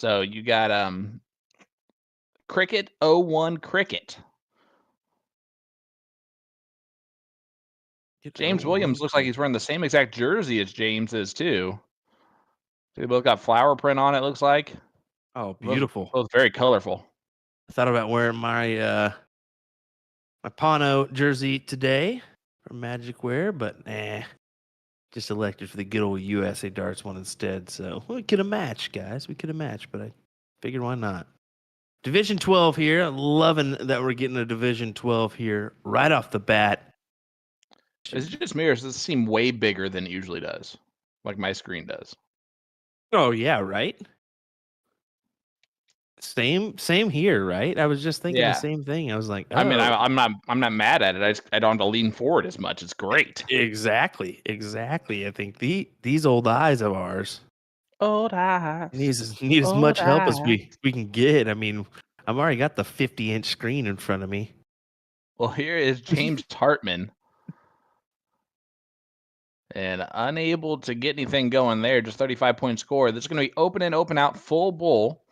So you got Cricket 01 Cricket. James Williams looks like he's wearing the same exact jersey as James is too. They both got flower print on it, looks like. Oh, beautiful. Both very colorful. I thought about wearing my my Pano jersey today from Magic Wear, but just elected for the good old USA Darts one instead. So we could have matched, guys. We could have matched, but I figured why not. Division 12 here. Loving that we're getting a Division 12 here right off the bat. Is it just me, or does this seem way bigger than it usually does? Like my screen does. Oh, yeah, right? Same here, right? I was just thinking the same thing. I was like, I mean, I'm not mad at it. I don't have to lean forward as much. It's great. Exactly. I think these old eyes of ours Old eyes need as much help as we can get. I mean, I've already got the 50-inch screen in front of me. Well, here is James Hartman. And unable to get anything going there, just 35-point score. This is going to be open in, open out, full bull.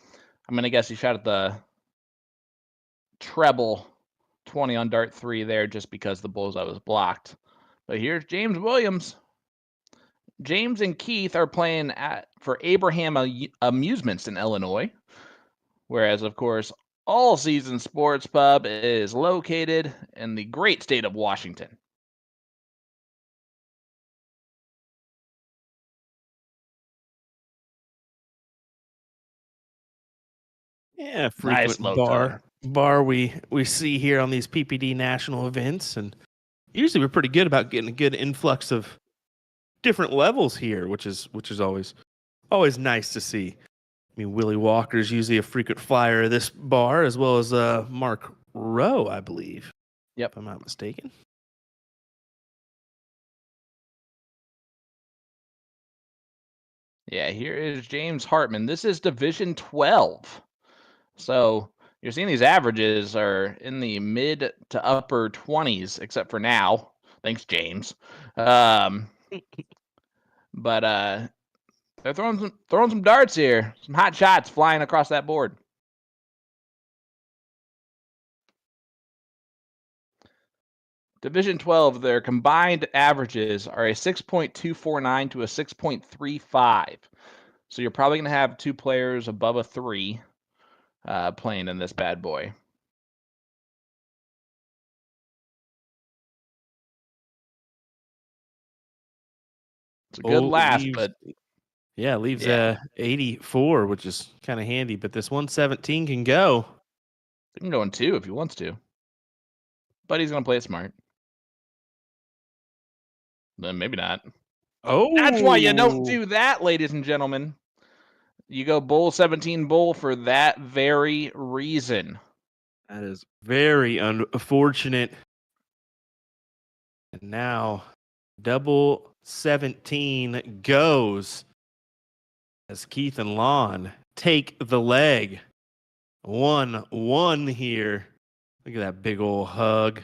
I'm going to guess he shot at the treble 20 on dart 3 there just because the bullseye was blocked. But here's James Williams. James and Keith are playing for Abraham Amusements in Illinois, whereas, of course, All Season Sports Pub is located in the great state of Washington. Yeah, frequent nice bar we see here on these PPD national events, and usually we're pretty good about getting a good influx of different levels here, which is always nice to see. I mean, Willie Walker's usually a frequent flyer of this bar, as well as Mark Rowe, I believe. Yep, if I'm not mistaken. Yeah, here is James Hartman. This is Division 12. So you're seeing these averages are in the mid to upper 20s, except for now. Thanks, James. But they're throwing some darts here. Some hot shots flying across that board. Division 12, their combined averages are a 6.249 to a 6.35. So you're probably going to have two players above a 3 playing in this bad boy. It's a good laugh, but yeah, it leaves 84, which is kind of handy. But this 117 can go. It can go in 2 if he wants to, but he's gonna play it smart. Then maybe not. Oh, that's why you don't do that, ladies and gentlemen. You go bull 17 bull for that very reason. That is very unfortunate. And now double 17 goes as Keith and Lon take the leg. 1-1 here. Look at that big old hug.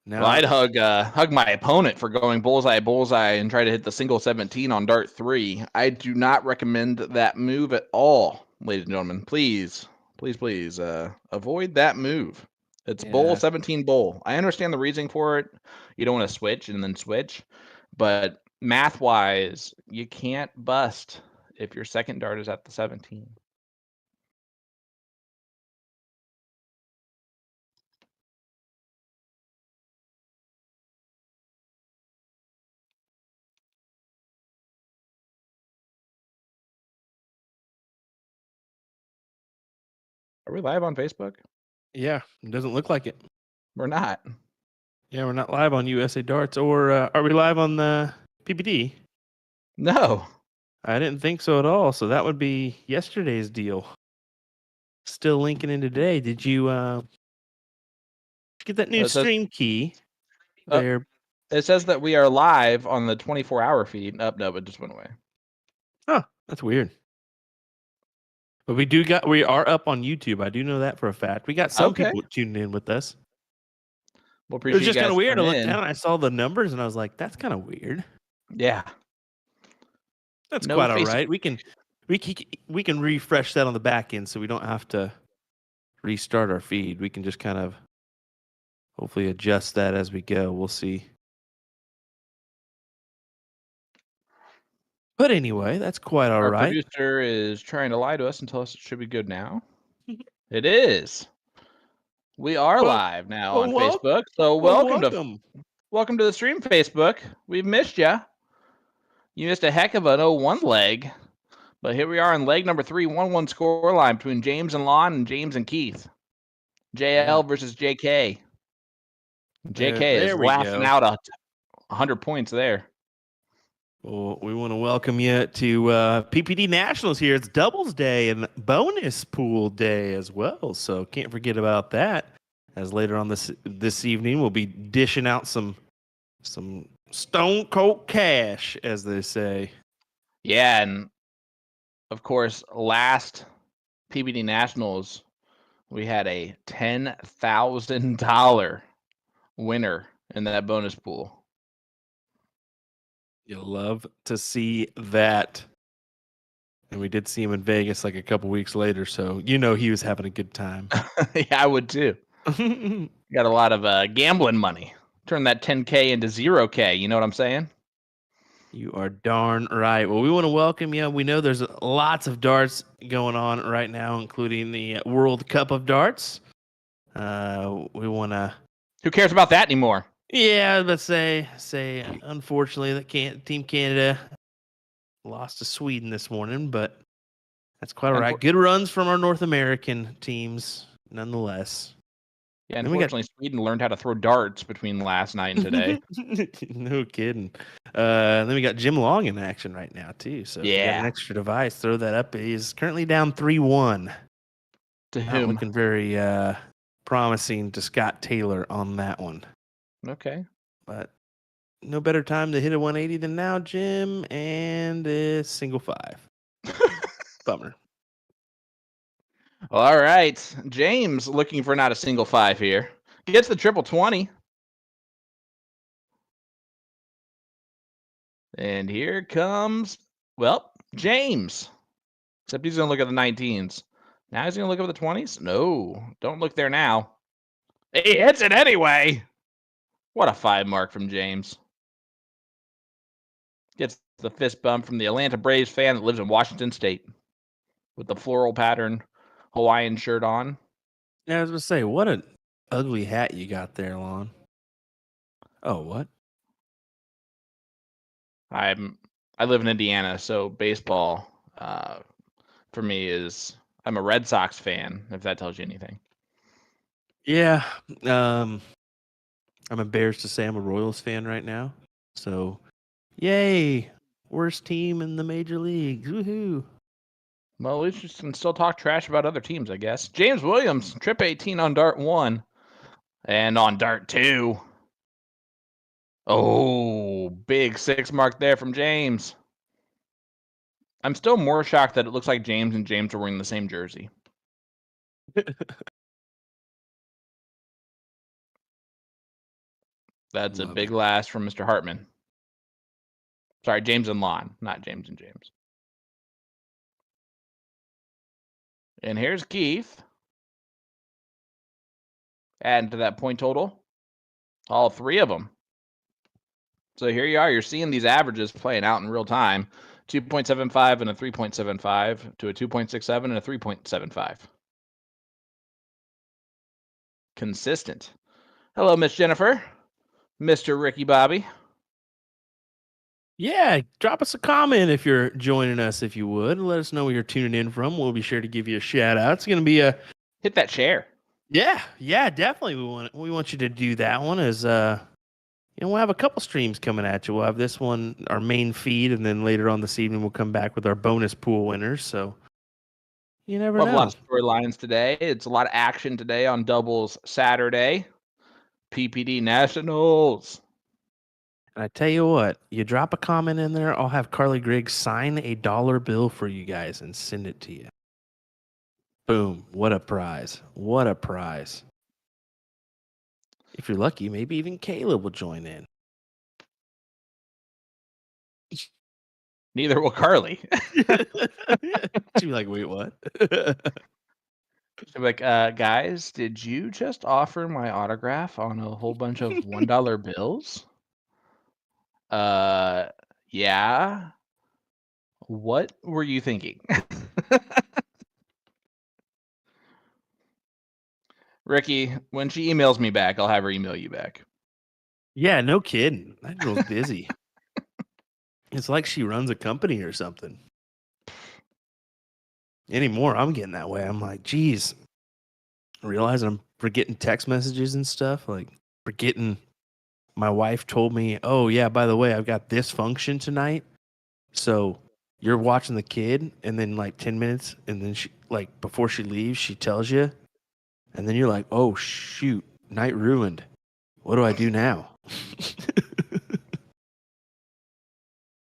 Now, well, I'd hug my opponent for going bullseye and try to hit the single 17 on dart 3. I do not recommend that move at all, ladies and gentlemen. Please avoid that move. It's bull 17 bull. I understand the reasoning for it. You don't want to switch and then switch, but math wise, you can't bust if your second dart is at the 17. Are we live on Facebook? Yeah, it doesn't look like it. We're not. Yeah, we're not live on USA Darts. Or are we live on the PPD? No. I didn't think so at all. So that would be yesterday's deal. Still linking in today. Did you get that new stream key there? It says that we are live on the 24-hour feed. No, it just went away. Oh, that's weird. But we are up on YouTube. I do know that for a fact. We got some people tuning in with us. Well, it was just kind of weird. I looked down and I saw the numbers and I was like, that's kind of weird. Yeah. That's quite all right. We can we can refresh that on the back end, so we don't have to restart our feed. We can just kind of hopefully adjust that as we go. We'll see. But anyway, that's quite all Our right. producer is trying to lie to us and tell us it should be good now. It is. We are live now on Facebook. So welcome to the stream, Facebook. We've missed you. You missed a heck of an 0-1 leg. But here we are in leg number 3, 1-1 scoreline between James and Lon and James and Keith. JL versus JK. JK is laughing out 100 points there. Well, we want to welcome you to PPD Nationals here. It's doubles day and bonus pool day as well. So can't forget about that. As later on this evening, we'll be dishing out some stone cold cash, as they say. Yeah, and of course, last PPD Nationals, we had a $10,000 winner in that bonus pool. You'll love to see that. And we did see him in Vegas like a couple weeks later, so he was having a good time. Yeah, I would too. Got a lot of gambling money. Turn that 10K into 0K. You know what I'm saying? You are darn right. Well, we want to welcome you. We know there's lots of darts going on right now, including the World Cup of Darts. We want to. Who cares about that anymore? Yeah, I was about to say. Unfortunately, that Team Canada lost to Sweden this morning, but that's quite all right. Good runs from our North American teams, nonetheless. Yeah, unfortunately, Sweden learned how to throw darts between last night and today. No kidding. Then we got Jim Long in action right now, too. So if you got an extra device, throw that up. He's currently down 3-1. To whom? Looking very promising to Scott Taylor on that one. Okay. But no better time to hit a 180 than now, Jim, and a single 5. Bummer. All right. James looking for not a single 5 here. Gets the triple 20. And here comes, James. Except he's going to look at the 19s. Now he's going to look at the 20s? No, don't look there now. He hits it anyway. What a 5 mark from James. Gets the fist bump from the Atlanta Braves fan that lives in Washington State with the floral pattern Hawaiian shirt on. Yeah, I was going to say, what an ugly hat you got there, Lon. Oh, what? I live in Indiana, so baseball for me is I'm a Red Sox fan, if that tells you anything. Yeah. I'm embarrassed to say I'm a Royals fan right now. So, yay. Worst team in the major leagues. Woohoo. Well, at least you can still talk trash about other teams, I guess. James Williams, trip 18 on dart 1. And on dart 2. Oh, big 6 mark there from James. I'm still more shocked that it looks like James and James are wearing the same jersey. That's a big last from Mr. Hartman. Sorry, James and Lon, not James and James. And here's Keith. Adding to that point total. All 3 of them. So here you are. You're seeing these averages playing out in real time. 2.75 and a 3.75 to a 2.67 and a 3.75. Consistent. Hello, Miss Jennifer. Mr. Ricky Bobby. Yeah, drop us a comment if you're joining us, if you would. Let us know where you're tuning in from. We'll be sure to give you a shout out. It's going to be a hit that share. Yeah, definitely. We want you to do that one. As we'll have a couple streams coming at you. We'll have this one, our main feed, and then later on this evening we'll come back with our bonus pool winners. So you never know. A lot of storylines today. It's a lot of action today on doubles Saturday. PPD Nationals. And I tell you what, you drop a comment in there, I'll have Carly Griggs sign a dollar bill for you guys and send it to you. Boom. What a prize. What a prize. If you're lucky, maybe even Caleb will join in. Neither will Carly. She'd be like, wait, what? She'll be like, guys, did you just offer my autograph on a whole bunch of $1 bills? Yeah. What were you thinking? Ricky, when she emails me back, I'll have her email you back. Yeah, no kidding. That girl's busy. It's like she runs a company or something. Anymore, I'm getting that way. I'm like, geez, I realize I'm forgetting text messages and stuff. Like, forgetting my wife told me, oh, yeah, by the way, I've got this function tonight. So you're watching the kid, and then like 10 minutes, and then she, like, before she leaves, she tells you, and then you're like, oh, shoot, night ruined. What do I do now?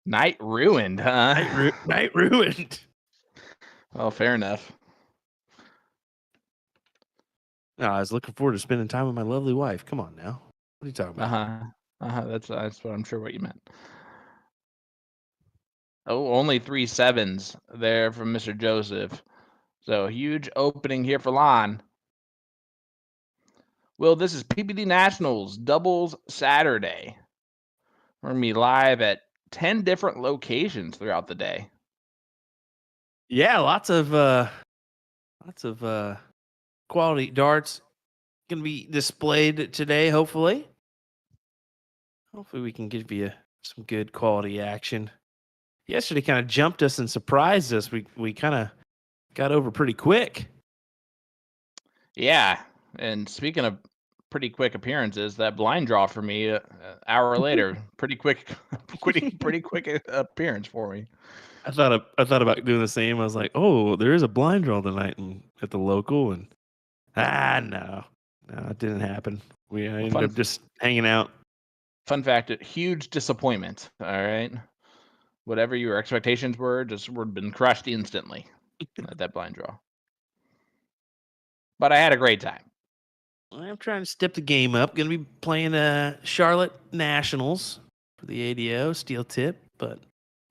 Night ruined, huh? Night ruined. Oh, fair enough. No, I was looking forward to spending time with my lovely wife. Come on now. What are you talking about? That's what I'm sure what you meant. Oh, only 3 sevens there from Mr. Joseph. So huge opening here for Lon. Well, this is PPD Nationals Doubles Saturday. We're gonna be live at 10 different locations throughout the day. Yeah, lots of quality darts gonna be displayed today. Hopefully we can give you some good quality action. Yesterday kind of jumped us and surprised us. We kind of got over pretty quick. Yeah, and speaking of pretty quick appearances, that blind draw for me hour later, pretty quick appearance for me. I thought about doing the same. I was like, oh, there is a blind draw tonight at the local, and no, it didn't happen. I ended up just hanging out. Fun fact: huge disappointment. All right, whatever your expectations were, just were been crushed instantly at that blind draw. But I had a great time. I'm trying to step the game up. Going to be playing Charlotte Nationals for the ADO steel tip, but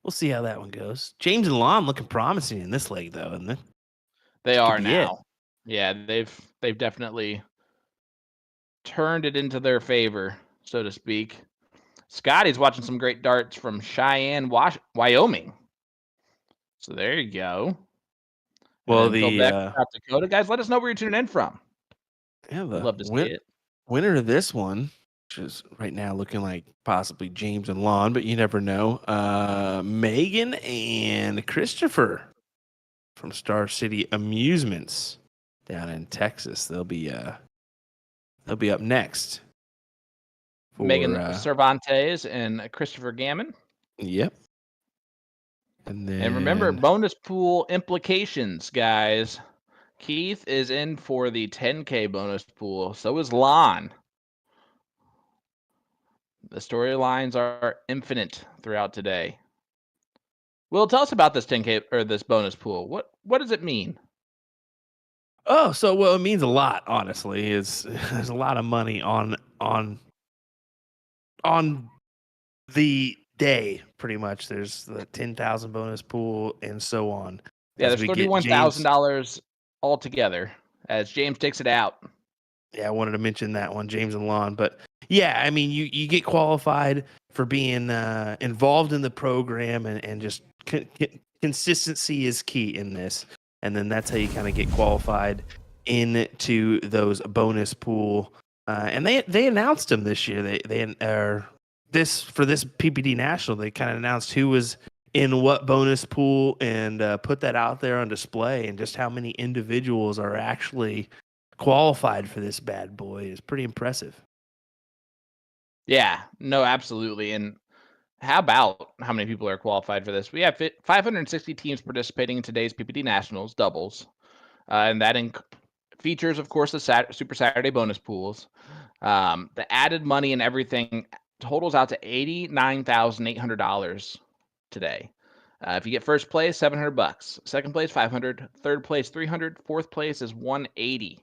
we'll see how that one goes. James and Lon looking promising in this leg, though, and they are now. Yeah, they've definitely turned it into their favor, so to speak. Scotty's watching some great darts from Cheyenne, Wyoming. So there you go. Well, Phil Beck, South Dakota. Guys, let us know where you're tuning in from. Yeah, I'd love to see it. Winner of this one, which is right now looking like possibly James and Lon, but you never know. Megan and Christopher from Star City Amusements down in Texas. They'll be up next. Megan Cervantes and Christopher Gammon. Yep. And remember, bonus pool implications, guys. Keith is in for the 10K bonus pool. So is Lon. The storylines are infinite throughout today. Will, tell us about this 10K or this bonus pool. What does it mean? Oh, so well, it means a lot. Honestly, there's a lot of money on the day. Pretty much, there's the 10,000 bonus pool and so on. Yeah, there's $31,000 altogether as James takes it out. Yeah, I wanted to mention that one, James and Lon. But yeah, I mean, you get qualified for being involved in the program, and just consistency is key in this. And then that's how you kind of get qualified into those bonus pool. And they announced them this year. They are for this PPD National. They kind of announced who was in what bonus pool and put that out there on display, and just how many individuals are actually qualified for this bad boy is pretty impressive. Yeah, no, absolutely. And how about how many people are qualified for this? We have 560 teams participating in today's PPD Nationals doubles. And that features, of course, the Super Saturday bonus pools. The added money and everything totals out to $89,800 today. If you get first place, $700. Second place, $500. Third place, $300. Fourth place is $180.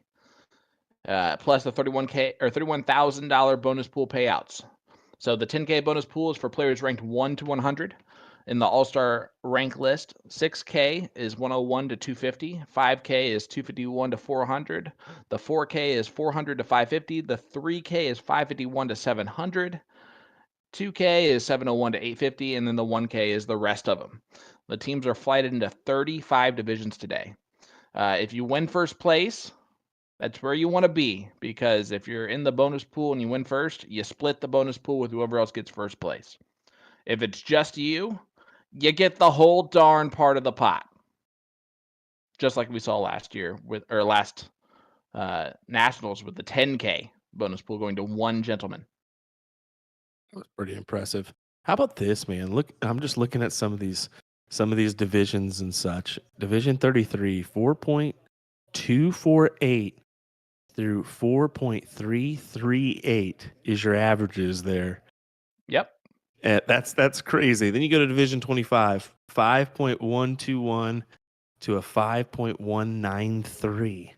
Plus the $31K or $31,000 bonus pool payouts. So the 10K bonus pool is for players ranked 1 to 100. In the All-Star rank list, 6K is 101 to 250, 5K is 251 to 400, the 4K is 400 to 550, the 3K is 551 to 700, 2K is 701 to 850, and then the 1K is the rest of them. The teams are flighted into 35 divisions today. If you win first place, that's where you want to be, because if you're in the bonus pool and you win first, you split the bonus pool with whoever else gets first place. If it's just you get the whole darn part of the pot. Just like we saw last year last Nationals with the 10K bonus pool going to one gentleman. That's pretty impressive. How about this, man? Look, I'm just looking at some of these divisions and such. Division 33, 4.248 through 4.338 is your averages there. Yep. That's crazy. Then you go to Division 25, 5.121 to a 5.193.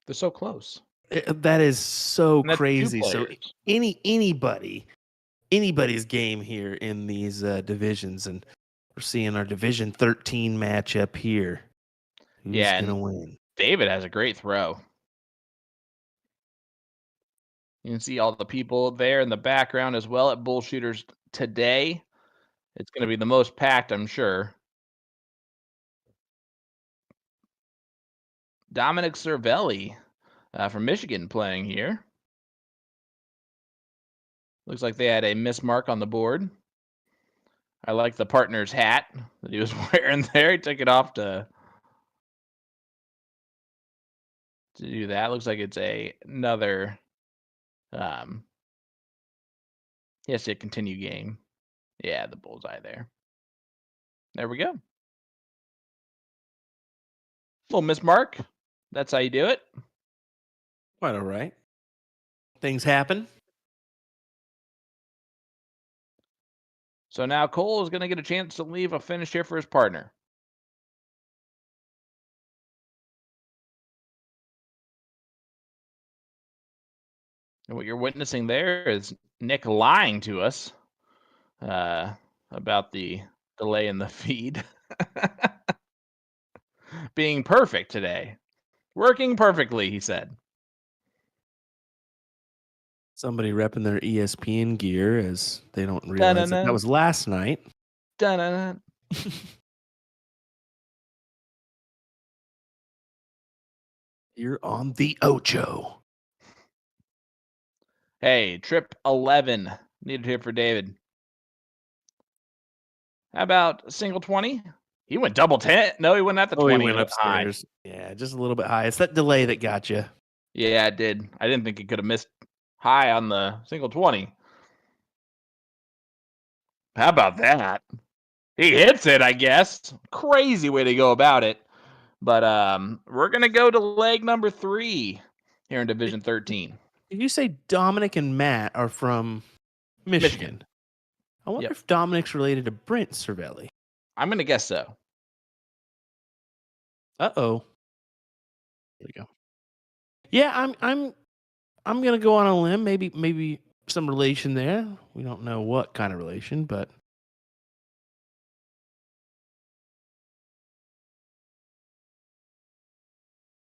They're so close. That is so And that's two crazy. So players. anybody's game here in these divisions, and we're seeing our Division 13 matchup here. Who's gonna win? David has a great throw. You can see all the people there in the background as well at Bull Shooters today. It's going to be the most packed, I'm sure. Dominic Cervelli from Michigan playing here. Looks like they had a mismark on the board. I like the partner's hat that he was wearing there. He took it off to do that. Looks like it's another he has to continue game. Yeah, the bullseye there. There we go. Little mismark. That's how you do it. Quite all right. Things happen. So now Cole is going to get a chance to leave a finish here for his partner. And what you're witnessing there is Nick lying to us about the delay in the feed. Being perfect today. Working perfectly, he said. Somebody repping their ESPN gear as they don't realize that was last night. Dun-dun-dun. You're on the Ocho. Hey, trip 11 needed here for David. How about single 20? He went double 10. No, he went at the 20. He went upstairs. Yeah, just a little bit high. It's that delay that got you. Yeah, it did. I didn't think he could have missed high on the single 20. How about that? He hits it, I guess. Crazy way to go about it. But we're going to go to leg number 3 here in Division 13. Did you say Dominic and Matt are from Michigan? I wonder if Dominic's related to Brent Cervelli. I'm going to guess so. Uh-oh. There we go. Yeah, I'm going to go on a limb. Maybe some relation there. We don't know what kind of relation, but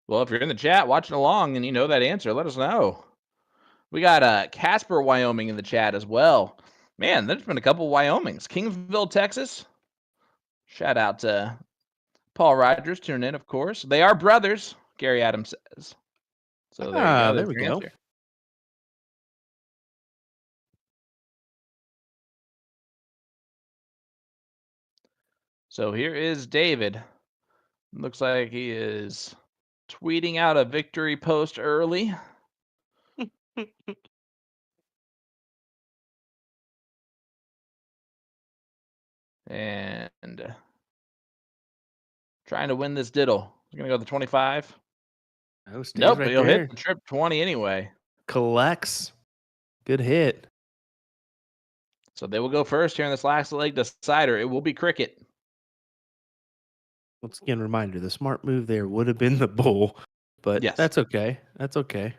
well, if you're in the chat watching along and you know that answer, let us know. We got Casper, Wyoming in the chat as well. Man, there's been a couple Wyomings. Kingsville, Texas. Shout out to Paul Rogers tuning in, of course. They are brothers, Gary Adams says. So there you go. There we go. Answer. So here is David. Looks like he is tweeting out a victory post early. And trying to win this diddle. He's going to go to the 25. Nope, right he'll there. hit the trip 20 anyway. Collects. Good hit. So they will go first here in this last leg decider. It will be cricket. Once again, reminder, the smart move there would have been the bull, but yes, that's okay. That's okay.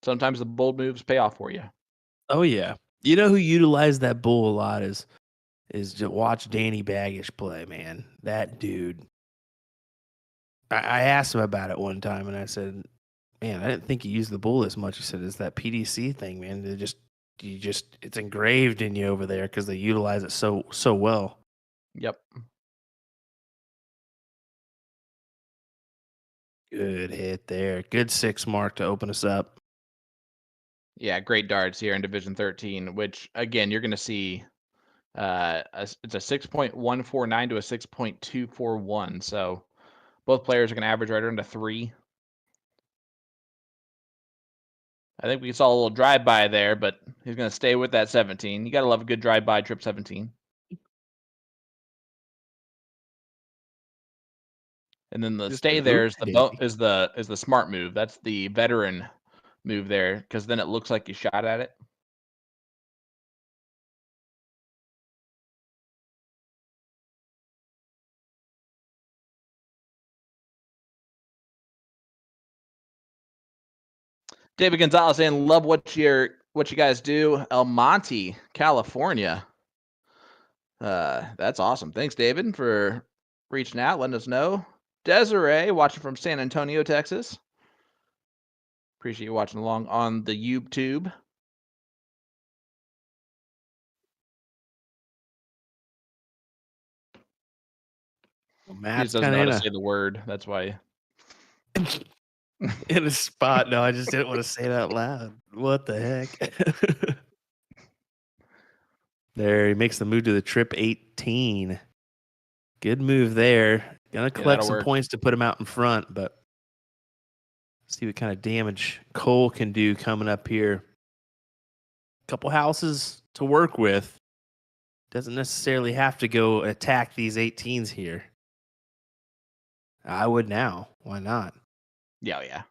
Sometimes the bold moves pay off for you. Oh, yeah. You know who utilized that bull a lot is is to watch Danny Baggish play, man. That dude. I asked him about it one time, and I said, "Man, I didn't think you used the bull as much." He said, "It's that PDC thing, man. It's engraved in you over there because they utilize it so well." Yep. Good hit there. Good 6 mark to open us up. Yeah, great darts here in Division 13, which again you're going to see. It's a 6.149 to a 6.241. So both players are going to average right around a 3. I think we saw a little drive-by there, but he's going to stay with that 17. You got to love a good drive-by trip 17. And then the Just stay a there hoop is daisy. is the smart move. That's the veteran move there, because then it looks like you shot at it. David Gonzalez saying, love what you guys do. El Monte, California. That's awesome. Thanks, David, for reaching out, letting us know. Desiree, watching from San Antonio, Texas. Appreciate you watching along on the YouTube. Well, He Matt's just doesn't kind know of how to say the word. That's why. in a spot. No, I just didn't want to say it out loud. What the heck? There, he makes the move to the trip 18. Good move there. Gonna collect some work. points to put him out in front, but see what kind of damage Cole can do coming up here. Couple houses to work with. Doesn't necessarily have to go attack these 18s here. I would now. Why not? Yeah.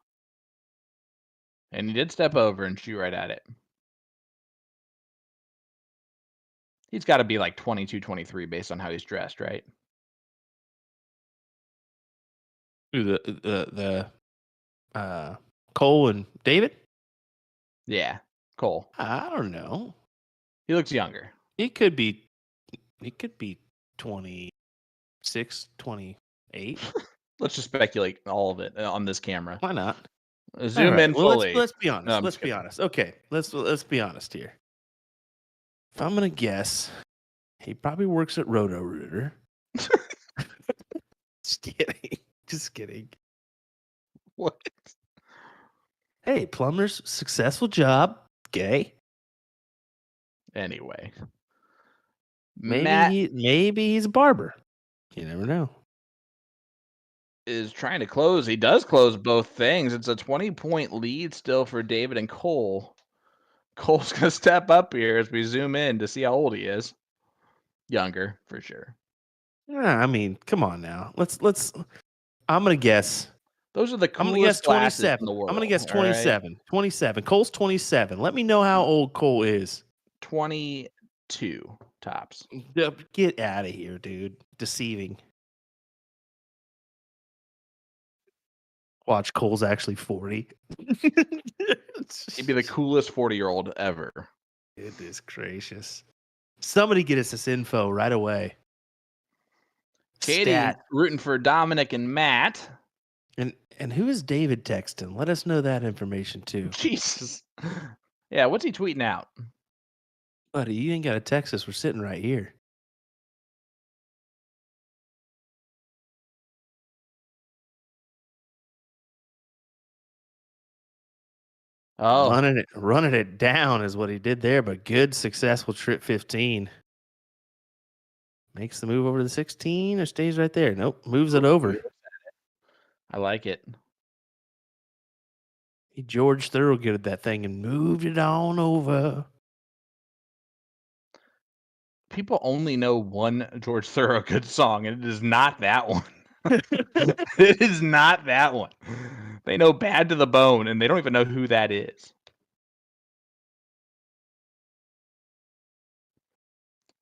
And he did step over and shoot right at it. He's got to be like 22, 23 based on how he's dressed, right? The Cole and David? Yeah, Cole. I don't know. He looks younger. He could be 26, 28. Let's just speculate all of it on this camera. Why not? Zoom in well, fully. let's be honest. No, Let's be honest. Okay, let's be honest here. If I'm gonna guess, he probably works at Roto Rooter. Just kidding. Just kidding. What? Hey, plumber's successful job. Gay. Anyway. Maybe he's a barber. You never know. Is trying to close. He does close both things. It's a 20-point lead still for David and Cole. Cole's gonna step up here as we zoom in to see how old he is. Younger, for sure. Yeah, I mean, come on now. Let's. I'm gonna guess. Those are the I'm gonna coolest guess glasses 27. in the world. I'm gonna guess all right? 27. 27. Cole's 27. Let me know how old Cole is. 22 tops. Get out of here, dude. Deceiving. Watch, Cole's actually 40. He'd be the coolest 40-year-old ever. Goodness gracious. Somebody get us this info right away. Katie rooting for Dominic and Matt. And who is David texting? Let us know that information too. Jesus. Yeah, what's he tweeting out? Buddy, you ain't got to text us. We're sitting right here. Oh, running it down is what he did there, but good successful trip 15. Makes the move over to the 16 or stays right there. Nope, moves it over. I like it. He George Thorogood that thing and moved it on over. People only know one George Thorogood song, and it is not that one. It is not that one. They know Bad to the Bone, and they don't even know who that is.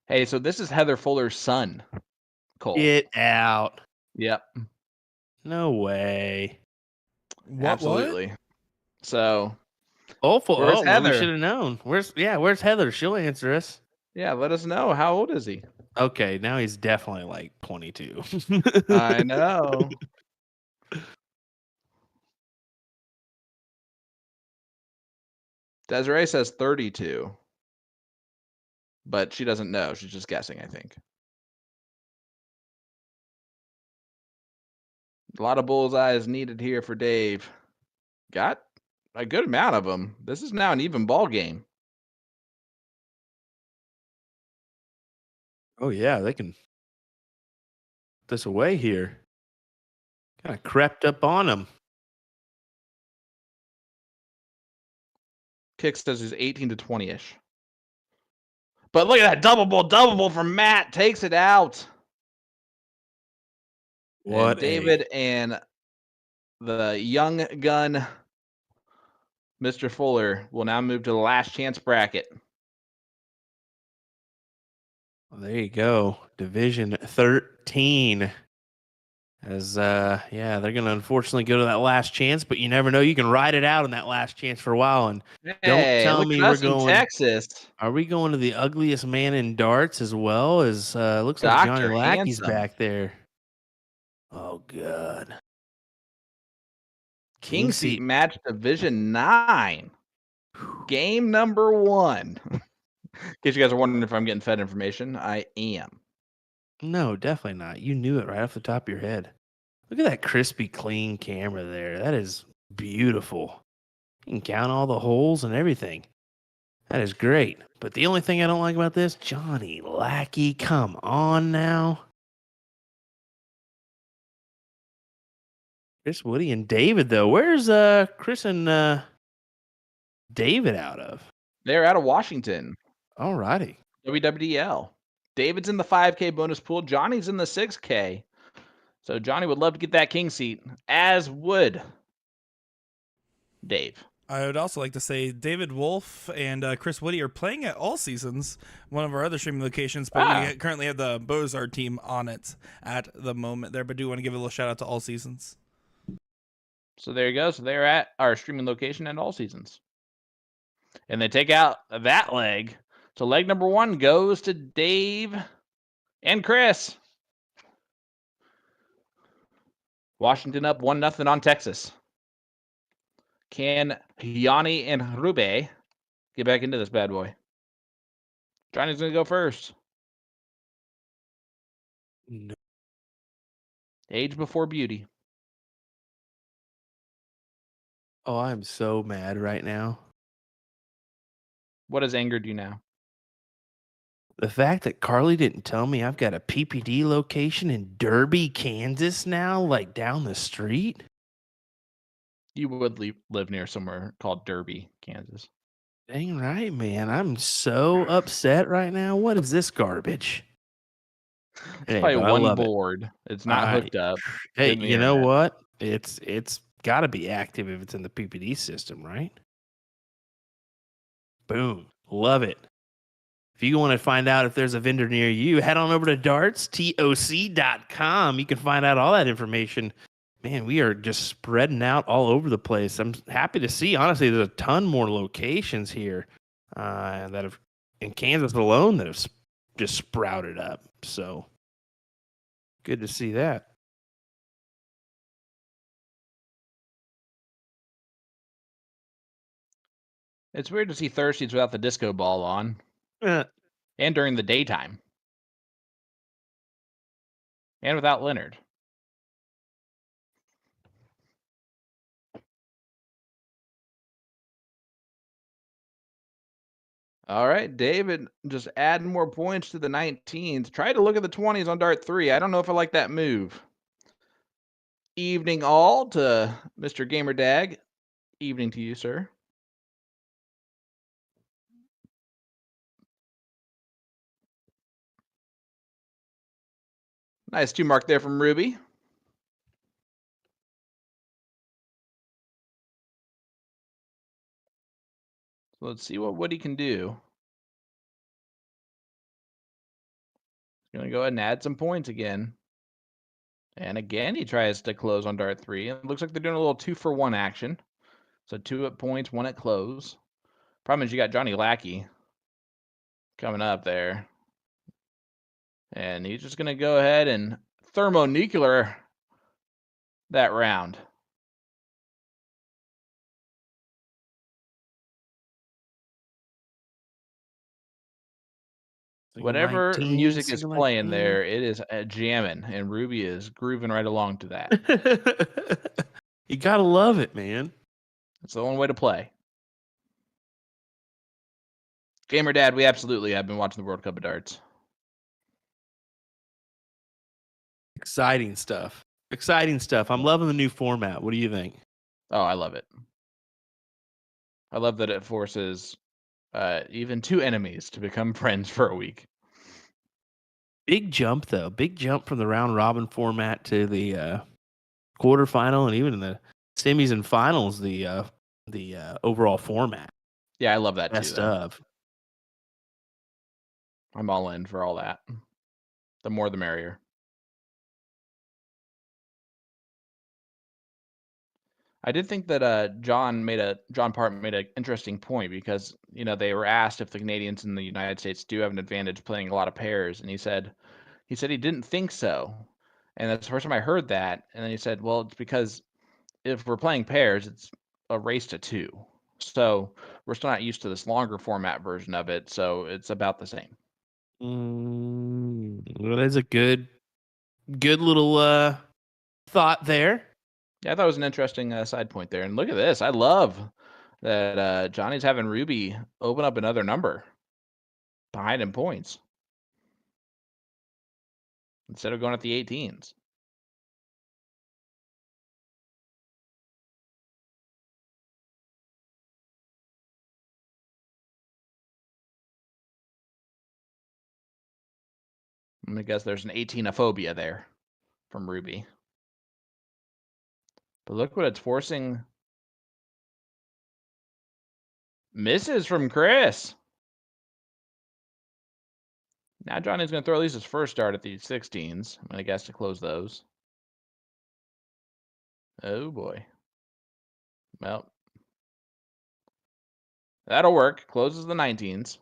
Hey, so this is Heather Fuller's son, Cole. Get out. Yep. No way. Absolutely. So. Where's Heather? Well, we should have known. Where's Heather? She'll answer us. Yeah, let us know. How old is he? Okay, now he's definitely like 22. I know. Desiree says 32. But she doesn't know. She's just guessing, I think. A lot of bullseyes needed here for Dave. Got a good amount of them. This is now an even ball game. Oh yeah, they can put this away here. Kind of crept up on him. Kick says he's 18 to 20-ish. But look at that double ball from Matt. Takes it out. What and David and the young gun, Mr. Fuller, will now move to the last chance bracket. Well, there you go. Division 13. As yeah, they're gonna unfortunately go to that last chance, but you never know. You can ride it out in that last chance for a while. And don't Hey, tell look me at we're us in going. Texas. Are we going to the ugliest man in darts as well? As looks like Johnny Dr. Lackey's Handsome. back there. Oh god. King seat match Division 9. Game number 1. In case you guys are wondering if I'm getting fed information, I am. No, definitely not. You knew it right off the top of your head. Look at that crispy, clean camera there. That is beautiful. You can count all the holes and everything. That is great. But the only thing I don't like about this, Johnny Lackey, come on now. Chris Woody and David, though. Where's Chris and David out of? They're out of Washington. All righty. WWDL. David's in the 5K bonus pool. Johnny's in the 6K. So Johnny would love to get that king seat, as would Dave. I would also like to say David Wolf and Chris Woody are playing at All Seasons, one of our other streaming locations, but we currently have the Bozar team on it at the moment there, but do want to give a little shout out to All Seasons. So there you go. So they're at our streaming location at All Seasons. And they take out that leg. So leg number 1 goes to Dave and Chris. Washington up 1-0 on Texas. Can Yanni and Rube get back into this bad boy? Johnny's going to go first. No. Age before beauty. Oh, I'm so mad right now. What has angered you now? The fact that Carly didn't tell me I've got a PPD location in Derby, Kansas now, like down the street. You would live near somewhere called Derby, Kansas. Dang right, man. I'm so upset right now. What is this garbage? It's probably one board. It's not hooked up. Hey, you know what? It's got to be active if it's in the PPD system, right? Boom. Love it. If you want to find out if there's a vendor near you, head on over to dartstoc.com. You can find out all that information. Man, we are just spreading out all over the place. I'm happy to see, honestly, there's a ton more locations here that have, in Kansas alone, that have just sprouted up. So good to see that. It's weird to see Thirsties without the disco ball on. And during the daytime. And without Leonard. All right, David, just adding more points to the 19s. Try to look at the 20s on Dart 3. I don't know if I like that move. Evening all to Mr. Gamerdag. Evening to you, sir. Nice 2 mark there from Ruby. So let's see what Woody can do. He's going to go ahead and add some points again. And again, he tries to close on Dart 3. It looks like they're doing a little 2-for-1 action. So 2 at points, 1 at close. Problem is you got Johnny Lackey coming up there. And he's just going to go ahead and thermonuclear that round. Whatever 19, music is something like playing that. there, it is jamming, and Ruby is grooving right along to that. You gotta love it, man. It's the only way to play. Gamer Dad, we absolutely have been watching the World Cup of Darts. Exciting stuff. Exciting stuff. I'm loving the new format. What do you think? Oh, I love it. I love that it forces even two enemies to become friends for a week. Big jump, though. Big jump from the round robin format to the quarterfinal, and even in the semis and finals, the overall format. Yeah, I love that Best too. Though. of. I'm all in for all that. The more, the merrier. I did think that John Part made an interesting point because they were asked if the Canadians in the United States do have an advantage playing a lot of pairs, and he said he didn't think so, and that's the first time I heard that. And then he said, well, it's because if we're playing pairs, it's a race to 2, so we're still not used to this longer format version of it, so it's about the same. Well, that's a good little thought there. Yeah, I thought it was an interesting side point there. And look at this. I love that Johnny's having Ruby open up another number behind in points instead of going at the 18s. I'm going to guess there's an 18-ophobia there from Ruby. But look what it's forcing. Misses from Chris. Now Johnny's going to throw at least his first dart at these 16s. I'm going to guess to close those. Oh, boy. Well, that'll work. Closes the 19s.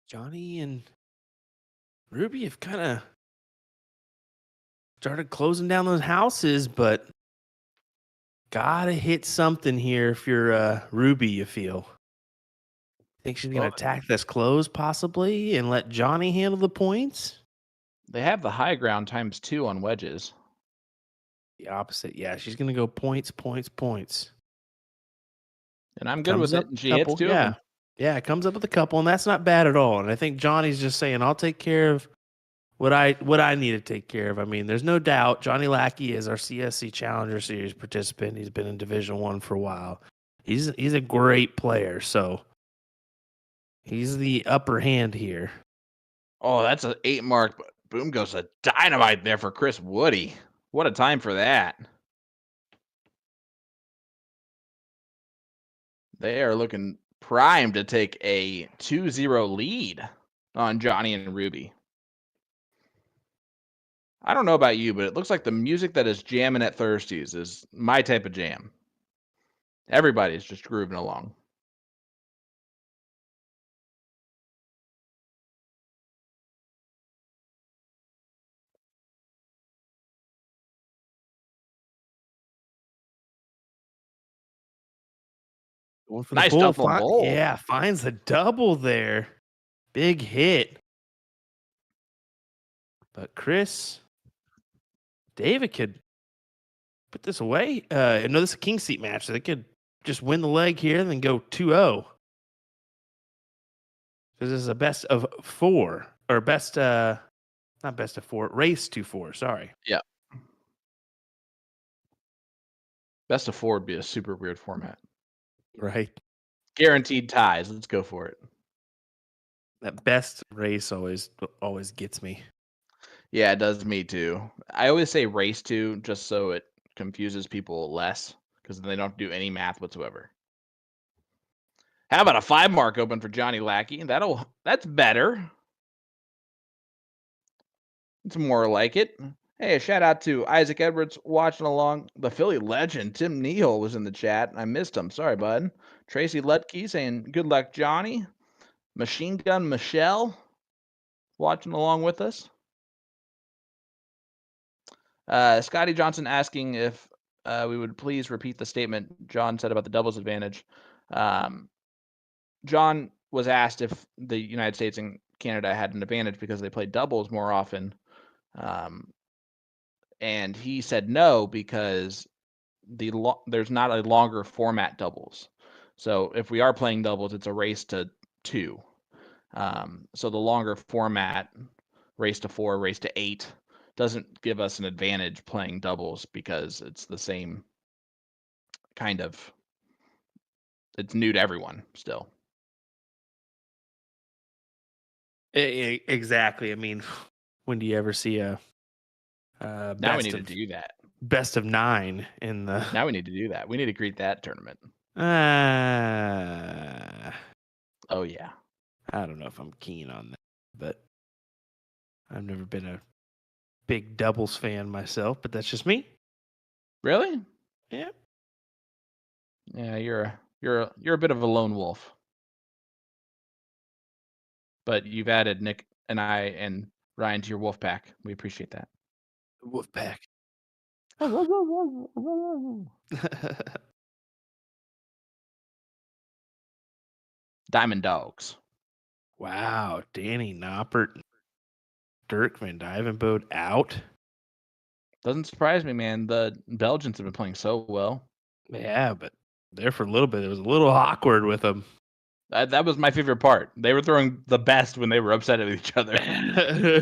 Johnny and Ruby have kind of started closing down those houses, but gotta hit something here if you're Ruby, you feel. Think she's gonna attack this close possibly and let Johnny handle the points? They have the high ground ×2 on wedges. The opposite. Yeah, she's gonna go points. And I'm good with it. And she hits 2 of them. Yeah, it comes up with a couple, and that's not bad at all. And I think Johnny's just saying, I'll take care of what I need to take care of. I mean, there's no doubt Johnny Lackey is our CSC Challenger Series participant. He's been in Division I for a while. He's a great player, so he's the upper hand here. Oh, that's an 8 mark. But boom goes a dynamite there for Chris Woody. What a time for that. They are looking primed to take a 2-0 lead on Johnny and Ruby. I don't know about you, but it looks like the music that is jamming at Thirsties is my type of jam. Everybody's just grooving along. Going for Nice the bull. double bull. Yeah, finds the double there. Big hit. But David could put this away. No, this is a king seat match, so they could just win the leg here and then go 2-0. This is a best of 4 or best, not best of 4, race to 4. Sorry. Yeah. Best of 4 would be a super weird format. Right. Guaranteed ties. Let's go for it. That best race always gets me. Yeah, it does me too. I always say race to just so it confuses people less because they don't do any math whatsoever. How about a 5 mark open for Johnny Lackey? That's better. It's more like it. Hey, a shout out to Isaac Edwards watching along. The Philly legend Tim Neal was in the chat. I missed him. Sorry, bud. Tracy Lutke saying, good luck, Johnny. Machine Gun Michelle watching along with us. Scotty Johnson asking if we would please repeat the statement John said about the doubles advantage. John was asked if the United States and Canada had an advantage because they played doubles more often. And he said no, because there's not a longer format doubles. So if we are playing doubles, it's a race to 2. So the longer format, race to 4, race to 8, doesn't give us an advantage playing doubles because it's the same kind of, it's new to everyone still. Exactly. I mean, when do you ever see a now we need to do that. Best of 9 in the? Now we need to do that. We need to create that tournament. Oh yeah. I don't know if I'm keen on that, but I've never been a big doubles fan myself. But that's just me. Really? Yeah. Yeah, you're a bit of a lone wolf. But you've added Nick and I and Ryan to your wolf pack. We appreciate that. Wolf pack. Diamond Dogs. Wow, Danny Noppert, Dirk Van Dijvenbode out. Doesn't surprise me, man. The Belgians have been playing so well. Yeah, but there for a little bit, it was a little awkward with them. That was my favorite part. They were throwing the best when they were upset at each other.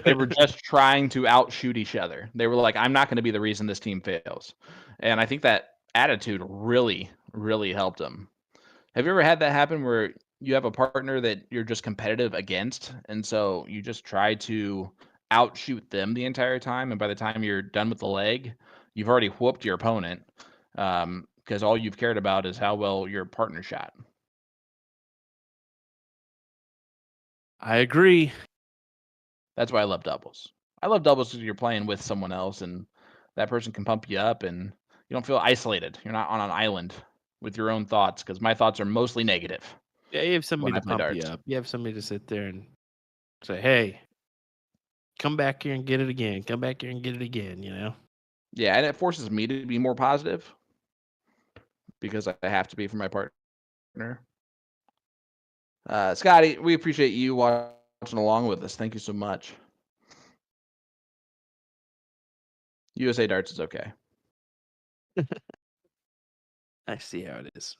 They were just trying to outshoot each other. They were like, I'm not going to be the reason this team fails. And I think that attitude really, really helped them. Have you ever had that happen where you have a partner that you're just competitive against, and so you just try to outshoot them the entire time, and by the time you're done with the leg, you've already whooped your opponent, because all you've cared about is how well your partner shot. I agree. That's why I love doubles. I love doubles because you're playing with someone else, and that person can pump you up, and you don't feel isolated. You're not on an island with your own thoughts, because my thoughts are mostly negative. Yeah, you have somebody when I to play pump you darts. up. You have somebody to sit there and say, "Hey, come back here and get it again. Come back here and get it again." You know. Yeah, and it forces me to be more positive because I have to be for my partner. Scotty, we appreciate you watching along with us. Thank you so much. USA Darts is okay. I see how it is.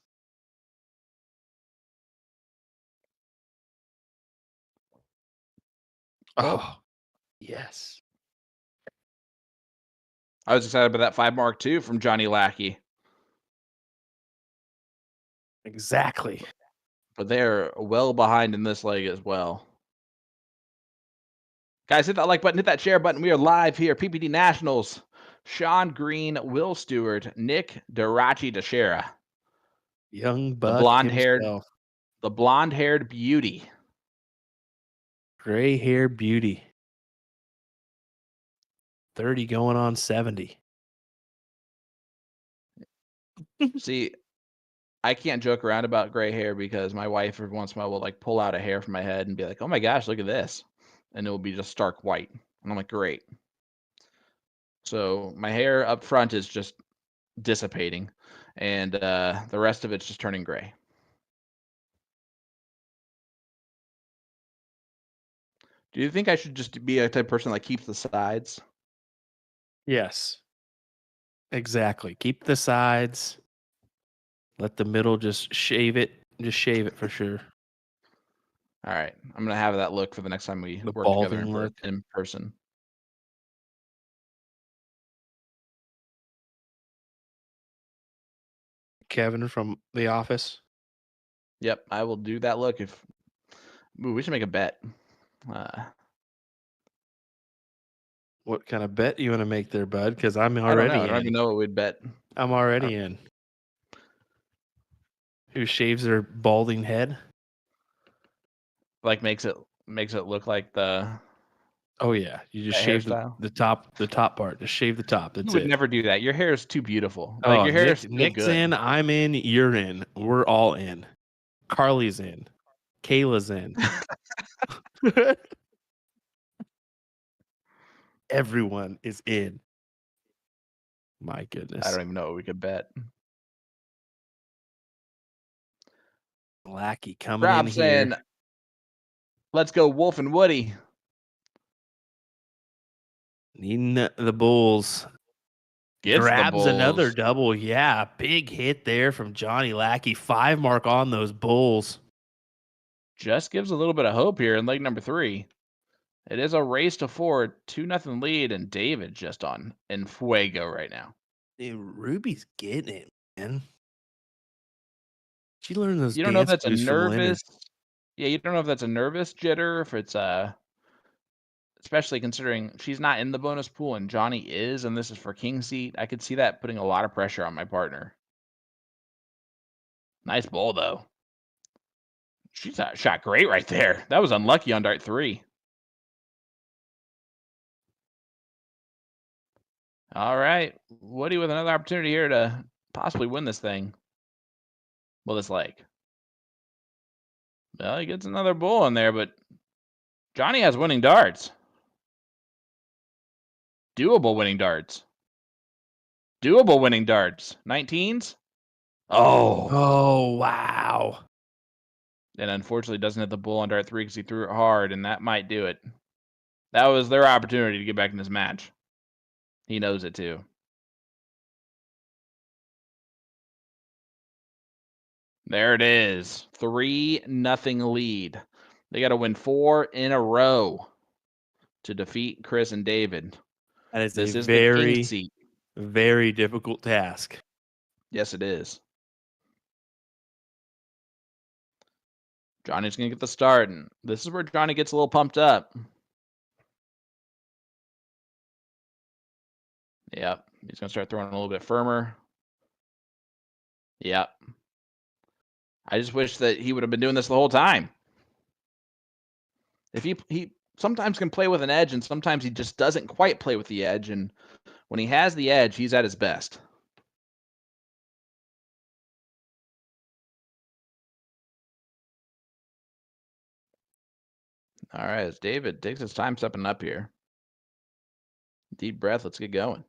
Oh, yes. I was excited about that 5 mark too from Johnny Lackey. Exactly. But they're well behind in this leg as well. Guys, hit that like button, hit that share button. We are live here. PPD Nationals. Sean Green, Will Stewart, Nick Darachi DeShera. Young Buck himself. The blonde-haired beauty. Gray hair beauty. 30 going on 70. See, I can't joke around about gray hair because my wife every once in a while will like pull out a hair from my head and be like, oh my gosh, look at this. And it will be just stark white. And I'm like, great. So my hair up front is just dissipating, and the rest of it's just turning gray. Do you think I should just be a type of person that keeps the sides? Yes. Exactly. Keep the sides. Let the middle just shave it. Just shave it for sure. All right. I'm going to have that look for the next time we work together in person. Kevin from The Office. Yep, I will do that look. We should make a bet. What kind of bet you want to make there, bud? Because I'm already I don't even know what we'd bet. I'm already in. Who shaves their balding head? Like makes it look like the. Oh yeah, you just shave the top part. Just shave the top. That's you would it. never do that. Your hair is too beautiful. Like your hair is Nick's good. in. I'm in. You're in. We're all in. Carly's in. Kayla's in. Everyone is in. My goodness. I don't even know what we could bet. Lackey coming Rob in saying, here. let's go Wolf and Woody. Needing the Bulls. Gets the Grabs another Bulls. double. Yeah, big hit there from Johnny Lackey. 5 mark on those Bulls. Just gives a little bit of hope here in leg number 3. It is a race to 4, 2-0 lead, and David just on in fuego right now. Dude, Ruby's getting it, man. She learned those You don't know if dance that's a moves from Leonard. nervous. Yeah, you don't know if that's a nervous jitter, if it's especially considering she's not in the bonus pool and Johnny is, and this is for king seat. I could see that putting a lot of pressure on my partner. Nice bowl though. She shot great right there. That was unlucky on dart 3. All right, Woody with another opportunity here to possibly win this thing. Well, this leg. Well, he gets another bull in there, but Johnny has winning darts. Doable winning darts. Doable winning darts. 19s. Oh, wow. And unfortunately doesn't hit the bull on dart 3 because he threw it hard, and that might do it. That was their opportunity to get back in this match. He knows it too. There it is. 3-0 lead. They got to win 4 in a row to defeat Chris and David. That is This a is the king very, seat. very difficult task. Yes, it is. Johnny's going to get the start, and this is where Johnny gets a little pumped up. Yep. He's going to start throwing a little bit firmer. Yep. I just wish that he would have been doing this the whole time. If he sometimes can play with an edge, and sometimes he just doesn't quite play with the edge, and when he has the edge, he's at his best. All right, as David takes his time stepping up here. Deep breath, let's get going.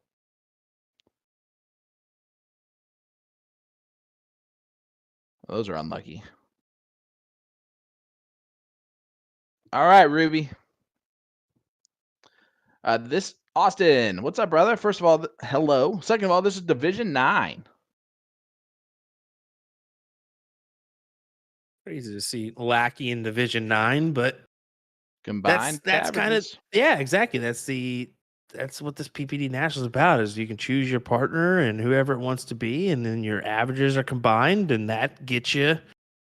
Those are unlucky. All right, Ruby. This Austin, what's up, brother? First of all, hello. Second of all, this is Division 9. Crazy to see Lackey in Division 9, but Combined that's kind of, averages. yeah, exactly. That's what this PPD National is about, is you can choose your partner and whoever it wants to be, and then your averages are combined, and that gets you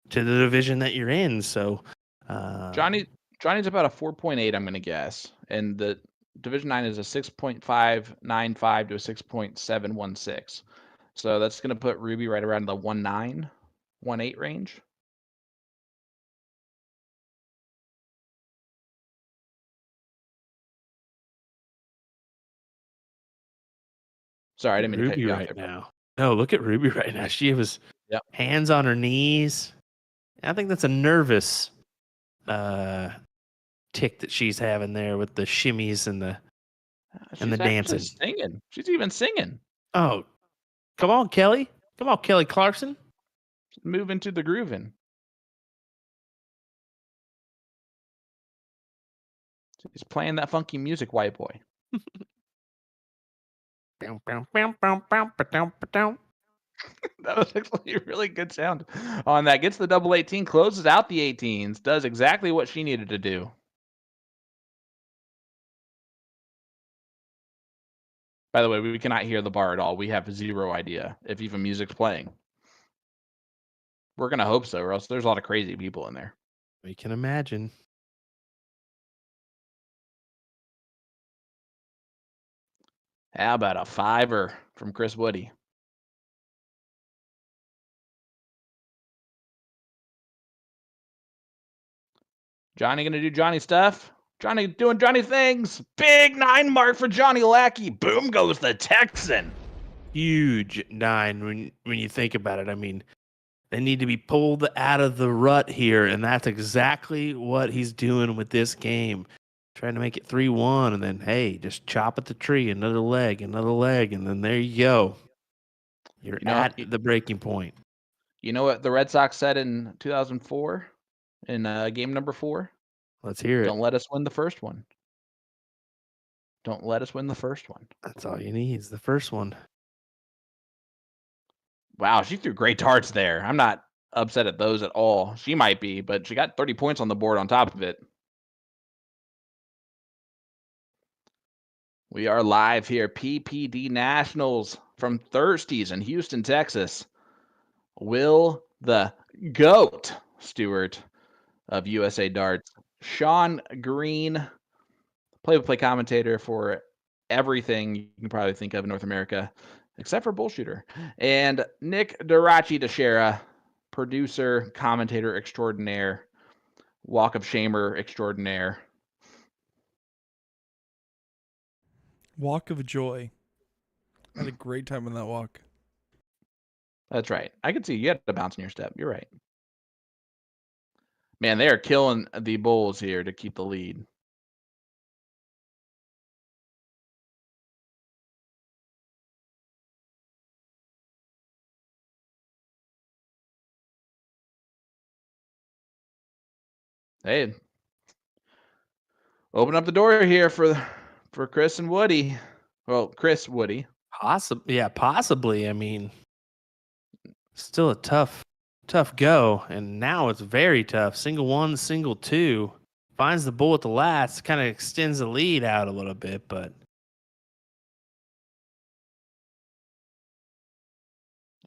to the division that you're in. So Johnny's about a 4.8, I'm going to guess. And the Division 9 is a 6.595 to a 6.716. So that's going to put Ruby right around the 1.9, 1.8 range. Sorry, I didn't mean to cut Ruby you off right there. now. No, look at Ruby right now. She was hands on her knees. I think that's a nervous tick that she's having there with the shimmies and the dancing. Singing. She's even singing. Oh, come on, Kelly. Come on, Kelly Clarkson. Move into the grooving. He's playing that funky music, white boy. That was actually a really good sound on that. Gets the double 18, closes out the 18s, does exactly what she needed to do. By the way, we cannot hear the bar at all. We have zero idea if even music's playing. We're going to hope so, or else there's a lot of crazy people in there. We can imagine. How about a $5 from Chris Woody? Johnny going to do Johnny stuff. Johnny doing Johnny things. Big 9 mark for Johnny Lackey. Boom goes the Texan. Huge 9 when you think about it. I mean, They need to be pulled out of the rut here, and that's exactly what he's doing with this game. Trying to make it 3-1, and then, hey, just chop at the tree, another leg, and then there you go. You're at the breaking point. You know what the Red Sox said in 2004 in game number 4? Let's hear it. Don't let us win the first one. Don't let us win the first one. That's all you need is the first one. Wow, she threw great darts there. I'm not upset at those at all. She might be, but she got 30 points on the board on top of it. We are live here, PPD Nationals from Thirsties in Houston, Texas. Will the GOAT Stewart of USA Darts, Sean Green, play-by-play commentator for everything you can probably think of in North America, except for Bullshooter, and Nick Darachi Teixeira, producer, commentator extraordinaire, Walk of Shamer extraordinaire. Walk of joy. I had a great time on that walk. That's right. I could see you had a bounce in your step. You're right. Man, they are killing the Bulls here to keep the lead. Hey, open up the door here for Chris and Woody. Well, Chris, Woody. Possibly. I mean, still a tough go, and now it's very tough. Single 1, single 2. Finds the bull at the last, kind of extends the lead out a little bit, but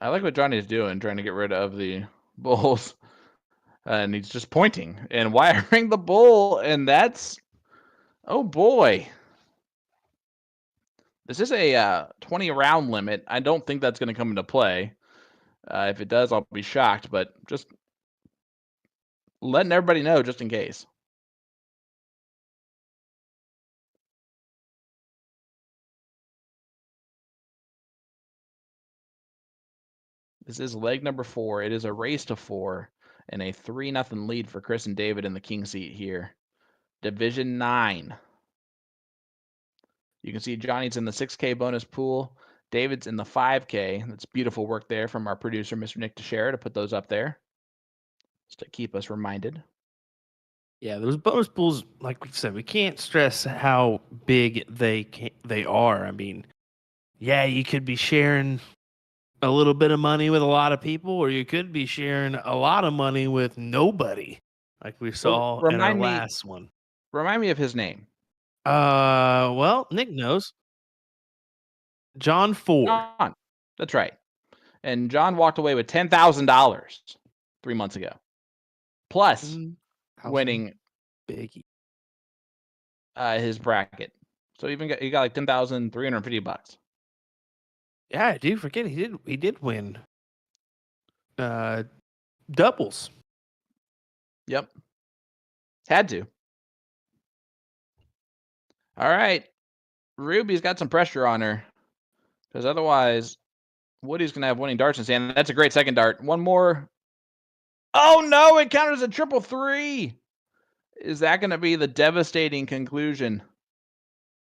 I like what Johnny's doing, trying to get rid of the Bulls. And he's just pointing and wiring the bull, and that's, oh boy. This is a 20 round limit. I don't think that's going to come into play. If it does, I'll be shocked, but just letting everybody know just in case. This is leg number 4. It is a race to 4 and a 3-0 lead for Chris and David in the king seat here. Division 9. You can see Johnny's in the 6K bonus pool. David's in the 5K. That's beautiful work there from our producer, Mr. Nick Teixeira, to put those up there just to keep us reminded. Yeah, those bonus pools, like we said, we can't stress how big they are. I mean, yeah, you could be sharing a little bit of money with a lot of people, or you could be sharing a lot of money with nobody, like we saw in our last one. Remind me of his name. Well, Nick knows. John Ford. John. That's right. And John walked away with $10,000 3 months ago. Plus winning biggie his bracket. So he got like $10,350. Yeah, I do forget he did win doubles. Yep. Had to. All right. Ruby's got some pressure on her. Because otherwise, Woody's going to have winning darts in his hand. That's a great second dart. One more. Oh, no. It counted as a 333. Is that going to be the devastating conclusion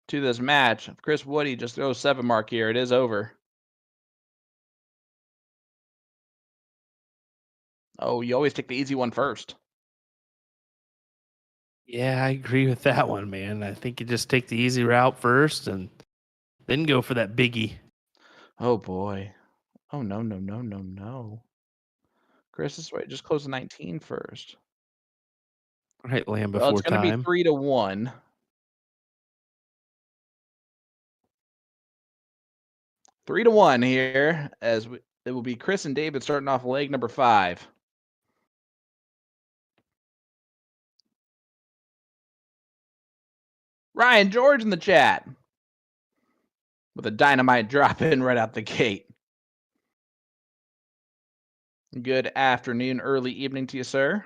to this match? If Chris Woody just throws 7 mark here, it is over. Oh, you always take the easy one first. Yeah, I agree with that one, man. I think you just take the easy route first and then go for that biggie. Oh, boy. Oh, no. Chris is right. Just close the 19 first. All right, land before time. It's going to be 3-1. 3-1 here, as it will be Chris and David starting off leg number 5. Ryan George in the chat with a dynamite drop in right out the gate. Good afternoon, early evening to you, sir.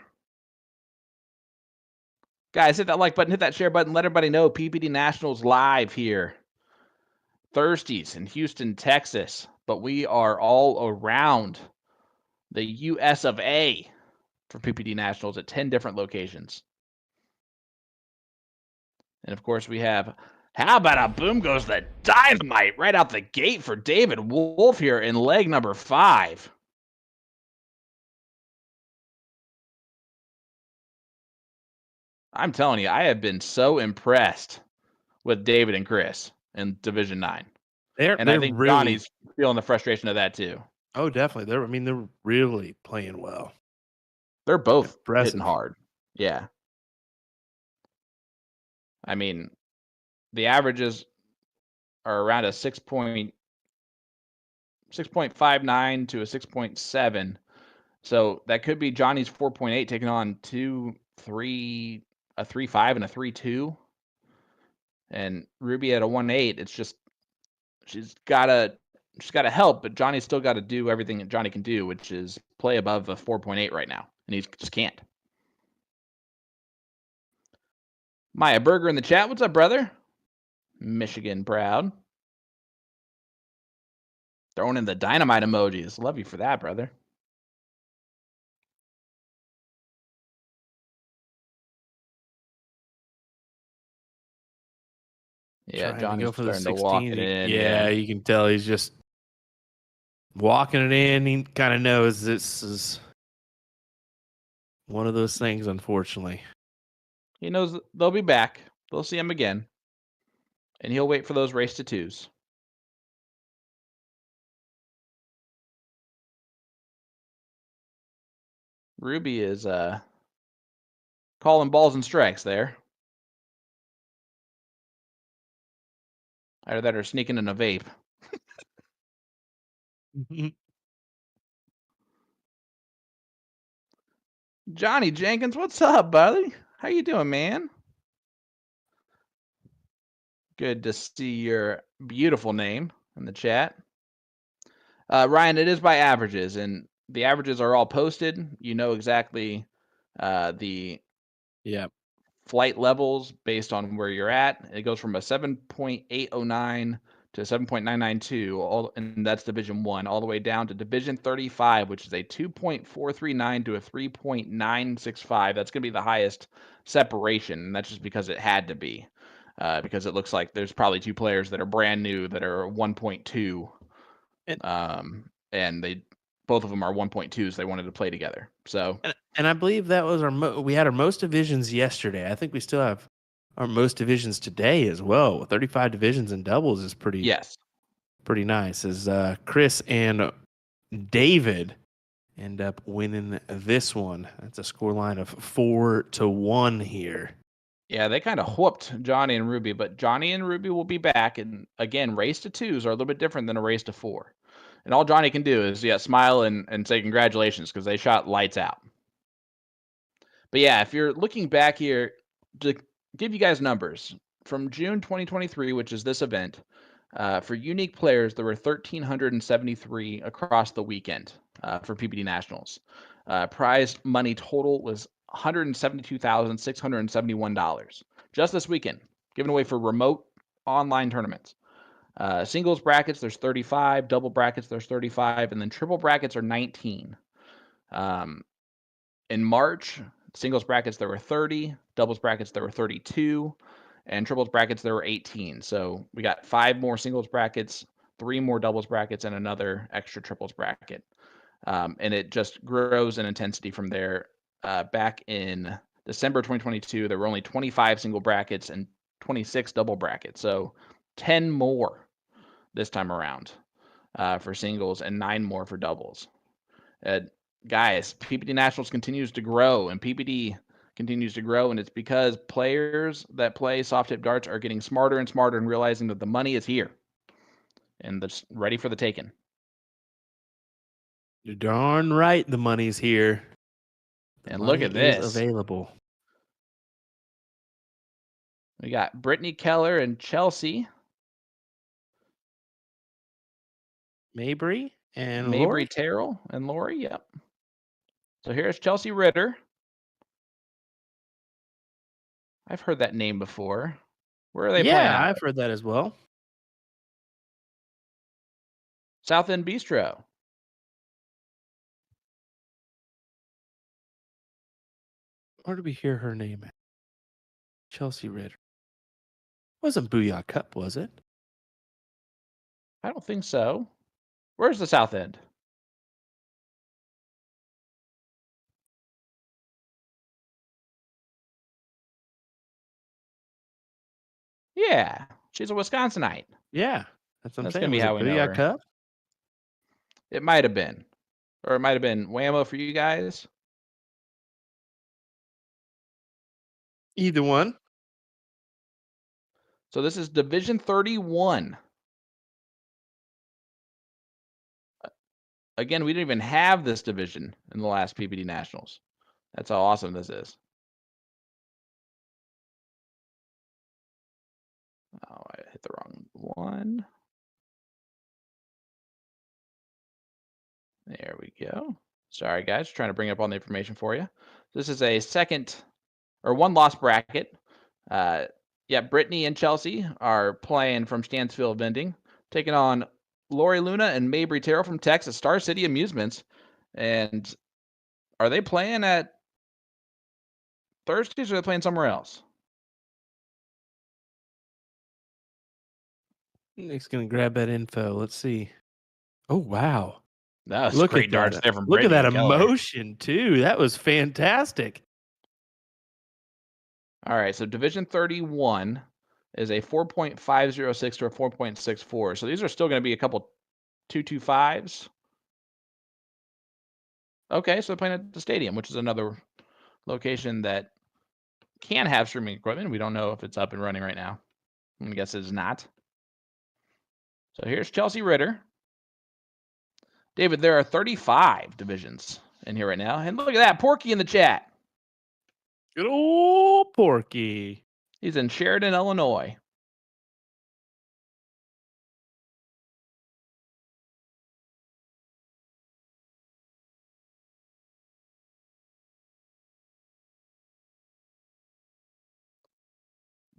Guys, hit that like button, hit that share button, let everybody know PPD Nationals live here. Thirsties in Houston, Texas, but we are all around the US of A for PPD Nationals at 10 different locations. And of course, we have, how about a boom goes the dynamite right out the gate for David Wolf here in leg number 5. I'm telling you, I have been so impressed with David and Chris in Division 9. And I think really, Johnny's feeling the frustration of that too. Oh, definitely. They're really playing well. They're both Impressive. hitting hard. Yeah. I mean, the averages are around a 6.59 to a 6.7. So that could be Johnny's 4.8 taking on a 3.5 and a 3.2. And Ruby at a 1.8. It's just she's gotta help, but Johnny's still got to do everything that Johnny can do, which is play above a 4.8 right now, and he just can't. Maya Berger in the chat. What's up, brother? Michigan proud. Throwing in the dynamite emojis. Love you for that, brother. Yeah, Trying Johnny's to go for the starting to 16. walk it in. Yeah, you can tell he's just walking it in. He kind of knows this is one of those things, unfortunately. He knows they'll be back. They'll see him again. And he'll wait for those race to 2s. Ruby is calling balls and strikes there. Either that or sneaking in a vape. Johnny Jenkins, what's up, buddy? How you doing, man? Good to see your beautiful name in the chat. Ryan, it is by averages, and the averages are all posted. You know exactly the flight levels based on where you're at. It goes from a 7.809 to 7.992, and that's Division 1, all the way down to Division 35, which is a 2.439 to a 3.965. That's going to be the highest separation, and that's just because it had to be. Because it looks like there's probably 2 players that are brand new that are 1.2, and they both of them are 1.2s. They wanted to play together. So, and I believe that was we had our most divisions yesterday. I think we still have our most divisions today as well. 35 divisions in doubles is pretty nice. As Chris and David end up winning this one. That's a scoreline of 4-1 here. Yeah, they kind of whooped Johnny and Ruby, but Johnny and Ruby will be back. And again, race to 2s are a little bit different than a race to 4. And all Johnny can do is smile and say congratulations because they shot lights out. But yeah, if you're looking back here to give you guys numbers from June 2023, which is this event, for unique players, there were 1,373 across the weekend for PPD Nationals. Prize money total was $172,671 just this weekend, given away for remote online tournaments. Singles brackets, there's 35. Double brackets, there's 35. And then triple brackets are 19. In March, singles brackets, there were 30. Doubles brackets, there were 32. And triples brackets, there were 18. So we got 5 more singles brackets, 3 more doubles brackets, and another extra triples bracket. And it just grows in intensity from there. Back in December 2022, there were only 25 single brackets and 26 double brackets. So 10 more this time around for singles and 9 more for doubles. Guys, PPD Nationals continues to grow, and PPD continues to grow, and it's because players that play soft tip darts are getting smarter and smarter and realizing that the money is here and that's ready for the taking. You're darn right the money's here. And look at this. Available. We got Brittany Keller and Chelsea. Mabry and Mabry Terrell and Lori, yep. So here's Chelsea Ritter. I've heard that name before. Where are they playing? Yeah, I've heard that as well. South End Bistro. Where did we hear her name at? Chelsea Ritter. Wasn't Booyah Cup, was it? I don't think so. Where's the South End? Yeah, she's a Wisconsinite. Yeah, that's what I'm That's saying. gonna be Was how it we know Booyah her. Cup? It might have been, or it might have been Whammo for you guys. Either one. So this is Division 31. Again, we didn't even have this division in the last PPD Nationals. That's how awesome this is. Oh, I hit the wrong one. There we go. Sorry, guys. Trying to bring up all the information for you. This is a second or one loss bracket. Yeah, Brittany and Chelsea are playing from Stansfield Vending, taking on Lori Luna and Mabry Terrell from Texas, Star City Amusements. And are they playing at Thursdays or are they playing somewhere else? Nick's gonna grab that info. Let's see. Oh wow! That was Look great at darts that. there from Look at Brittany that and Keller. emotion too. That was fantastic. All right, so Division 31 is a 4.506 to a 4.64. So these are still going to be a couple 225s. Okay, so they're playing at the stadium, which is another location that can have streaming equipment. We don't know if it's up and running right now. I'm gonna guess it's not. So here's Chelsea Ritter. David, there are 35 divisions in here right now. And look at that, Porky in the chat. Good old Porky. He's in Sheridan, Illinois.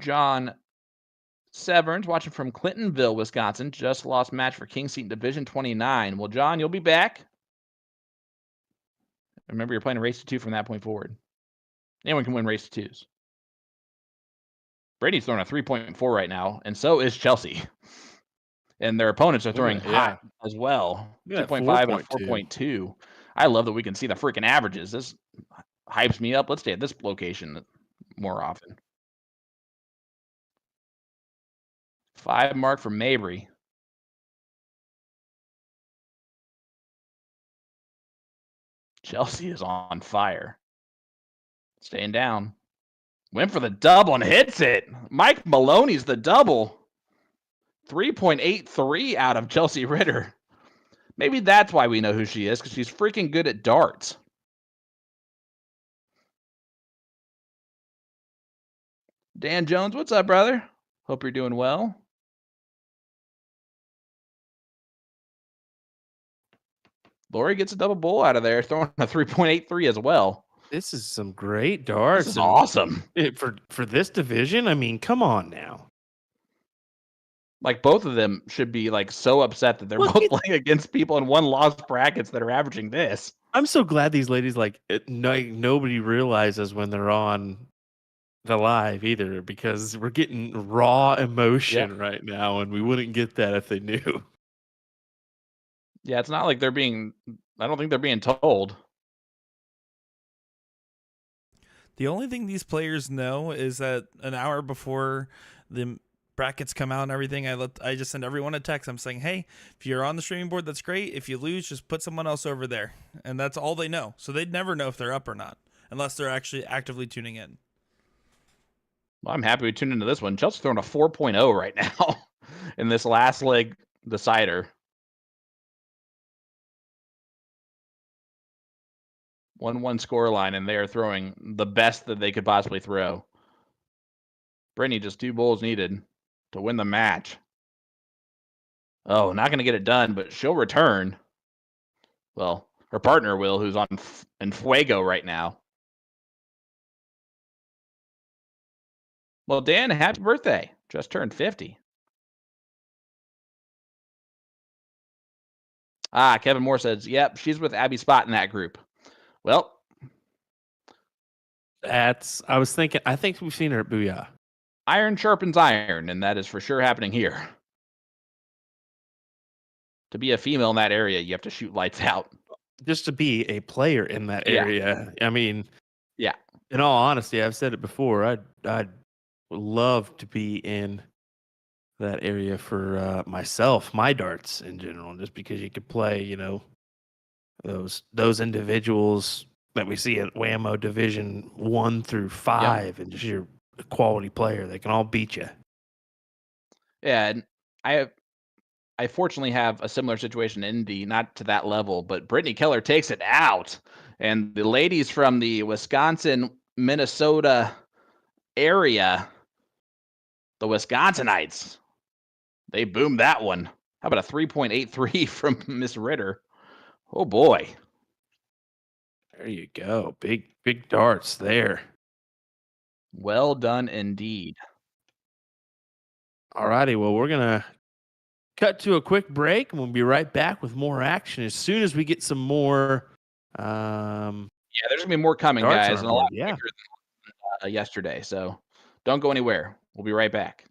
John Severns watching from Clintonville, Wisconsin. Just lost match for King Seat Division 29. Well, John, you'll be back. Remember, you're playing a race to 2 from that point forward. Anyone can win race to 2s. Brady's throwing a 3.4 right now, and so is Chelsea. And their opponents are throwing hot as well. 2.5 and a 4.2. I love that we can see the freaking averages. This hypes me up. Let's stay at this location more often. 5 mark for Mabry. Chelsea is on fire. Staying down. Went for the double and hits it. Mike Maloney's the double. 3.83 out of Chelsea Ritter. Maybe that's why we know who she is, because she's freaking good at darts. Dan Jones, what's up, brother? Hope you're doing well. Lori gets a double bull out of there, throwing a 3.83 as well. This is some great darts. This is awesome. For this division, I mean, come on now. Like, both of them should be like so upset that they're both playing against people in one loss brackets that are averaging this. I'm so glad these ladies nobody realizes when they're on the live either, because we're getting raw emotion right now, and we wouldn't get that if they knew. Yeah, it's not like they're being. I don't think they're being told. The only thing these players know is that an hour before the brackets come out and everything, I just send everyone a text. I'm saying, hey, if you're on the streaming board, that's great. If you lose, just put someone else over there. And that's all they know. So they'd never know if they're up or not, unless they're actually actively tuning in. Well, I'm happy we tuned into this one. Chelsea's throwing a 4.0 right now in this last leg decider. 1-1 scoreline, and they are throwing the best that they could possibly throw. Brittany just 2 bowls needed to win the match. Oh, not going to get it done, but she'll return. Well, her partner will, who's on in Fuego right now. Well, Dan, happy birthday. Just turned 50. Kevin Moore says, yep, she's with Abby Spot in that group. Well, I was thinking. I think we've seen her at Booyah. Iron sharpens iron, and that is for sure happening here. To be a female in that area, you have to shoot lights out. Just to be a player in that area. I mean, yeah. In all honesty, I've said it before. I'd love to be in that area for myself, my darts in general, just because you could play, you know, those individuals that we see at Whammo Division 1 through 5, and just you're a quality player. They can all beat you. Yeah, and I fortunately have a similar situation in Indy, not to that level, but Brittany Keller takes it out. And the ladies from the Wisconsin, Minnesota area, the Wisconsinites, they boomed that one. How about a 3.83 from Miss Ritter? Oh, boy. There you go. Big darts there. Well done indeed. All righty. Well, we're going to cut to a quick break, and we'll be right back with more action as soon as we get some more. Yeah, there's going to be more coming, guys, and a lot quicker than yesterday. So don't go anywhere. We'll be right back.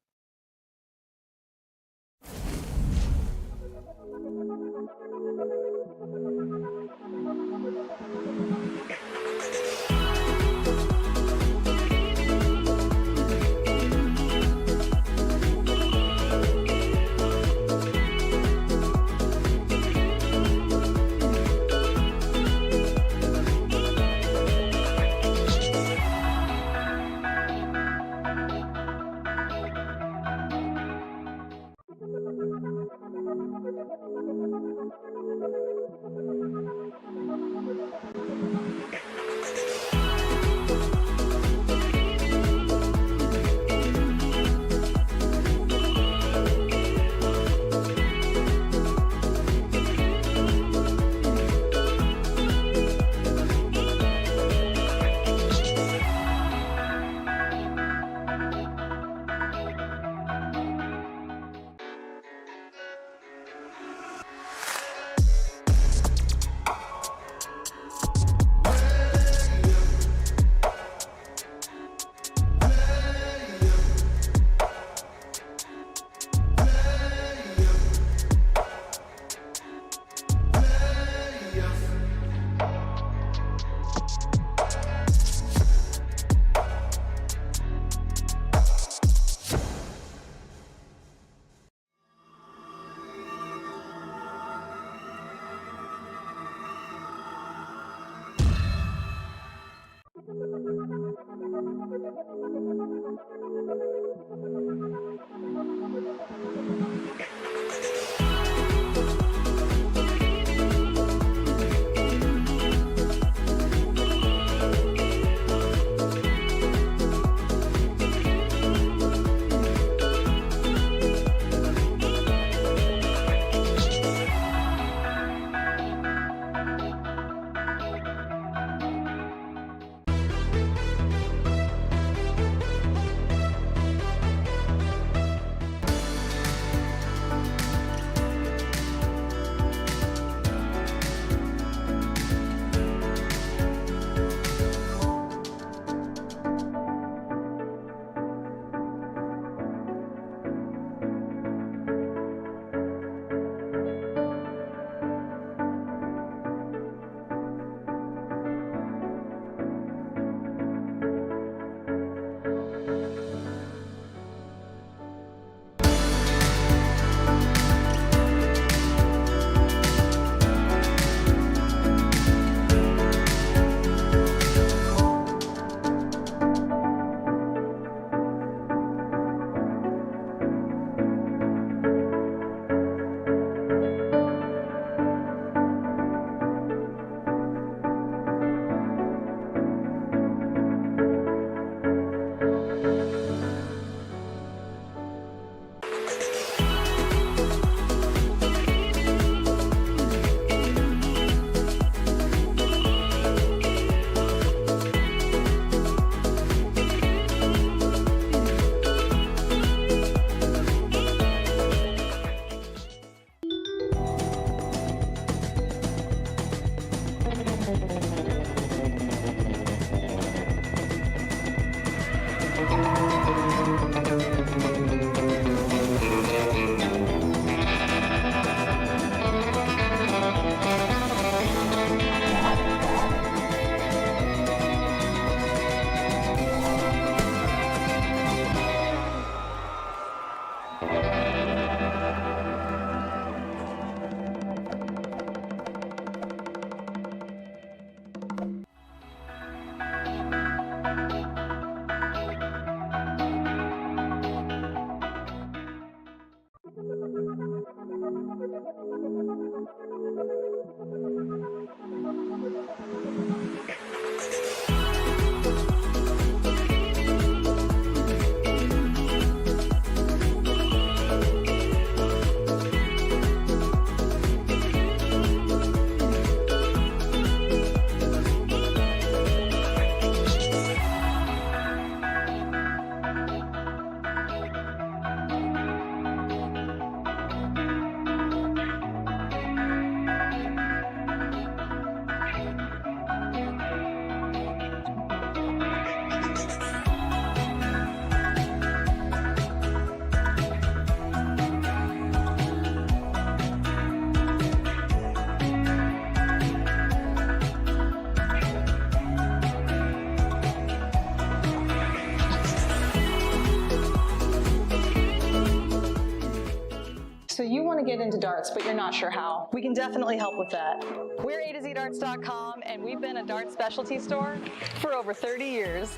get into darts, but you're not sure how. We can definitely help with that. We're A2ZDarts.com, and we've been a darts specialty store for over 30 years.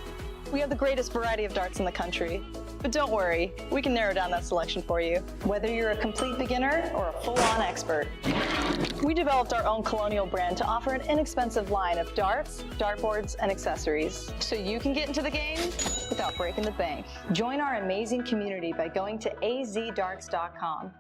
We have the greatest variety of darts in the country. But don't worry, we can narrow down that selection for you, whether you're a complete beginner or a full-on expert. We developed our own Colonial brand to offer an inexpensive line of darts, dartboards, and accessories, so you can get into the game without breaking the bank. Join our amazing community by going to azdarts.com.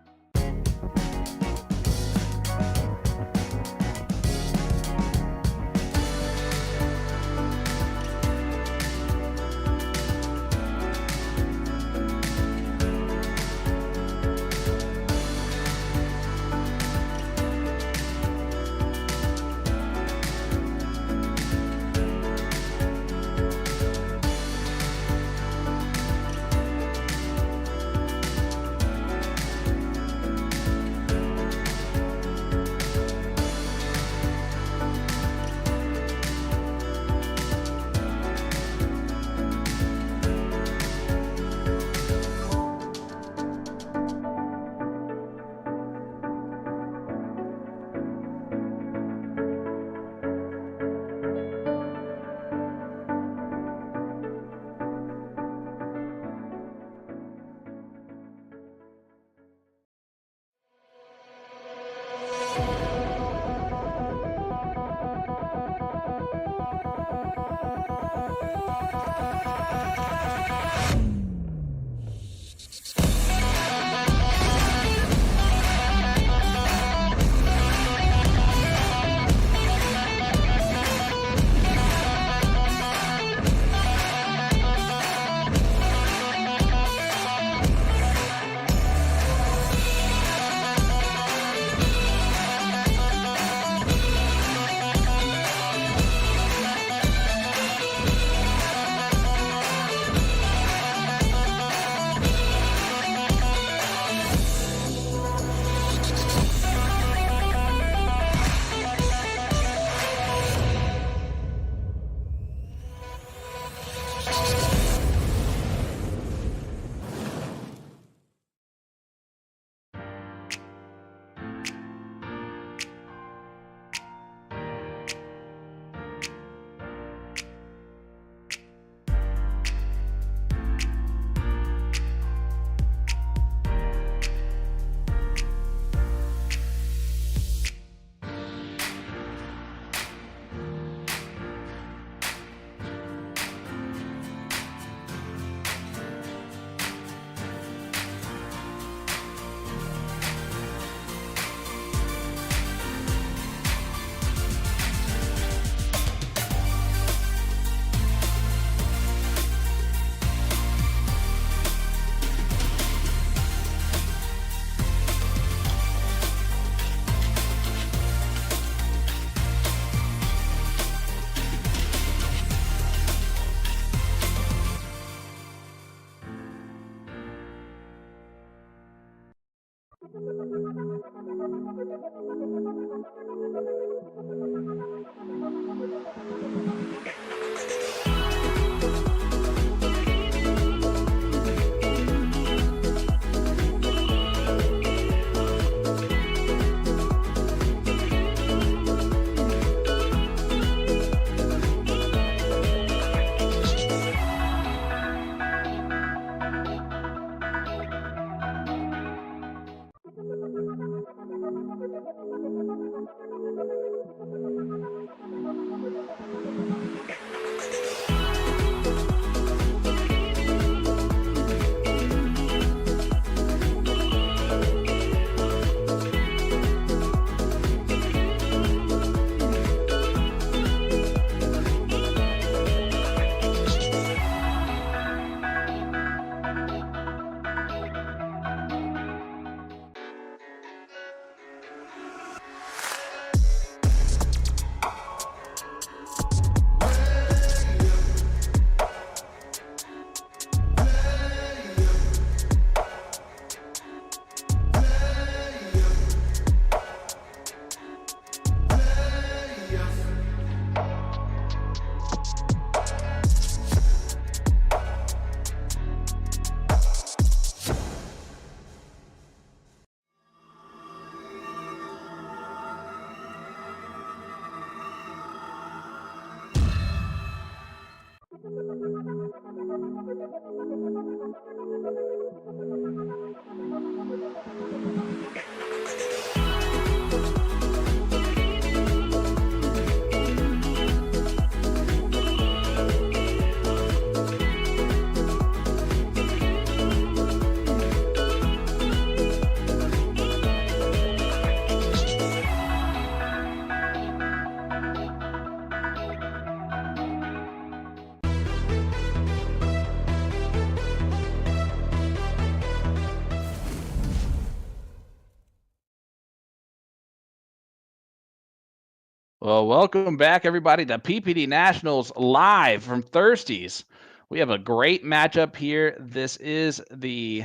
Well, welcome back, everybody, to PPD Nationals live from Thirsties. We have a great matchup here. This is the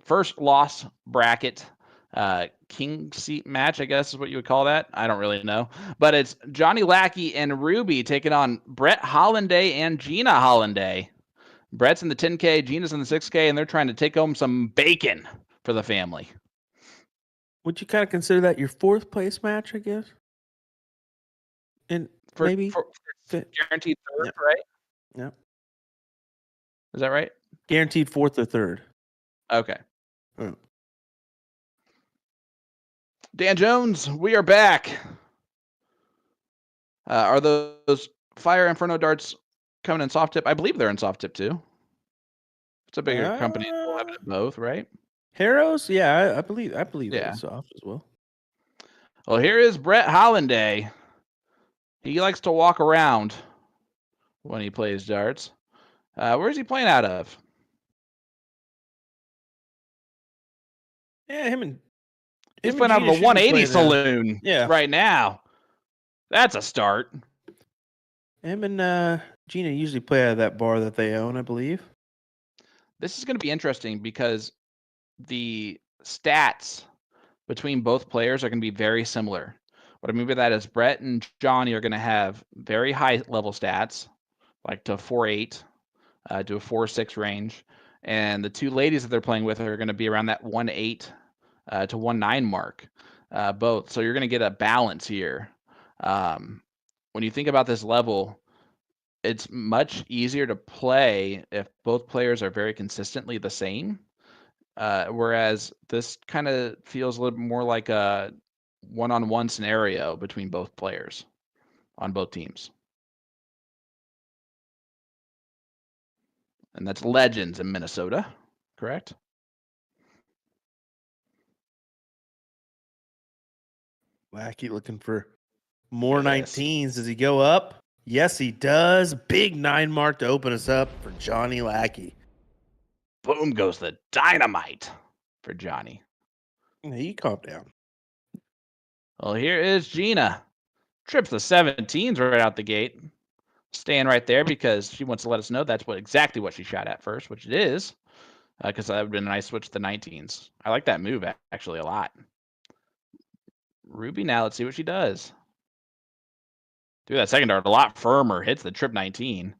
first loss bracket king seat match, I guess is what you would call that. I don't really know. But it's Johnny Lackey and Ruby taking on Brett Hollanday and Gina Hollanday. Brett's in the 10K, Gina's in the 6K, and they're trying to take home some bacon for the family. Would you kind of consider that your fourth place match, I guess? And maybe for guaranteed third, Yep. right? Yep. Is that right? Guaranteed fourth or third. Okay. Mm. Dan Jones, we are back. Are those Fire Inferno darts coming in soft tip? I believe they're in soft tip too. It's a bigger company. We'll have it both, right? Harrows? Yeah, I believe Yeah. it's soft as well. Well, here is Brett Hollanday. He likes to walk around when he plays darts. Where's he playing out of? Yeah, He's playing out of the 180 saloon Yeah. right now. That's a start. Him and Gina usually play out of that bar that they own, I believe. This is going to be interesting because the stats between both players are going to be very similar. What I mean by that is Brett and Johnny are going to have very high level stats, like to 4.8 to a 4.6 range. And the two ladies that they're playing with are going to be around that 1.8 to 1.9 mark, both. So you're going to get a balance here. When you think about this level, it's much easier to play if both players are very consistently the same. Whereas this kind of feels a little more like a one-on-one scenario between both players on both teams. And that's Legends in Minnesota, correct? Lackey looking for more Yes. 19s. Does he go up? Yes, he does. Big 9 mark to open us up for Johnny Lackey. Boom goes the dynamite for Johnny. Hey, you calm down. Well, here is Gina. Trips the 17s right out the gate. Staying right there because she wants to let us know that's exactly what she shot at first, which it is. Because that would have been a nice switch to the 19s. I like that move actually a lot. Ruby now, let's see what she does. Dude, that second dart a lot firmer. Hits the trip 19.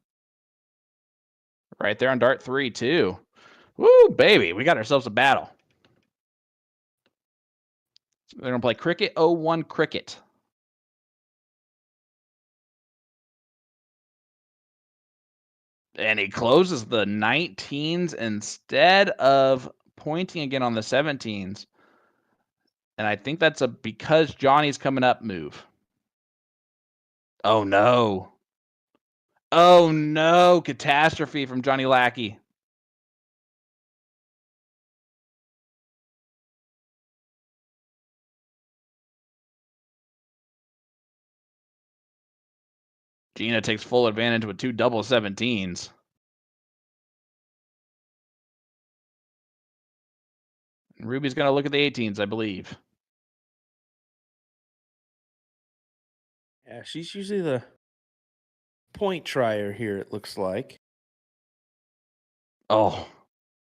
Right there on dart 3 too. Woo, baby. We got ourselves a battle. So they're going to play Cricket 01 Cricket. And he closes the 19s instead of pointing again on the 17s. And I think that's a because Johnny's coming up move. Oh, no. Oh, no. Catastrophe from Johnny Lackey. Gina takes full advantage with 2 double 17s. Ruby's going to look at the 18s, I believe. Yeah, she's usually the point trier here, it looks like. Oh.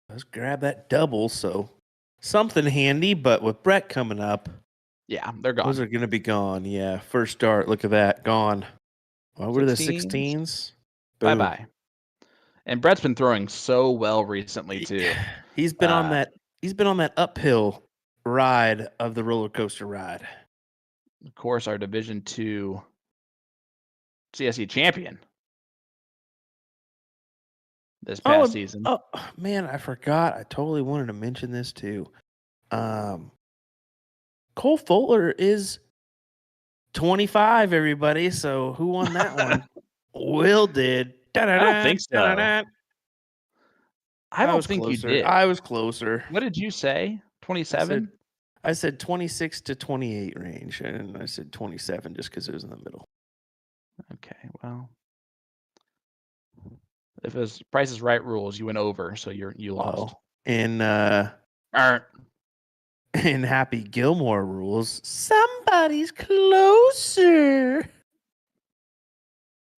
Let's grab that double, so something handy, but with Brett coming up, yeah, they're gone. Those are going to be gone. Yeah, first dart, look at that, gone. Well, what are the 16s? Bye-bye. And Brett's been throwing so well recently too. He's been on that uphill ride of the roller coaster ride. Of course, our Division II CSE champion this past season. Oh man, I forgot. I totally wanted to mention this too. Cole Fuller is 25, everybody. So who won that one? Will did. I don't think so. I don't think closer. You did. I was closer. What did you say? 27? I said 26 to 28 range, and I said 27 just because it was in the middle. Okay, well, if it was Price is Right rules, you went over, so you lost. In Happy Gilmore rules, somebody Everybody's closer.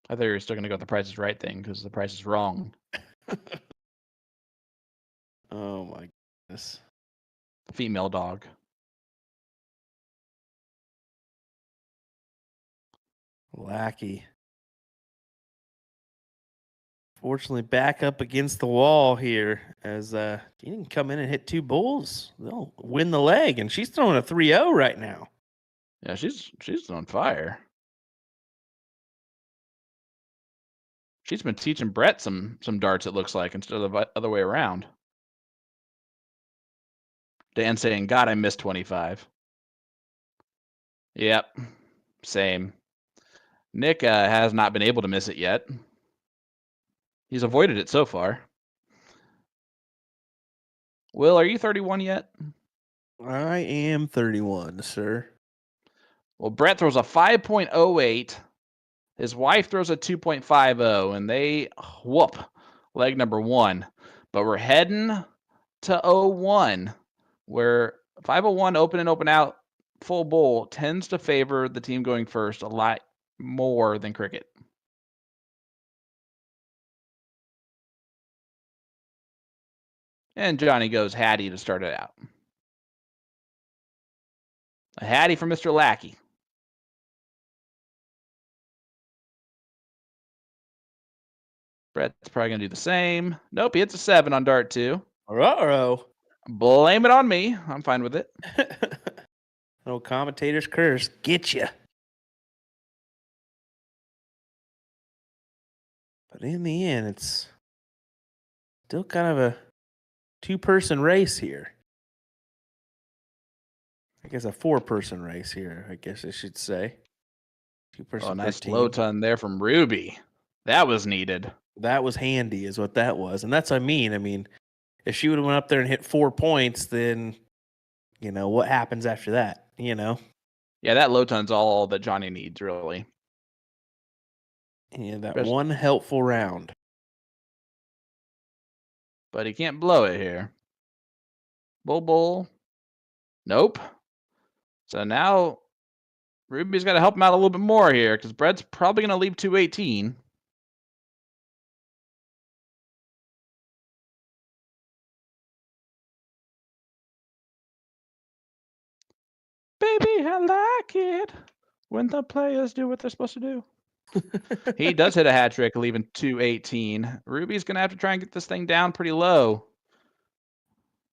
I thought you were still going to go with the Price is Right thing because the price is wrong. Oh my goodness. Female dog. Lackey. Fortunately, back up against the wall here as he can come in and hit 2 bulls. They'll win the leg, and she's throwing a 3-0 right now. Yeah, she's on fire. She's been teaching Brett some darts, it looks like, instead of the other way around. Dan saying, God, I missed 25. Yep, same. Nick has not been able to miss it yet. He's avoided it so far. Will, are you 31 yet? I am 31, sir. Well, Brett throws a 5.08. His wife throws a 2.50, and they whoop leg number 1. But we're heading to 01, where 501 open and open out full bowl tends to favor the team going first a lot more than cricket. And Johnny goes Hattie to start it out. A Hattie for Mr. Lackey. Brett's probably going to do the same. Nope, he hits a 7 on dart 2. Uh-oh. Blame it on me. I'm fine with it. No commentator's curse. Get you. But in the end, it's still kind of a 2-person race here. I guess a 4-person race here, I guess I should say. 2-person. Oh, nice 13. low ton there from Ruby. That was needed. That was handy, is what that was. And that's what I mean. I mean, if she would have went up there and hit 4 points, then, what happens after that, Yeah, that low ton's all that Johnny needs, really. Yeah, that one helpful round. But he can't blow it here. Bull. Nope. So now Ruby's got to help him out a little bit more here because Brett's probably going to leave 218. Baby, I like it when the players do what they're supposed to do. He does hit a hat trick, leaving 218. Ruby's going to have to try and get this thing down pretty low.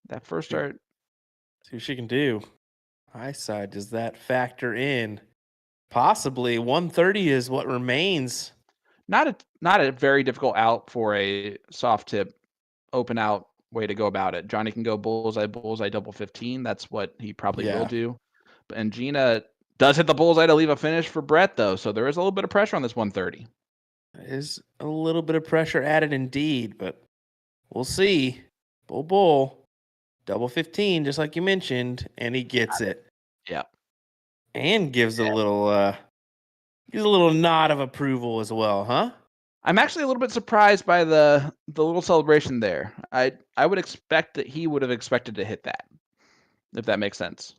That first start. See what she can do. High side, does that factor in? Possibly 130 is what remains. Not a very difficult out for a soft tip, open out way to go about it. Johnny can go bullseye, double 15. That's what he probably will do. And Gina does hit the bullseye to leave a finish for Brett, though. So there is a little bit of pressure on this 130. There is a little bit of pressure added indeed, but we'll see. Bull, double 15, just like you mentioned, and he gets it. Yeah. And gives a little nod of approval as well, huh? I'm actually a little bit surprised by the little celebration there. I would expect that he would have expected to hit that, if that makes sense.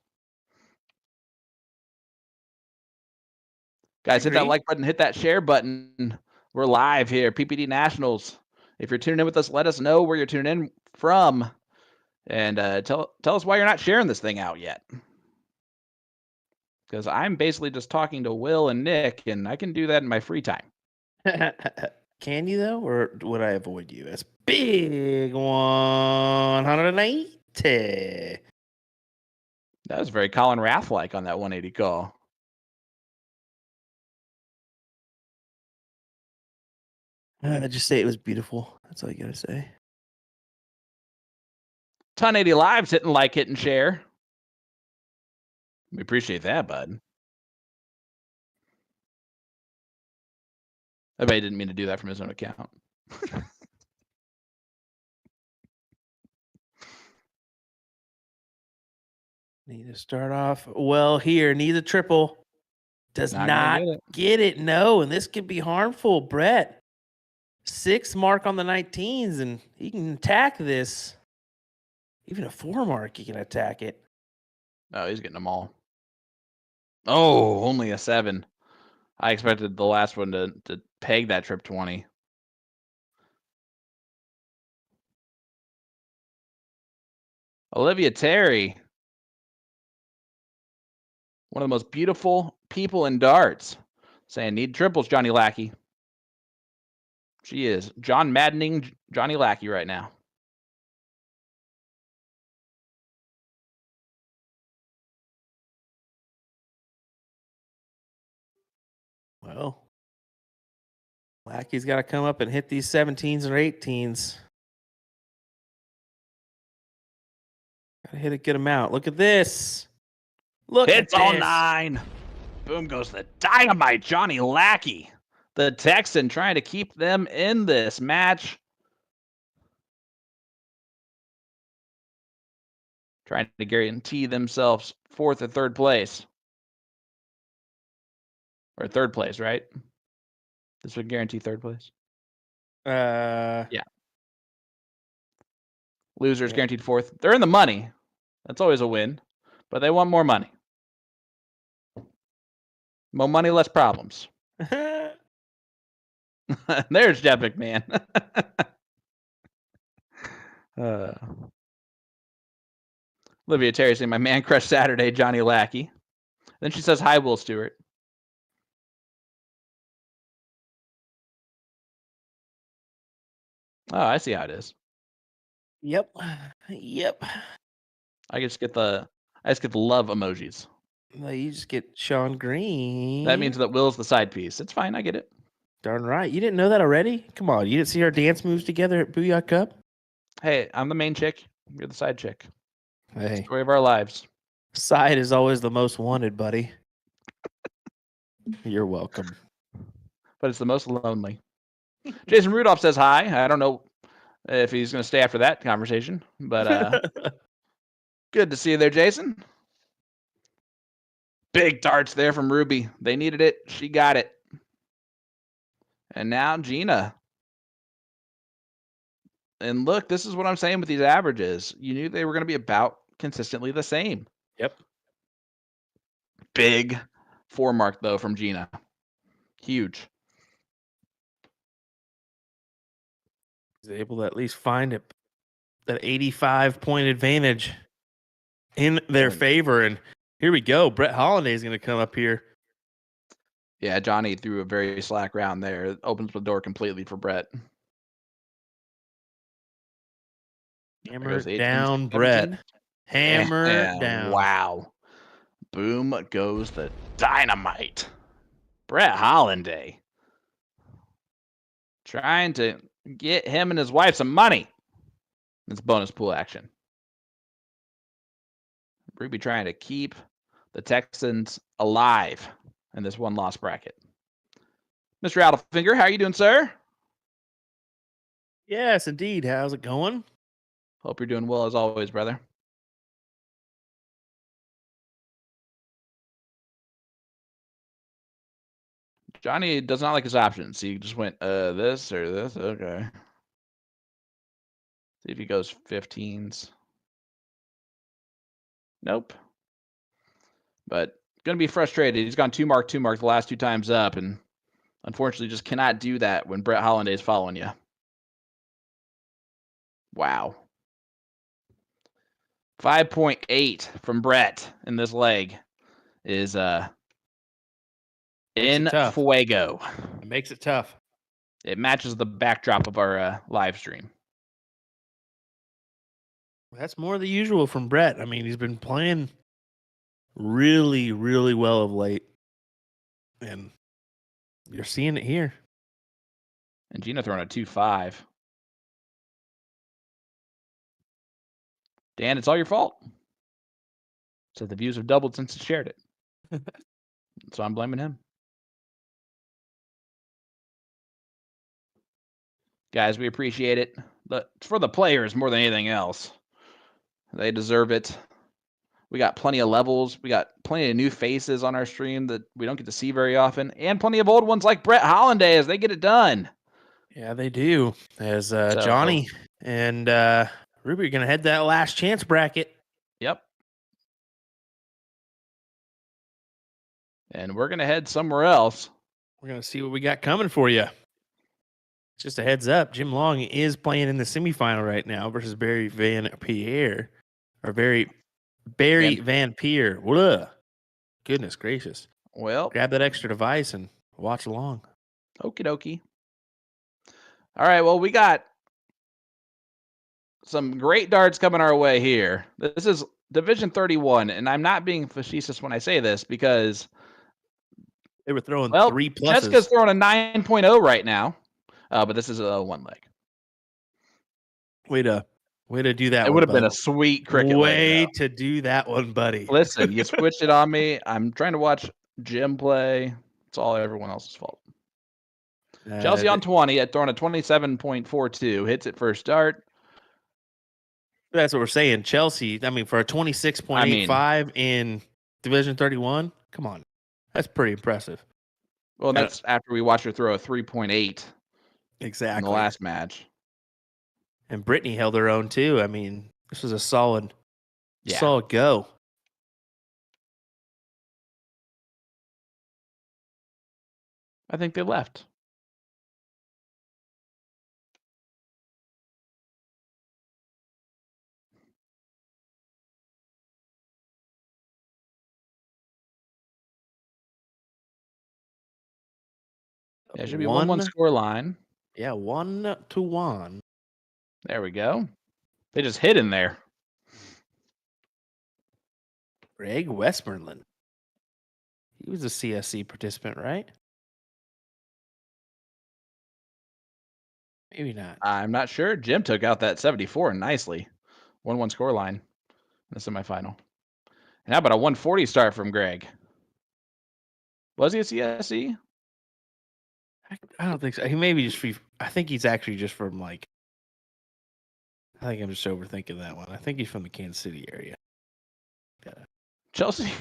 Guys, hit that like button, hit that share button. We're live here, PPD Nationals. If you're tuning in with us, let us know where you're tuning in from. And tell us why you're not sharing this thing out yet. Because I'm basically just talking to Will and Nick, and I can do that in my free time. Can you, though? Or would I avoid you? That's big 180. That was very Colin Rath-like on that 180 call. Just say it was beautiful. That's all you got to say. Ton 80 Live's hitting like, hit, and share. We appreciate that, bud. I bet he didn't mean to do that from his own account. Need to start off well here. Needs a triple. Does not get it. No, and this could be harmful. Brett, 6 mark on the 19s, and he can attack this. Even a 4 mark, he can attack it. Oh, he's getting them all. Oh, only a 7. I expected the last one to peg that trip 20. Olivia Terry. One of the most beautiful people in darts. Saying, need triples, Johnny Lackey. She is John Maddening Johnny Lackey right now. Well, Lackey's got to come up and hit these 17s or 18s. Got to hit a good amount. Look at this. Look Hits at all this. 9. Boom goes the dynamite Johnny Lackey. The Texan trying to keep them in this match. Trying to guarantee themselves 4th or 3rd place. Or 3rd place, right? This would guarantee 3rd place. Yeah. Losers guaranteed 4th. They're in the money. That's always a win. But they want more money. More money, less problems. There's Jeff McMahon. Olivia Terry saying, my man crush Saturday, Johnny Lackey. Then she says, hi, Will Stewart. Oh, I see how it is. Yep. I just get the love emojis. Well, you just get Sean Green. That means that Will's the side piece. It's fine. I get it. Darn right. You didn't know that already? Come on. You didn't see our dance moves together at Booyah Cup? Hey, I'm the main chick. You're the side chick. Hey. Story of our lives. Side is always the most wanted, buddy. You're welcome. But it's the most lonely. Jason Rudolph says hi. I don't know if he's going to stay after that conversation, but good to see you there, Jason. Big darts there from Ruby. They needed it. She got it. And now Gina. And look, this is what I'm saying with these averages. You knew they were going to be about consistently the same. Yep. Big 4 mark, though, from Gina. Huge. He's able to at least find it, that 85-point advantage in their favor. And here we go. Brett Holiday is going to come up here. Yeah, Johnny threw a very slack round there. It opens the door completely for Brett. Hammer down, Brett. Hammer down. Wow. Boom goes the dynamite. Brett Holiday. Trying to get him and his wife some money. It's bonus pool action. Ruby trying to keep the Texans alive in this 1-loss bracket. Mr. Addelfinger, how are you doing, sir? Yes, indeed. How's it going? Hope you're doing well as always, brother. Johnny does not like his options. He just went this or this. Okay. See if he goes 15s. Nope. But going to be frustrated. He's gone 2 mark the last 2 times up, and unfortunately just cannot do that when Brett Holiday is following you. Wow. 5.8 from Brett in this leg is in fuego. It makes it tough. It matches the backdrop of our live stream. That's more the usual from Brett. I mean, he's been playing really, really well of late. And you're seeing it here. And Gina throwing a 2-5. Dan, it's all your fault. So the views have doubled since he shared it. So I'm blaming him. Guys, we appreciate it. But for the players more than anything else. They deserve it. We got plenty of levels. We got plenty of new faces on our stream that we don't get to see very often. And plenty of old ones like Brett Holiday as they get it done. Yeah, they do. As Johnny and Ruby are going to head that last chance bracket. Yep. And we're going to head somewhere else. We're going to see what we got coming for you. Just a heads up, Jim Long is playing in the semifinal right now versus Barry Van Pierre. Or Barry Van Pierre. Blah. Goodness gracious. Well, grab that extra device and watch along. Okie dokie. All right, well, we got some great darts coming our way here. This is Division 31, and I'm not being facetious when I say this because they were throwing 3 pluses. Jessica's throwing a 9.0 right now, but this is a 1 leg. Way to do that. It would have been a sweet cricket way leg, to do that one, buddy. Listen, you switched it on me. I'm trying to watch Jim play. It's all everyone else's fault. Chelsea on 20 at throwing a 27.42. Hits it first dart. That's what we're saying. Chelsea, I mean, for a 26.85 in Division 31, come on. That's pretty impressive. Well, that's after we watched her throw a 3.8. Exactly. In the last match. And Brittany held her own, too. I mean, this was a solid go. I think they left. Yeah, it should be 1-1 score line. Yeah, 1-1. There we go. They just hit in there. Greg Westmoreland. He was a CSC participant, right? Maybe not. I'm not sure. Jim took out that 74 nicely. 1-1 score line in the semifinal. And how about a 140 start from Greg? Was he a CSC? I don't think so. He may be just. I think he's actually just from I think I'm just overthinking that one. I think he's from the Kansas City area. Chelsea,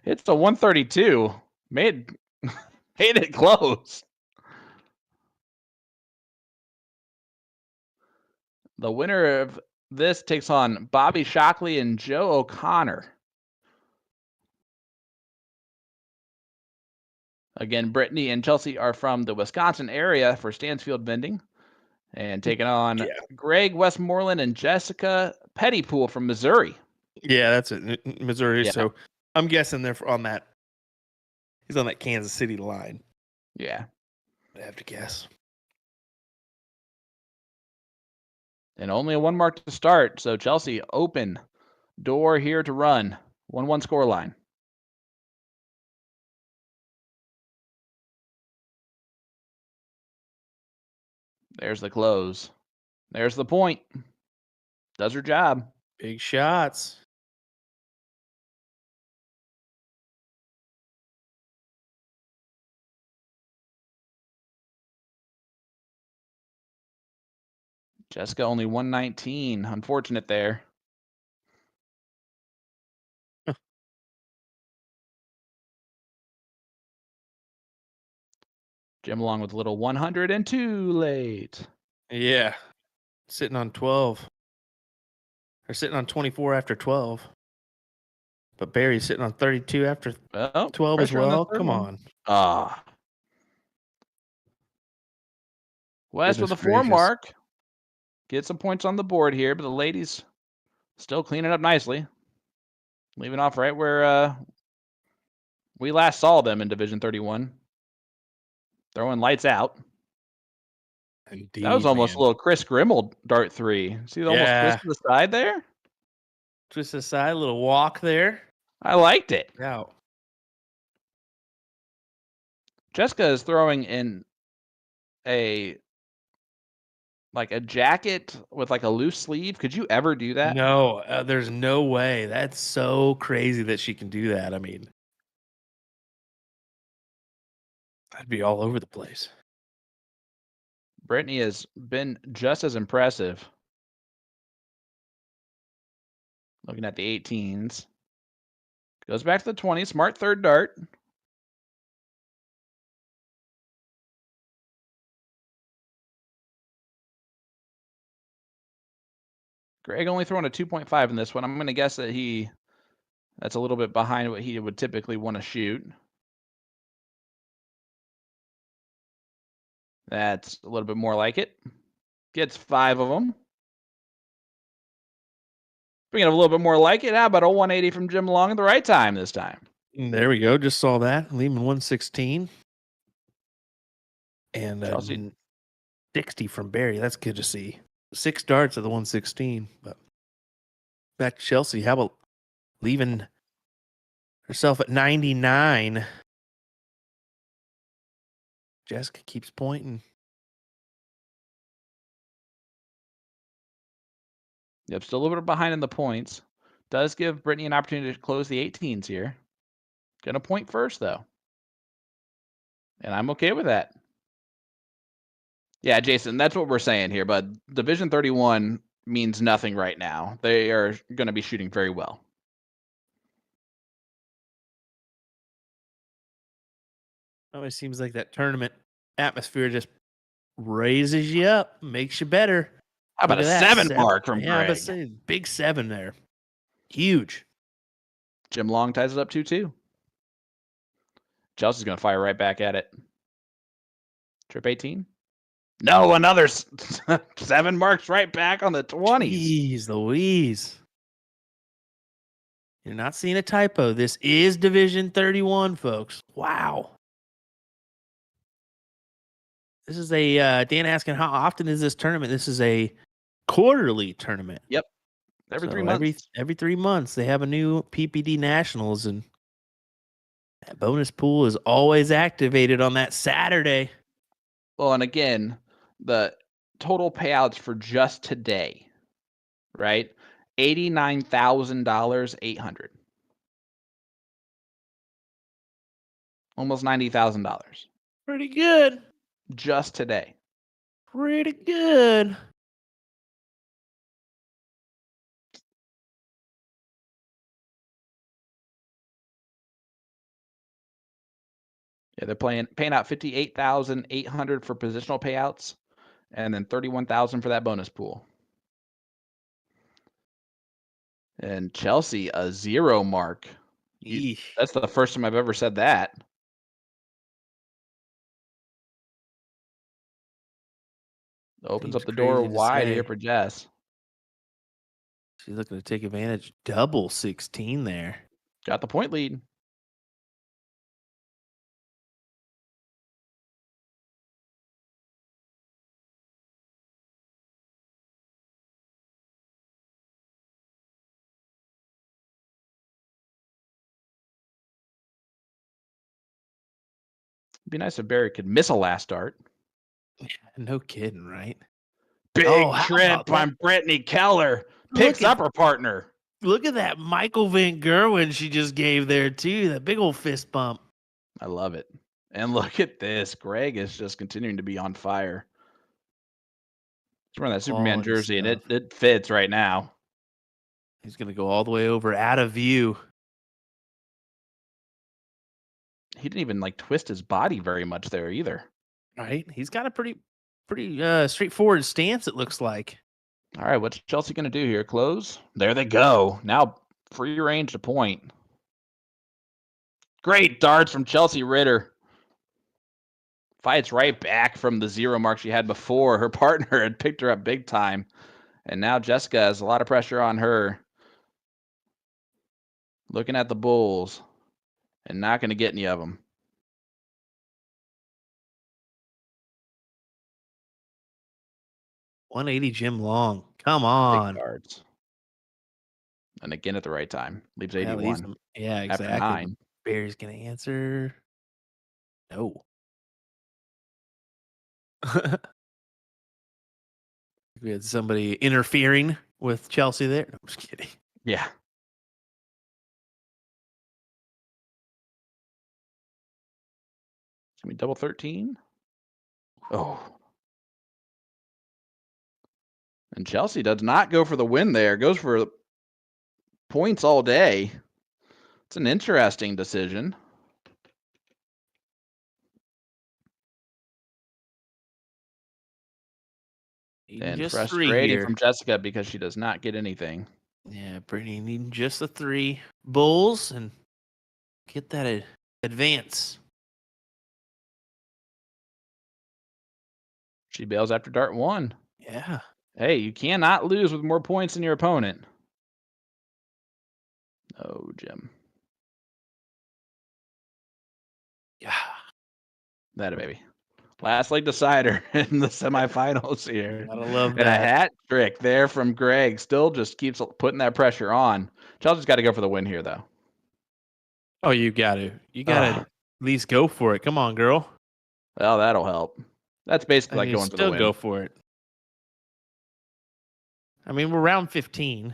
it's a 132. Made it close. The winner of this takes on Bobby Shockley and Joe O'Connor. Again, Brittany and Chelsea are from the Wisconsin area for Stansfield vending. And taking on Greg Westmoreland and Jessica Pettypool from Missouri. Yeah, that's it. Missouri. Yeah. So I'm guessing they're on that. He's on that Kansas City line. Yeah. I have to guess. And only a 1 mark to start. So Chelsea, open door here to run. 1-1 score line. There's the close. There's the point. Does her job. Big shots. Jessica only 119. Unfortunate there. Jim along with a little 102 late. Yeah. Sitting on 12. They're sitting on 24 after 12. But Barry's sitting on 32 after 12 as well. Come on. West with a 4 mark. Get some points on the board here, but the ladies still cleaning up nicely. Leaving off right where we last saw them in Division 31. Throwing lights out. Indeed, that was almost a little Chris Grimmel dart 3. See the almost twist to the side there? Twist to the side, a little walk there. I liked it. Yeah. Jessica is throwing in a jacket with a loose sleeve. Could you ever do that? No, there's no way. That's so crazy that she can do that. I mean, I'd be all over the place. Brittany has been just as impressive. Looking at the 18s. Goes back to the 20s. Smart third dart. Greg only throwing a 2.5 in this one. I'm going to guess that that's a little bit behind what he would typically want to shoot. That's a little bit more like it. Gets 5 of them. Bringing it a little bit more like it. How about a 180 from Jim Long at the right time this time? There we go. Just saw that. Leaving 116. And Chelsea. 60 from Barry. That's good to see. 6 darts at the 116. But back to Chelsea. How about leaving herself at 99? Jessica keeps pointing. Yep, still a little bit behind in the points. Does give Brittany an opportunity to close the 18s here. Gonna point first, though. And I'm okay with that. Yeah, Jason, that's what we're saying here. But Division 31 means nothing right now. They are going to be shooting very well. Always seems like that tournament atmosphere just raises you up, makes you better. How about Look a at that, 7 mark from Yeah, Greg? but big 7 there. Huge. Jim Long ties it up 2-2. Chelsea's going to fire right back at it. Trip 18. No, another 7 marks right back on the 20s. Jeez Louise. You're not seeing a typo. This is Division 31, folks. Wow. This is a Dan asking how often is this tournament? This is a quarterly tournament. Yep. Every So 3 months. Every 3 months they have a new PPD Nationals, and that bonus pool is always activated on that Saturday. Well, and again, the total payouts for just today, right? $89,000, 800. Almost $90,000 Pretty good. just today. Pretty good. Yeah, they're paying out $58,800 for positional payouts, and then $31,000 for that bonus pool. And Chelsea, a 0 mark. That's the first time I've ever said that. Opens up the door wide here for Jess. She's looking to take advantage. Double 16 there. Got the point lead. It'd be nice if Barry could miss a last dart. No kidding, right? Big trip on Brittany Keller. Picks up her partner. Look at that Michael Van Gerwen she just gave there, too. That big old fist bump. I love it. And look at this. Greg is just continuing to be on fire. He's wearing that Superman jersey, and it fits right now. He's going to go all the way over out of view. He didn't even twist his body very much there either. Right? He's got a pretty straightforward stance, it looks like. All right, what's Chelsea going to do here? Close. There they go. Now free range to point. Great darts from Chelsea Ritter. Fights right back from the 0 mark she had before. Her partner had picked her up big time. And now Jessica has a lot of pressure on her. Looking at the bulls and not going to get any of them. $180 Jim Long. Come on. Big cards. And again at the right time. Leaves 81. Yeah, exactly. After 9. Barry's going to answer. No. We had somebody interfering with Chelsea there. No, I'm just kidding. Yeah. Can we double 13? Oh. And Chelsea does not go for the win there. Goes for points all day. It's an interesting decision. And just frustrating from Jessica because she does not get anything. Yeah, Brittany needing just the 3 bulls and get that advance. She bails after dart 1. Yeah. Hey, you cannot lose with more points than your opponent. Oh, Jim. Yeah. That a baby. Last leg decider in the semifinals here. Gotta love And a that. hat trick there from Greg. Still just keeps putting that pressure on. Chelsea's got to go for the win here, though. Oh, you got to. You got to at least go for it. Come on, girl. Well, that'll help. That's basically like You going for the still win. go for it. I mean, we're round 15,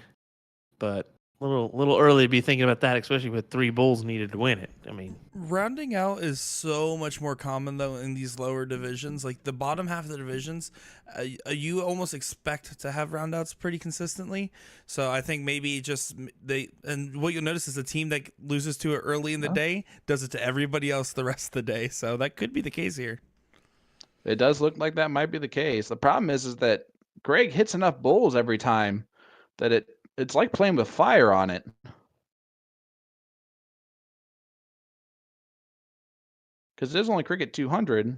but a little early to be thinking about that, especially with 3 bulls needed to win it. I mean, Rounding out is so much more common though in these lower divisions. Like the bottom half of the divisions, you almost expect to have roundouts pretty consistently. So I think maybe just and what you'll notice is the team that loses to it early in the day does it to everybody else the rest of the day. So that could be the case here. It does look like that might be the case. The problem is that Greg hits enough bulls every time that it's like playing with fire on it. Because it is only cricket 200.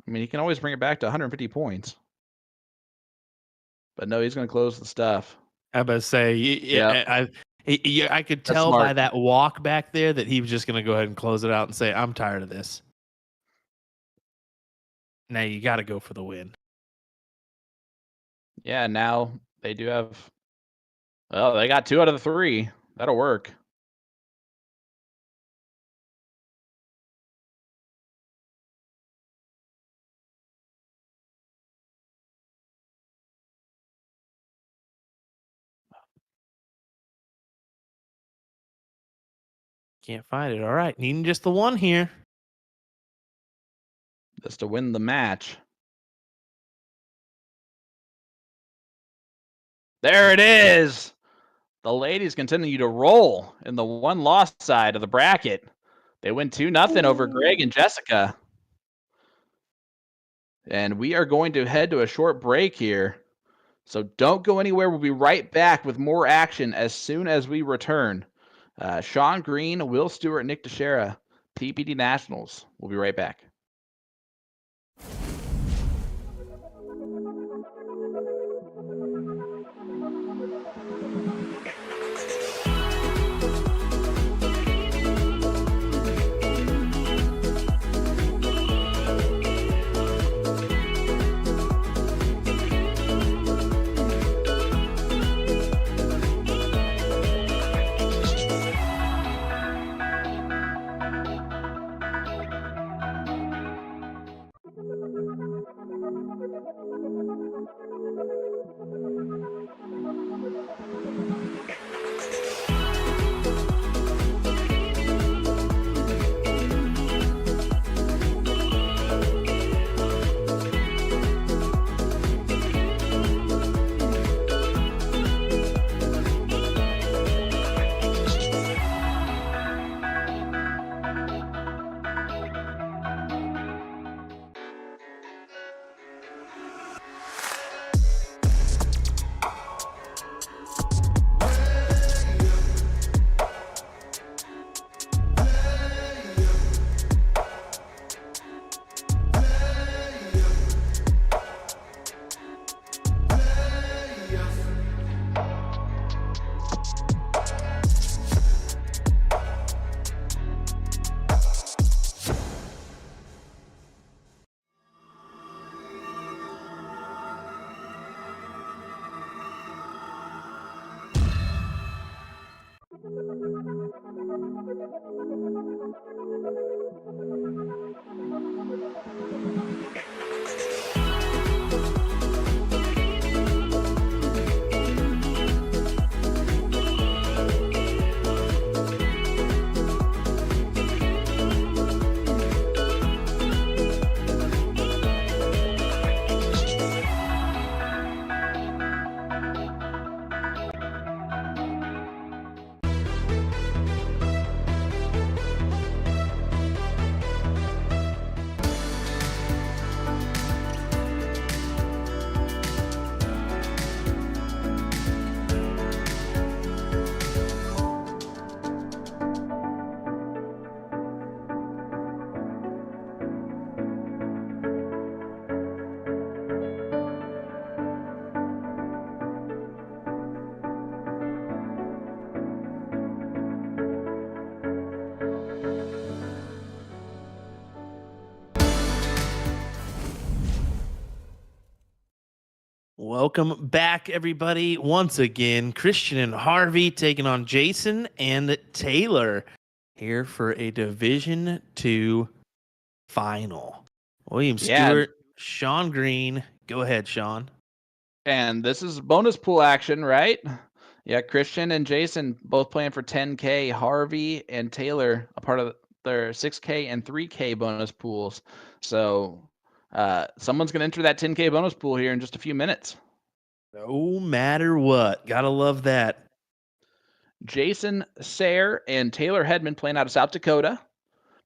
I mean, he can always bring it back to 150 points. But no, he's going to close the stuff. I about to say, I could tell by that walk back there that he was just going to go ahead and close it out and say, I'm tired of this. Now you got to go for the win. Yeah, now they do have... Well, they got 2 out of the 3. That'll work. Can't find it. All right. Needing just the 1 here. Just to win the match. There it is. The ladies continue to roll in the 1-loss side of the bracket. They win 2-0 over Greg and Jessica. And we are going to head to a short break here. So don't go anywhere. We'll be right back with more action as soon as we return. Sean Green, Will Stewart, Nick Teixeira, PPD Nationals. We'll be right back. Welcome back, everybody. Once again, Christian and Harvey taking on Jason and Taylor here for a Division II final. William Stewart, Sean Green. Go ahead, Sean. And this is bonus pool action, right? Yeah, Christian and Jason both playing for 10K. Harvey and Taylor a part of their 6K and 3K bonus pools. So someone's going to enter that 10K bonus pool here in just a few minutes. No matter what. Gotta love that. Jason Sayre and Taylor Hedman playing out of South Dakota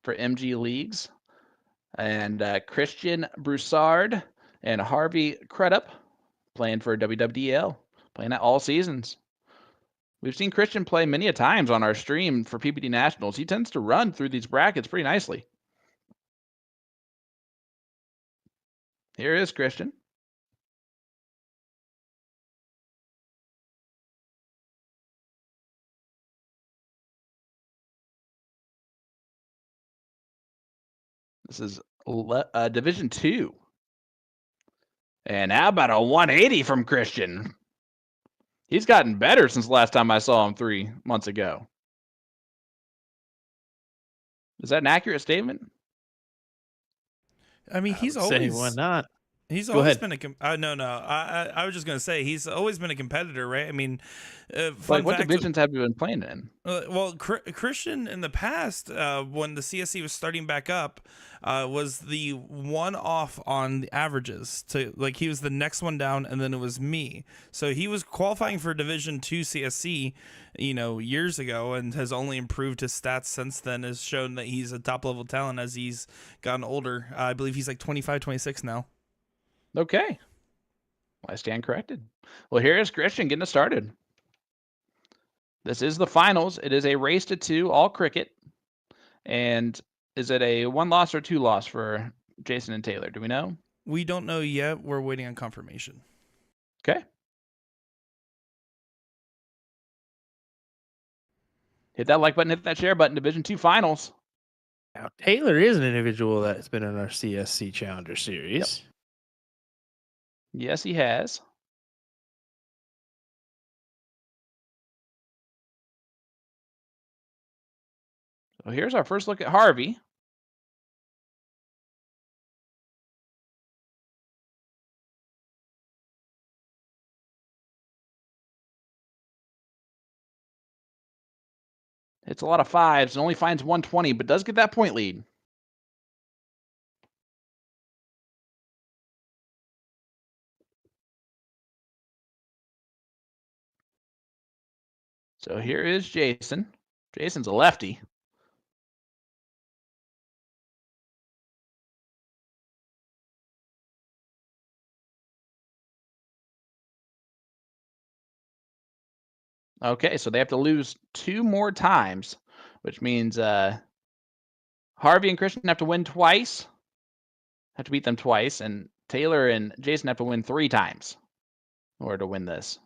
for MG Leagues. And Christian Broussard and Harvey Crudup playing for WWDL, playing at all seasons. We've seen Christian play many a times on our stream for PPD Nationals. He tends to run through these brackets pretty nicely. Here is Christian. This is Division 2. And how about a 180 from Christian? He's gotten better since the last time I saw him 3 months ago. Is that an accurate statement? I mean, he's always. Why not? He's Go always ahead. been a. No. I was just gonna say he's always been a competitor, right? I mean, Like, what divisions have you been playing in? Well, Christian in the past, when the CSC was starting back up, was the one off on the averages. Like he was the next one down, and then it was me. So he was qualifying for Division II CSC, years ago, and has only improved his stats since then. Has shown that he's a top level talent as he's gotten older. I believe he's like 25, 26 now. Okay. Well, I stand corrected. Well, here is Christian getting us started. This is the finals. It is a race to 2, all cricket. And is it a 1 loss or 2 loss for Jason and Taylor? Do we know? We don't know yet. We're waiting on confirmation. Okay. Hit that like button, hit that share button. Division 2 finals. Now, Taylor is an individual that's been in our CSC Challenger Series. Yep. Yes, he has. So here's our first look at Harvey. It's a lot of 5s and only finds 120, but does get that point lead. So here is Jason. Jason's a lefty. Okay, so they have to lose 2 more times, which means Harvey and Christian have to win twice, have to beat them twice, and Taylor and Jason have to win 3 times in order to win this.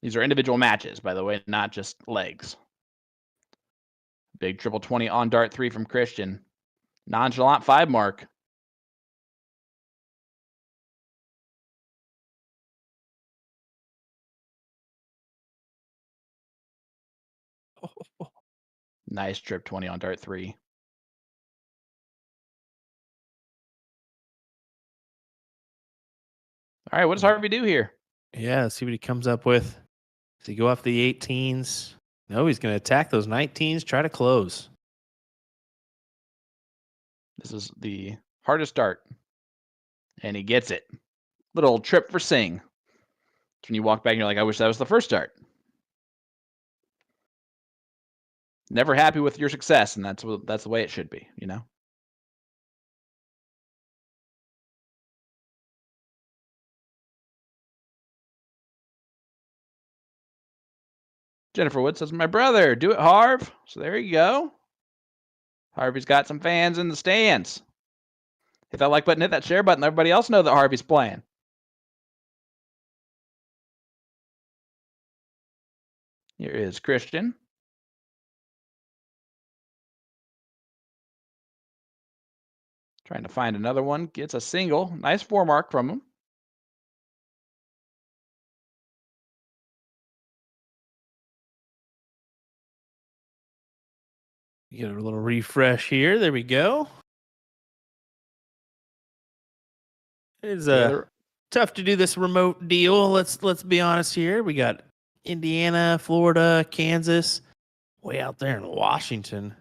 These are individual matches, by the way, not just legs. Big triple 20 on dart 3 from Christian. Nonchalant 5 mark. Nice trip 20 on dart 3. All right, what does Harvey do here? Yeah, let's see what he comes up with. Does he go off the 18s? No, he's going to attack those 19s, try to close. This is the hardest dart. And he gets it. Little trip for Sing. It's when you walk back and you're like, I wish that was the first dart. Never happy with your success, and that's the way it should be, Jennifer Wood says, my brother, do it, Harv. So there you go. Harvey's got some fans in the stands. Hit that like button, hit that share button. Let everybody else know that Harvey's playing. Here is Christian. Trying to find another one. Gets a single. Nice 4 mark from him. Get a little refresh here. There we go. It's tough to do this remote deal. Let's be honest here. We got Indiana, Florida, Kansas, way out there in Washington.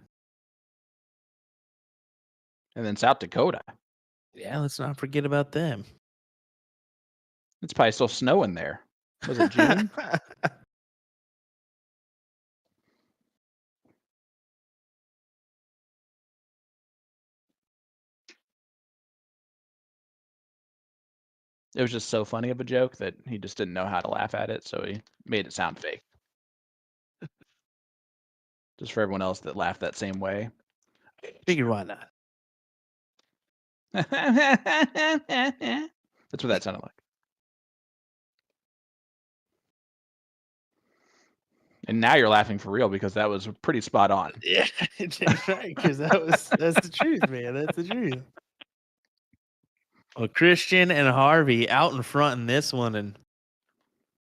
And then South Dakota. Yeah, let's not forget about them. It's probably still snowing there. Was it June? It was just so funny of a joke that he just didn't know how to laugh at it, so he made it sound fake. Just for everyone else that laughed that same way. Figured why not? That's what that sounded like. And now you're laughing for real because that was pretty spot on. Yeah, right. Because that's the truth, man. That's the truth. Well, Christian and Harvey out in front in this one, and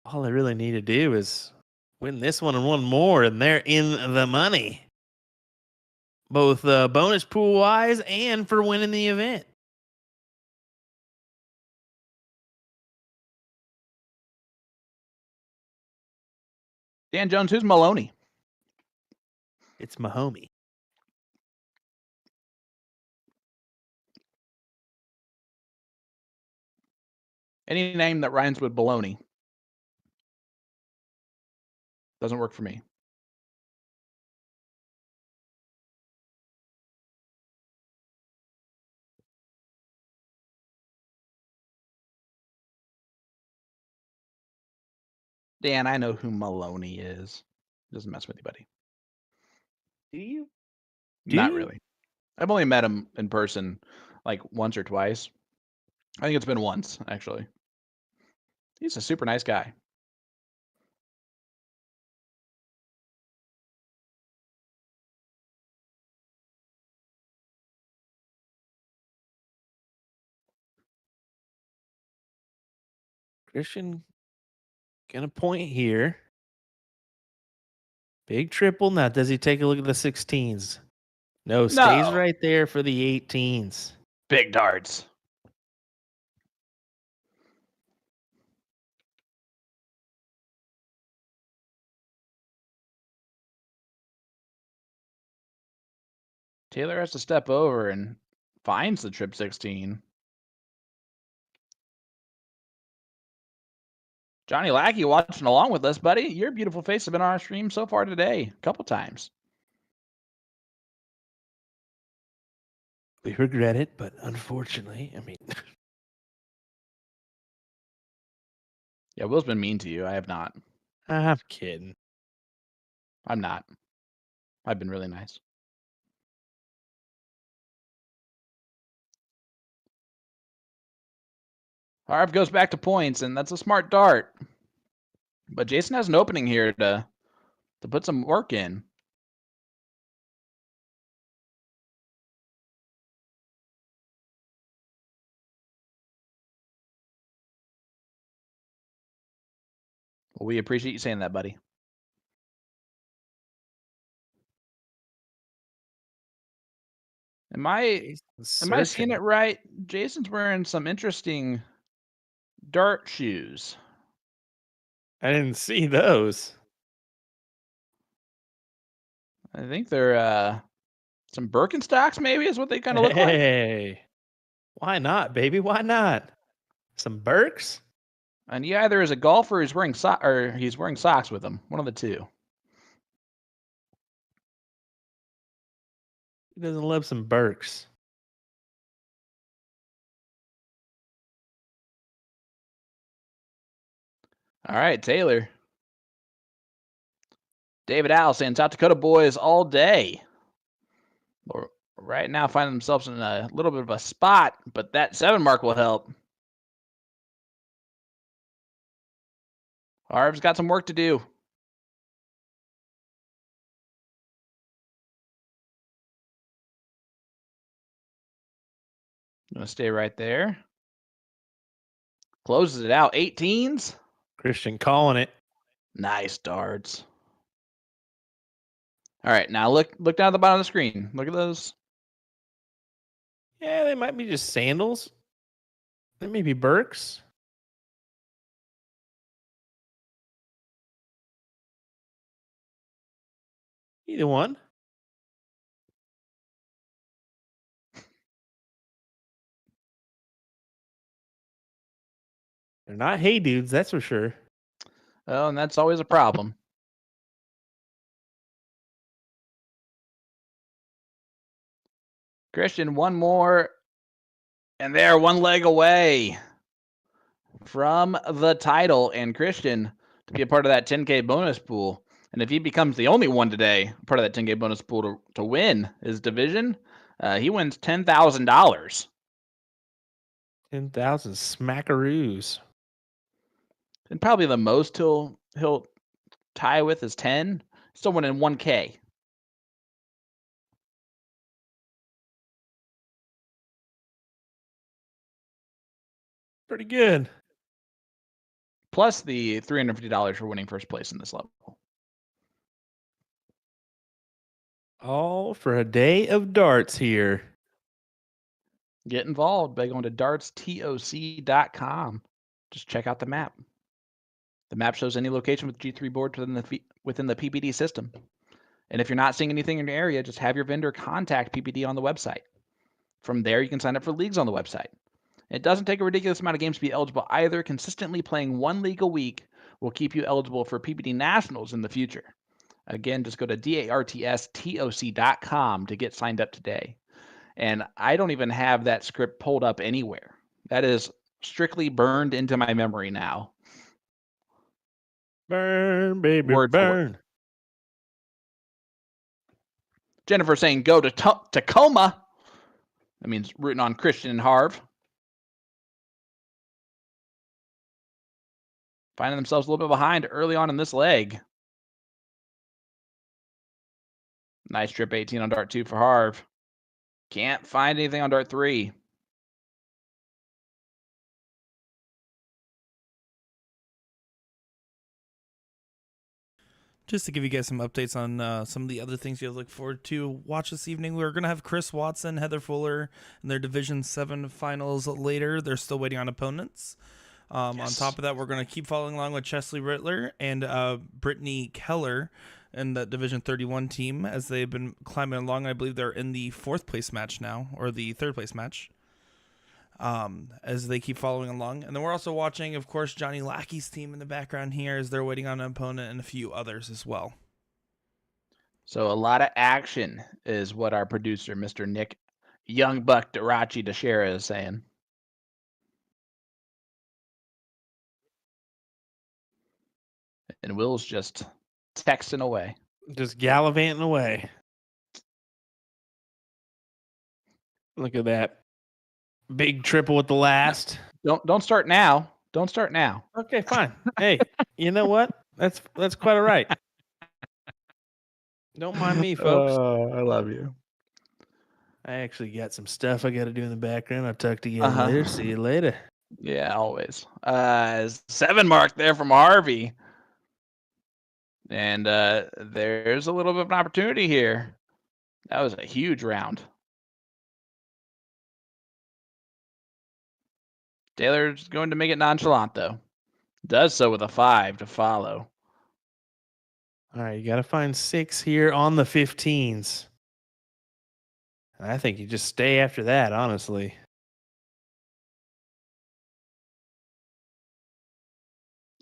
all they really need to do is win this one and one more, and they're in the money. Both bonus pool wise and for winning the event. Dan Jones, who's Maloney? It's my homie. Any name that rhymes with baloney doesn't work for me. Dan, I know who Maloney is. Doesn't mess with you, buddy. Do you? Not really. I've only met him in person like once or twice. I think it's been once, actually. He's a super nice guy. Christian gonna point here. Big triple. Now, does he take a look at the 16s? No, stays No. right there for the 18s. Big darts. Taylor has to step over and finds the trip 16. Johnny Lackey watching along with us, buddy. Your beautiful face has been on our stream so far today, a couple times. We regret it, but unfortunately, I mean. Yeah, Will's been mean to you. I have not. I'm kidding. I'm not. I've been really nice. Harv goes back to points, and that's a smart dart. But Jason has an opening here to put some work in. Well, we appreciate you saying that, buddy. Am I seeing it right? Jason's wearing some interesting dart shoes. I didn't see those. I think they're some Birkenstocks, maybe, is what they kind of look like. Hey, why not, baby? Why not? Some Birks? And he either is a golfer or he's wearing socks with them. One of the two. Who doesn't love some Birks? All right, Taylor. David Al saying South Dakota boys all day. Right now finding themselves in a little bit of a spot, but that 7 mark will help. Harv's got some work to do. Gonna stay right there. Closes it out. 18s. Christian calling it. Nice darts. All right, now look down at the bottom of the screen. Look at those. Yeah, they might be just sandals. They may be Birks. Either one. They're not Hey Dudes, that's for sure. Oh, and that's always a problem. Christian, one more, and they're one leg away from the title. And Christian to be a part of that 10K bonus pool. And if he becomes the only one today, part of that 10K bonus pool to win his division, he wins $10,000. 10,000 smackaroos. And probably the most he'll tie with is 10. Still winning 1K. Pretty good. Plus the $350 for winning first place in this level. All for a day of darts here. Get involved by going to dartstoc.com. Just check out the map. The map shows any location with G3 board within the PPD system. And if you're not seeing anything in your area, just have your vendor contact PPD on the website. From there, you can sign up for leagues on the website. It doesn't take a ridiculous amount of games to be eligible either. Consistently playing one league a week will keep you eligible for PPD Nationals in the future. Again, just go to dartstoc.com to get signed up today. And I don't even have that script pulled up anywhere. That is strictly burned into my memory now. Burn, baby, Word for burn. word. Jennifer saying go to Tacoma. That means rooting on Christian and Harv. Finding themselves a little bit behind early on in this leg. Nice trip 18 on dart 2 for Harv. Can't find anything on dart 3. Just to give you guys some updates on some of the other things you look forward to watch this evening, we're going to have Chris Watson, Heather Fuller in their Division 7 finals later. They're still waiting on opponents. Yes. On top of that, we're going to keep following along with Chesley Rittler and Brittany Keller in the Division 31 team as they've been climbing along. I believe they're in the 4th place match now, or the 3rd place match. As they keep following along. And then we're also watching, of course, Johnny Lackey's team in the background here as they're waiting on an opponent and a few others as well. So a lot of action is what our producer, Mr. Nick Young Buck Darachi DeShera, is saying. And Will's just texting away. Just gallivanting away. Look at that. Big triple with the last. Don't start now. Don't start now. Okay, fine. Hey, you know what? That's quite all right. Don't mind me, folks. Oh, I love you. I actually got some stuff I got to do in the background. I'll talk to you later. See you later. Yeah, always. 7 mark there from Harvey. And there's a little bit of an opportunity here. That was a huge round. Taylor's going to make it nonchalant, though. Does so with a 5 to follow. All right, you got to find 6 here on the 15s. I think you just stay after that, honestly.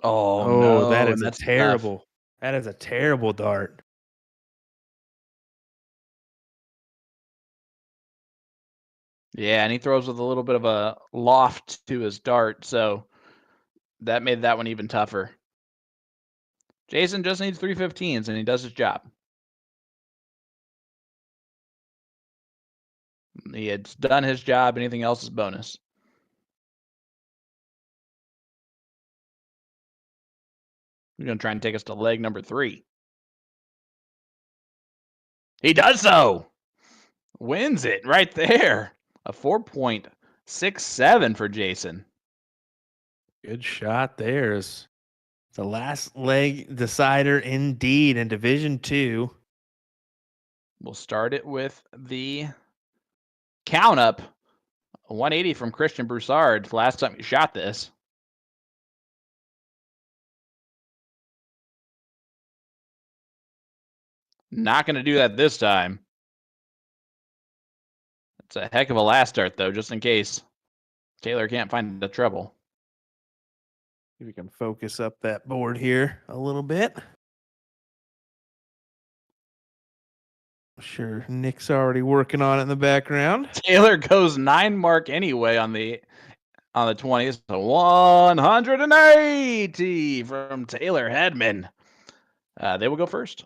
Oh no, that is terrible. Tough. That is a terrible dart. Yeah, and he throws with a little bit of a loft to his dart, so that made that one even tougher. Jason just needs 315s, and he does his job. He had done his job. Anything else is bonus. He's going to try and take us to leg number 3. He does so. Wins it right there. A 4.67 for Jason. Good shot there. It's the last leg decider indeed in Division 2. We'll start it with the count up. 180 from Christian Broussard. Last time you shot this. Not going to do that this time. It's a heck of a last start, though, just in case Taylor can't find the treble. If we can focus up that board here a little bit. Sure, Nick's already working on it in the background. Taylor goes 9 mark anyway on the 20s. So 180 from Taylor Hedman. They will go first.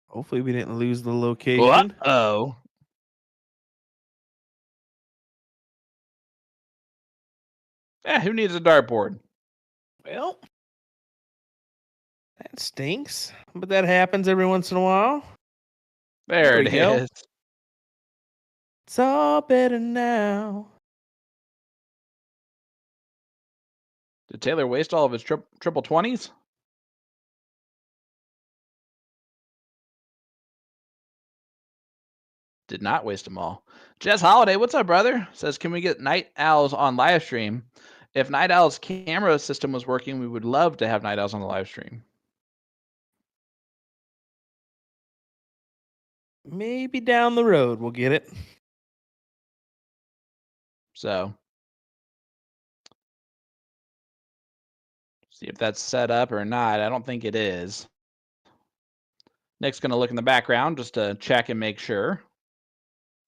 Hopefully we didn't lose the location. Uh-oh. Who needs a dartboard? Well, that stinks, but that happens every once in a while. There it we go. is. It's all better now. Did Taylor waste all of his triple 20s? Did not waste them all. Jess Holiday, what's up, brother? Says, can we get Night Owls on live stream? If Night Owl's camera system was working, we would love to have Night Owls on the live stream. Maybe down the road we'll get it. So, see if that's set up or not. I don't think it is. Nick's going to look in the background just to check and make sure.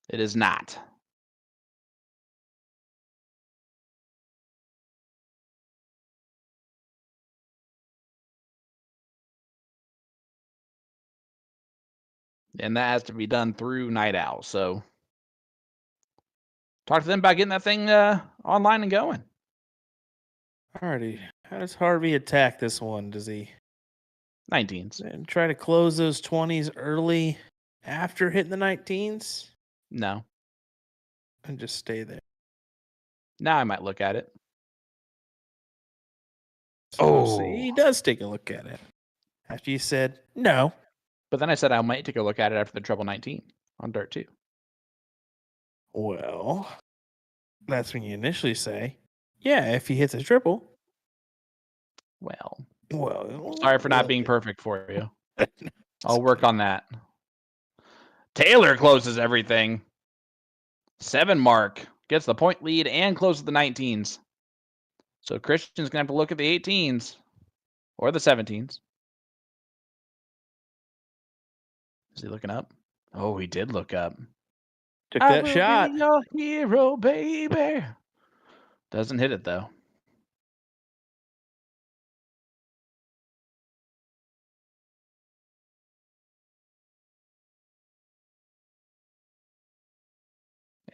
It is not. And that has to be done through Night Owl. So talk to them about getting that thing online and going. Alrighty. How does Harvey attack this one? Does he 19s. and try to close those 20s early after hitting the 19s? No. And just stay there. Now I might look at it. So see, he does take a look at it. After you said no. But then I said I might take a look at it after the treble 19 on Dart 2. Well, that's when you initially say, yeah, if he hits a triple. Well, Sorry for not being perfect for you. I'll work on that. Taylor closes everything. 7 mark. Gets the point lead and closes the 19s. So Christian's going to have to look at the 18s or the 17s. Is he looking up? Oh, he did look up. Took that shot. Be your hero, baby. Doesn't hit it, though.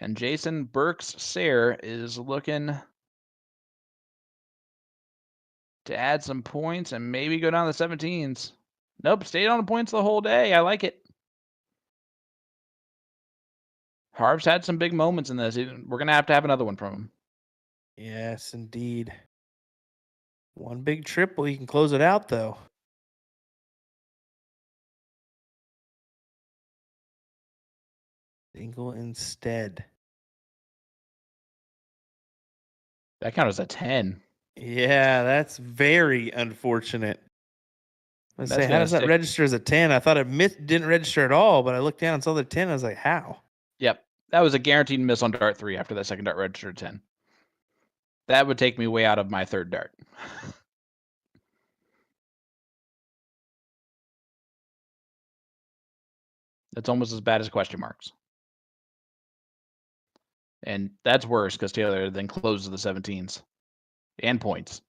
And Jason Burks-Sayre is looking to add some points and maybe go down the 17s. Nope, stayed on the points the whole day. I like it. Harv's had some big moments in this. We're going to have another one from him. Yes, indeed. One big triple. You can close it out, though. Single instead. That counted as a 10. Yeah, that's very unfortunate. I say, how gonna does that stick. register as a 10? I thought it didn't register at all, but I looked down and saw the 10. I was like, how? Yep. That was a guaranteed miss on Dart 3 after that second dart registered 10. That would take me way out of my third dart. That's almost as bad as question marks. And that's worse because Taylor then closes the 17s and points.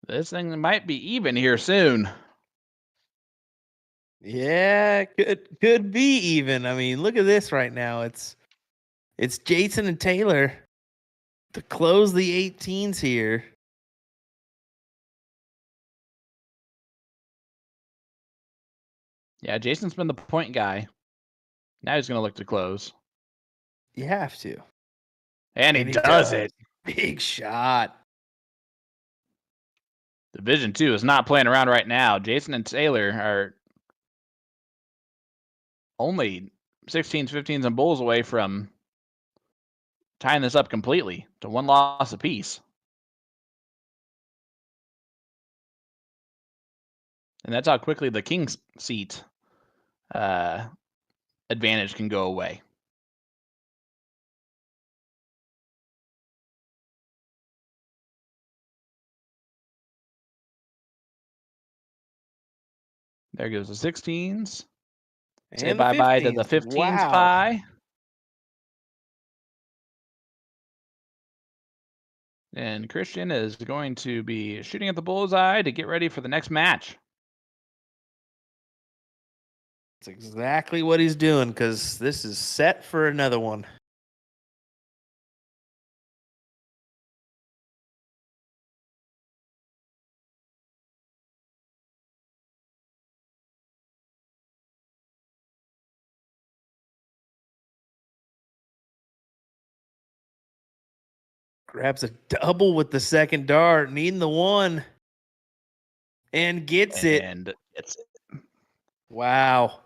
This thing might be even here soon. Yeah, could be even. I mean, look at this right now. It's Jason and Taylor to close the 18s here. Yeah, Jason's been the point guy. Now he's going to look to close. You have to. And he does it. Big shot. Division 2 is not playing around right now. Jason and Taylor are only 16s, 15s, and bulls away from tying this up completely to 1 loss apiece. And that's how quickly the king's seat advantage can go away. There goes the 16s. Say And the bye-bye to the 15s. 15s Wow. pie. And Christian is going to be shooting at the bullseye to get ready for the next match. That's exactly what he's doing because this is set for another one. Grabs a double with the second dart, needing the 1. And gets it. And it's Wow.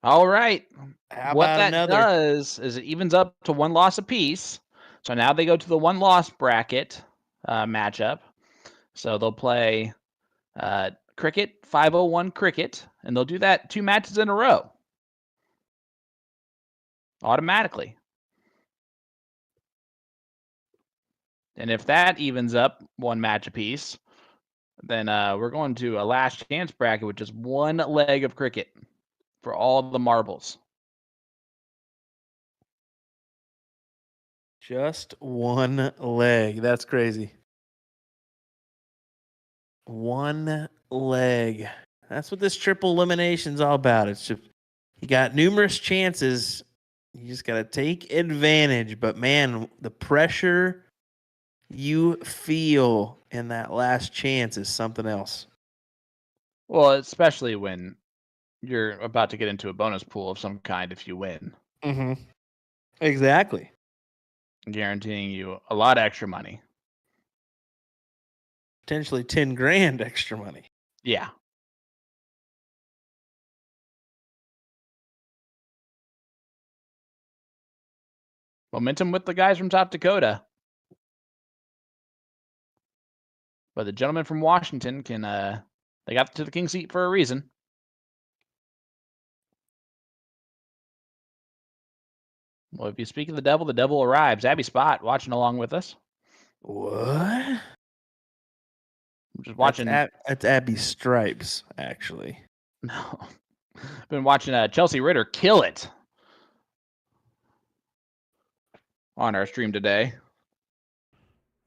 all right. How What about that another? does is it evens up to 1 loss apiece. So now they go to the 1 loss bracket matchup. So they'll play cricket, 501 cricket, and they'll do that 2 matches in a row. Automatically. And if that evens up 1 match apiece, then we're going to a last chance bracket with just 1 leg of cricket for all the marbles. Just 1 leg. That's crazy. 1 leg. That's what this triple elimination's all about. It's just you got numerous chances. You just got to take advantage. But man, the pressure you feel in that last chance is something else. Well, especially when you're about to get into a bonus pool of some kind if you win. Mm-hmm. Exactly. Guaranteeing you a lot of extra money. Potentially 10 grand extra money. Yeah. Momentum with the guys from South Dakota. But the gentleman from Washington can, they got to the king's seat for a reason. Well, if you speak of the devil arrives. Abby Spot watching along with us. What? I'm just watching. That's Abby Stripes, actually. No. Been watching Chelsea Ritter kill it on our stream today.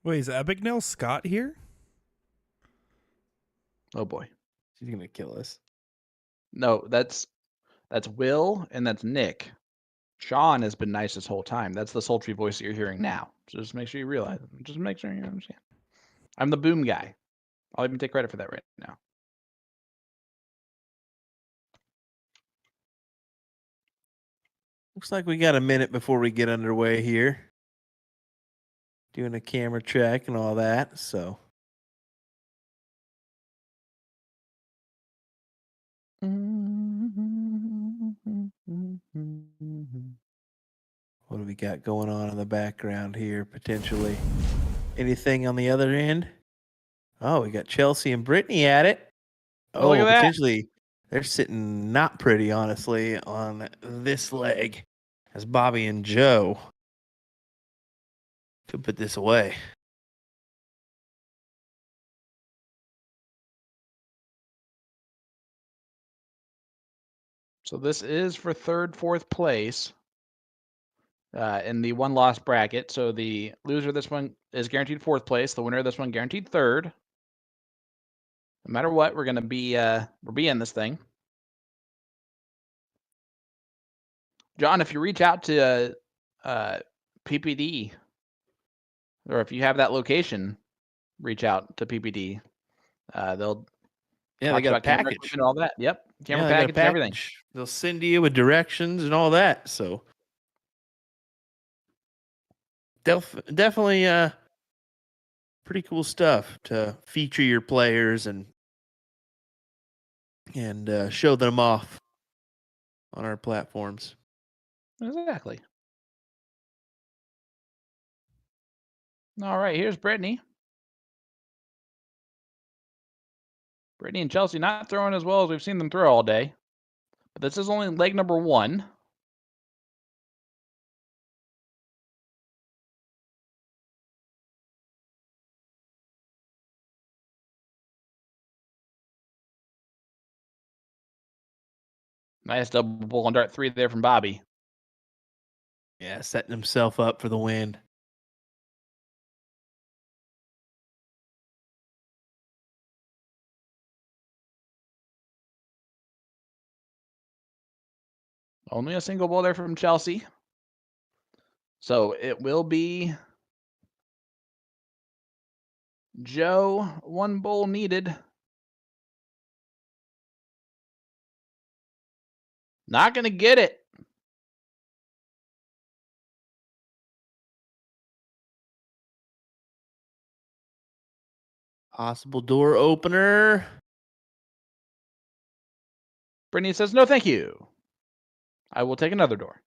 Wait, is Abigail Scott here? Oh boy. She's gonna kill us. No, that's Will and that's Nick. Sean has been nice this whole time. That's the sultry voice that you're hearing now. So just make sure you realize it. Just make sure you understand. I'm the boom guy. I'll even take credit for that right now. Looks like we got a minute before we get underway here. Doing a camera check and all that, so. What do we got going on in the background here, potentially? Anything on the other end? Oh, we got Chelsea and Brittany at it. Oh, look at that. Potentially, they're sitting not pretty, honestly, on this leg as Bobby and Joe could put this away. So this is for third, fourth place in the 1 loss bracket. So the loser of this one is guaranteed 4th place. The winner of this one guaranteed 3rd. No matter what, we're gonna be in this thing. John, if you reach out to PPD, or if you have that location, reach out to PPD. They'll They talk got a about camera package equipment and all that. Yep, camera they got a package and everything. They'll send to you with directions and all that. So Definitely pretty cool stuff to feature your players and show them off on our platforms. Exactly. All right, here's Brittany. Brittany and Chelsea not throwing as well as we've seen them throw all day. But this is only leg number 1. Nice double bull on dart 3 there from Bobby. Yeah, setting himself up for the win. Only a single bull there from Chelsea. So it will be Joe, 1 bull needed. Not going to get it. Possible door opener. Brittany says, no, thank you. I will take another door.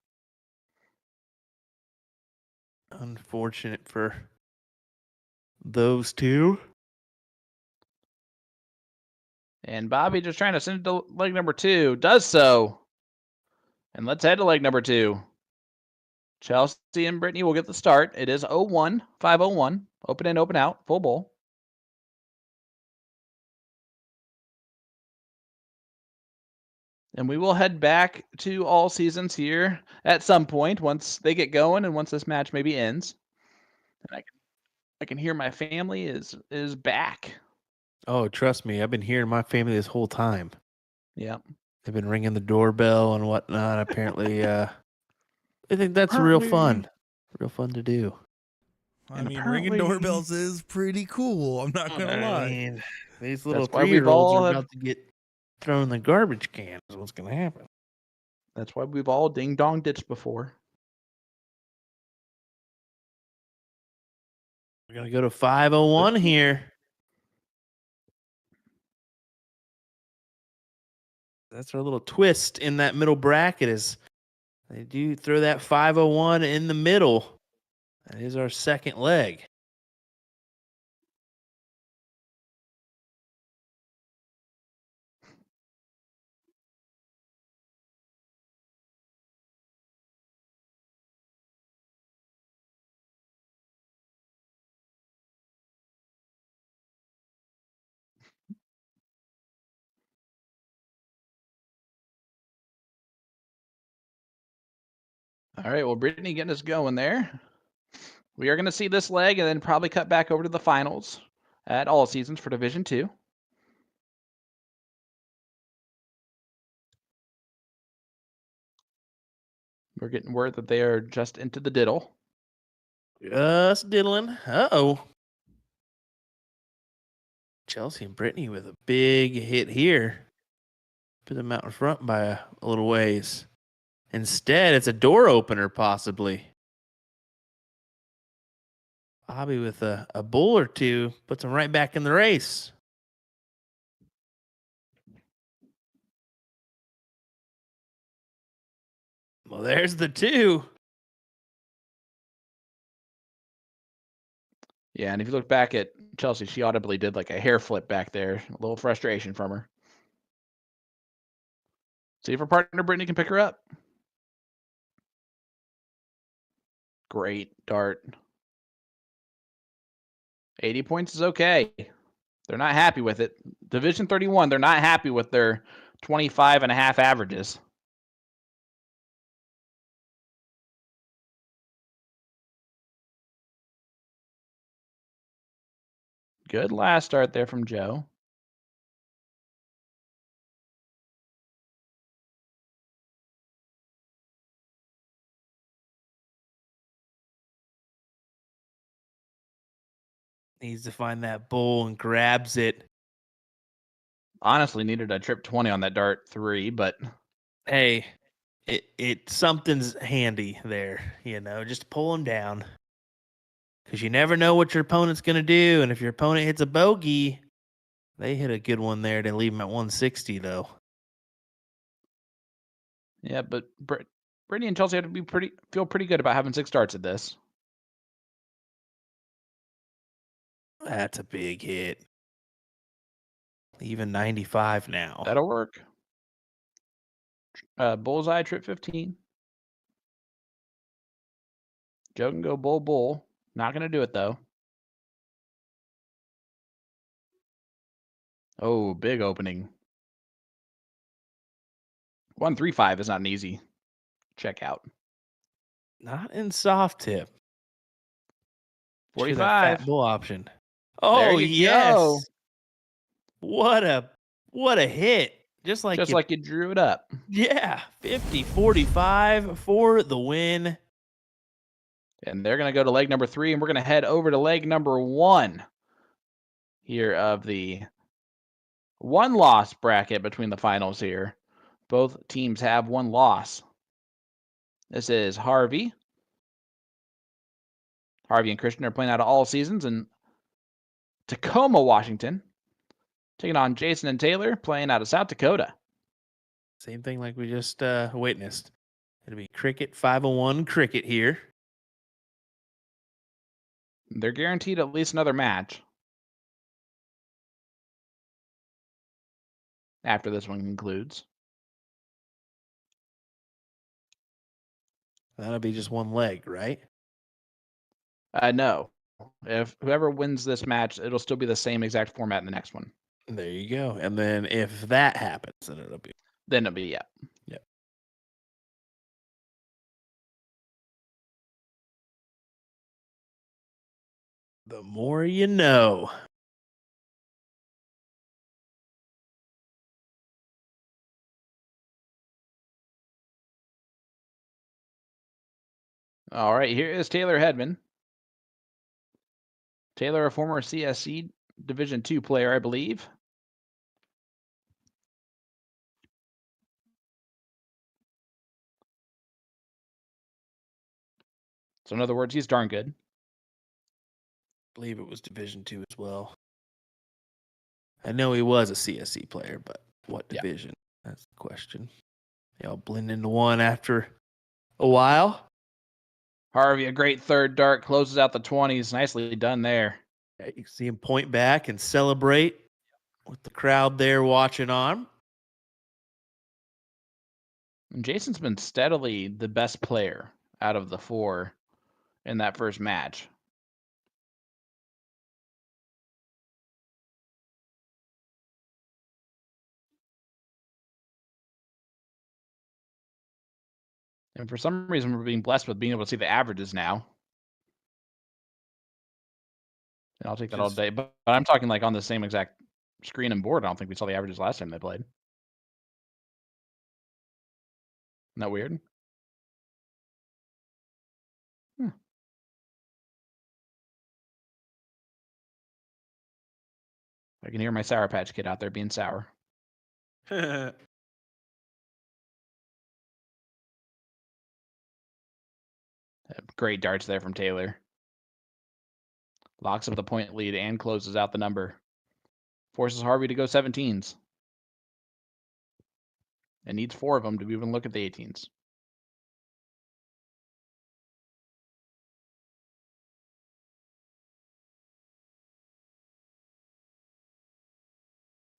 Unfortunate for those two. And Bobby just trying to send it to leg number 2. Does so. And let's head to leg number 2. Chelsea and Brittany will get the start. It is 0-1, 5-0-1. Open in, open out, full bowl. And we will head back to all seasons here at some point once they get going and once this match maybe ends. And I can hear my family is back. Oh, trust me, I've been hearing my family this whole time. Yeah. They've been ringing the doorbell and whatnot. Apparently, I think that's real fun. Real fun to do. I mean, ringing doorbells is pretty cool. I'm not going to lie. mean, these little That's why we've 3-year-olds all are about to get thrown in the garbage can is what's going to happen. That's why we've all ding-dong ditched before. We're going to go to 501 here. That's our little twist in that middle bracket is they do throw that 501 in the middle. That is our second leg. All right, well, Brittany getting us going there. We are going to see this leg and then probably cut back over to the finals at all seasons for Division 2. We're getting word that they are just into the diddle. Just diddling. Uh-oh. Chelsea and Brittany with a big hit here. Put them out in front by a little ways. Instead, it's a door opener, possibly. Bobby with a bull or two puts him right back in the race. Well, there's the 2. Yeah, and if you look back at Chelsea, she audibly did like a hair flip back there. A little frustration from her. See if her partner Brittany can pick her up. Great dart. 80 points is okay. They're not happy with it. Division 31, they're not happy with their 25 and a half averages. Good last start there from Joe. Needs to find that bull and grabs it. Honestly, needed a trip 20 on that dart 3, but Hey, it something's handy there, just pull him down. because you never know what your opponent's going to do. And if your opponent hits a bogey, they hit a good one there to leave them at 160, though. Yeah, but Brittany and Chelsea have to feel pretty good about having 6 darts at this. That's a big hit. Even 95 now. That'll work. Bullseye, trip 15. Joe can go bull. Not going to do it, though. Oh, big opening. 135 is not an easy checkout. Not in soft tip. 45. That fat bull option. Oh, yes. Go. What a hit. Just like you drew it up. Yeah, 50-45 for the win. And they're going to go to leg number 3, and we're going to head over to leg number 1 here of the 1-loss bracket between the finals here. Both teams have 1 loss. This is Harvey. Harvey and Christian are playing out of all seasons in Tacoma, Washington. Taking on Jason and Taylor, playing out of South Dakota. Same thing like we just witnessed. It'll be cricket 501 cricket here. They're guaranteed at least another match after this one concludes. That'll be just 1 leg, right? No. If whoever wins this match, it'll still be the same exact format in the next one. There you go. And then if that happens, then it'll be. Yeah. Yep. The more you know. All right, here is Taylor Hedman. Taylor, a former CSC Division II player, I believe. So in other words, he's darn good. I believe it was Division II as well. I know he was a CSC player, but what division? Yeah. That's the question. They all blend into one after a while. Harvey, a great third dart, closes out the 20s. Nicely done there. Yeah, you can see him point back and celebrate with the crowd there watching on. And Jason's been steadily the best player out of the 4 in that first match. And for some reason, we're being blessed with being able to see the averages now. And I'll take that all day. But I'm talking like on the same exact screen and board. I don't think we saw the averages last time they played. Isn't that weird? I can hear my Sour Patch Kid out there being sour. Great darts there from Taylor. Locks up the point lead and closes out the number. Forces Harvey to go 17s. And needs 4 of them to even look at the 18s.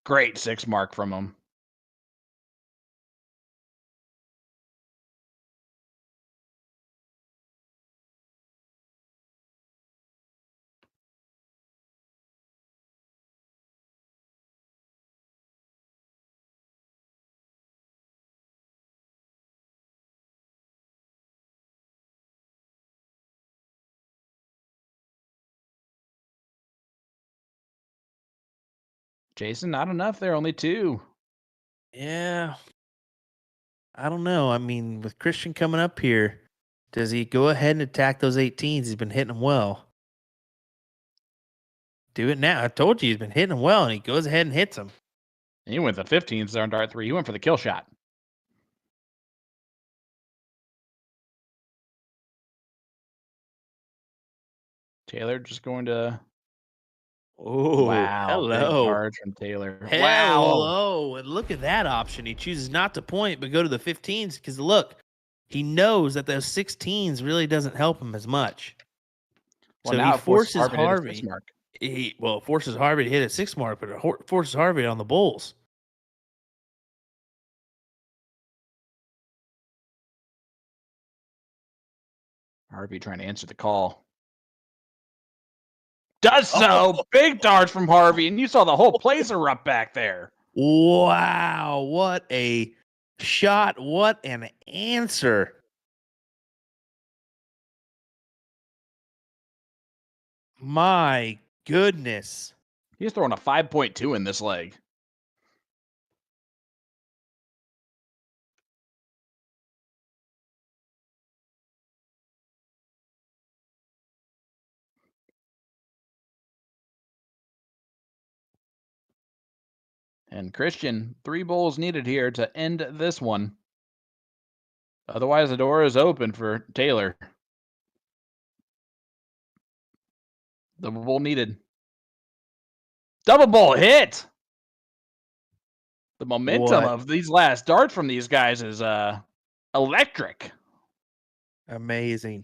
Great 6 mark from him. Jason, not enough there, only 2. Yeah. I don't know. I mean, with Christian coming up here, does he go ahead and attack those 18s? He's been hitting them well. Do it now. I told you he's been hitting them well, and he goes ahead and hits them. He went the 15s there on dart 3. He went for the kill shot. Taylor just going to. Oh, Wow, big hello. charge from Taylor. Wow. Hello. And look at that option. He chooses not to point, but go to the 15s because look, he knows that those 16s really doesn't help him as much. Well, So now he it forces forces Harvey to hit a 6 Harvey. mark. It forces Harvey to hit a 6 mark, but it forces Harvey on the bulls. Harvey trying to answer the call. Does so. Big darts from Harvey, and you saw the whole place erupt back there. Wow, what a shot. What an answer. My goodness. He's throwing a 5.2 in this leg. And Christian, 3 bowls needed here to end this one. Otherwise, the door is open for Taylor. Double bowl needed. Double bowl hit! The momentum of these last darts from these guys is electric. Amazing.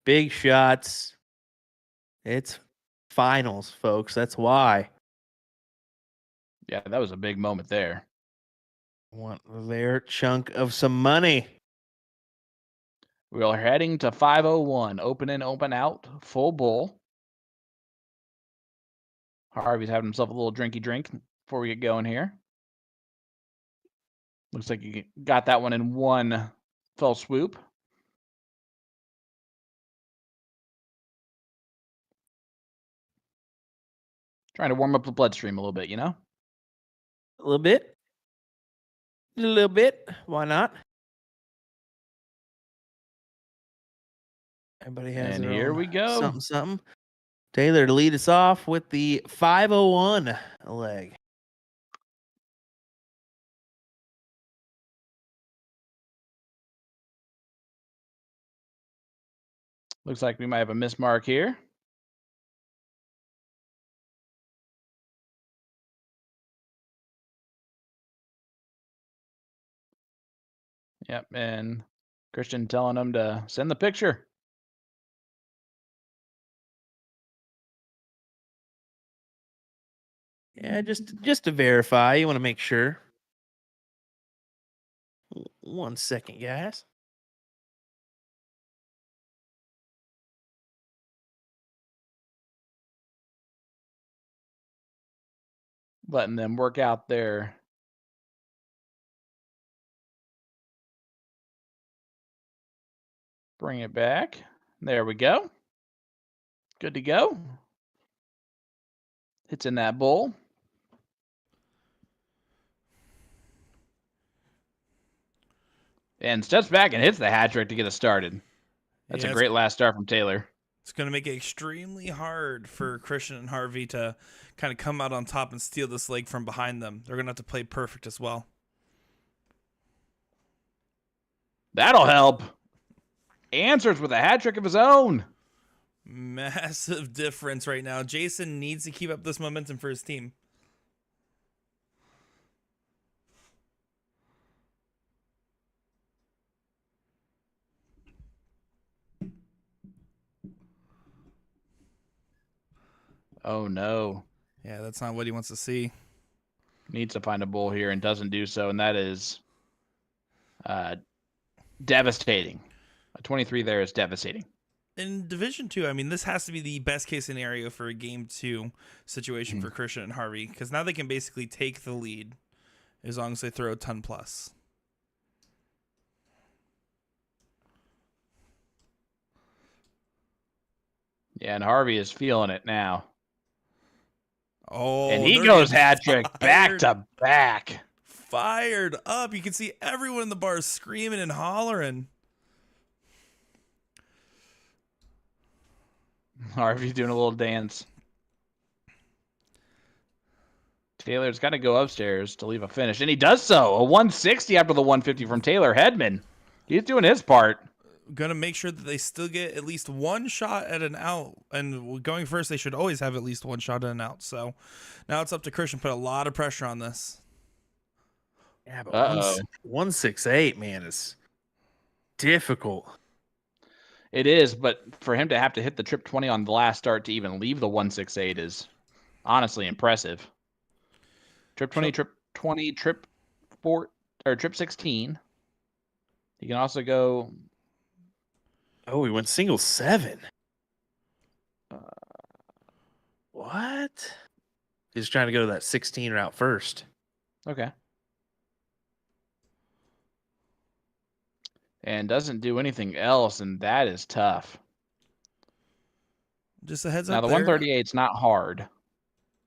Big shots. It's finals, folks. That's why. Yeah, that was a big moment there. Want their chunk of some money. We are heading to 501. Open in, open out. Full bowl. Harvey's having himself a little drinky drink before we get going here. Looks like you got that one in one fell swoop. Trying to warm up the bloodstream a little bit, you know? A little bit. A little bit. Why not? Everybody has And their here own we go. something. Taylor to lead us off with the 501 leg. Looks like we might have a mismark here. Yep, and Christian telling them to send the picture. Yeah, just to verify. You want to make sure. 1 second, guys. Letting them work out there. Bring it back. There we go. Good to go. Hits in that bowl. And steps back and hits the hat trick to get us started. That's a great last start from Taylor. It's going to make it extremely hard for Christian and Harvey to kind of come out on top and steal this leg from behind them. They're going to have to play perfect as well. That'll help. Answers with a hat trick of his own. Massive difference right now. Jason needs to keep up this momentum for his team. Oh, no. Yeah, that's not what he wants to see. Needs to find a bowl here and doesn't do so, and that is devastating. A 23 there is devastating. In Division 2, I mean, this has to be the best case scenario for a Game 2 situation for Christian and Harvey, because now they can basically take the lead as long as they throw a ton plus. Yeah, and Harvey is feeling it now. Oh, and he goes hat trick back to back. Fired up. You can see everyone in the bar screaming and hollering. Harvey doing a little dance. Taylor's got to go upstairs to leave a finish, and he does so. A 160 after the 150 from Taylor Hedman. He's doing his part. gonna make sure that they still get at least one shot at an out. And going first, they should always have at least one shot at an out. So now it's up to Christian. Put a lot of pressure on this. Yeah, but Uh-oh. 168, man, is difficult. It is, but for him to have to hit the trip 20 on the last start to even leave the 168 is honestly impressive. Trip 20, trip 20, trip 4 or trip 16. He can also go. Oh, he went single 7. What? He's trying to go to that 16 route first. Okay. And doesn't do anything else, and that is tough. Just a heads Now up the there. 138 is not hard.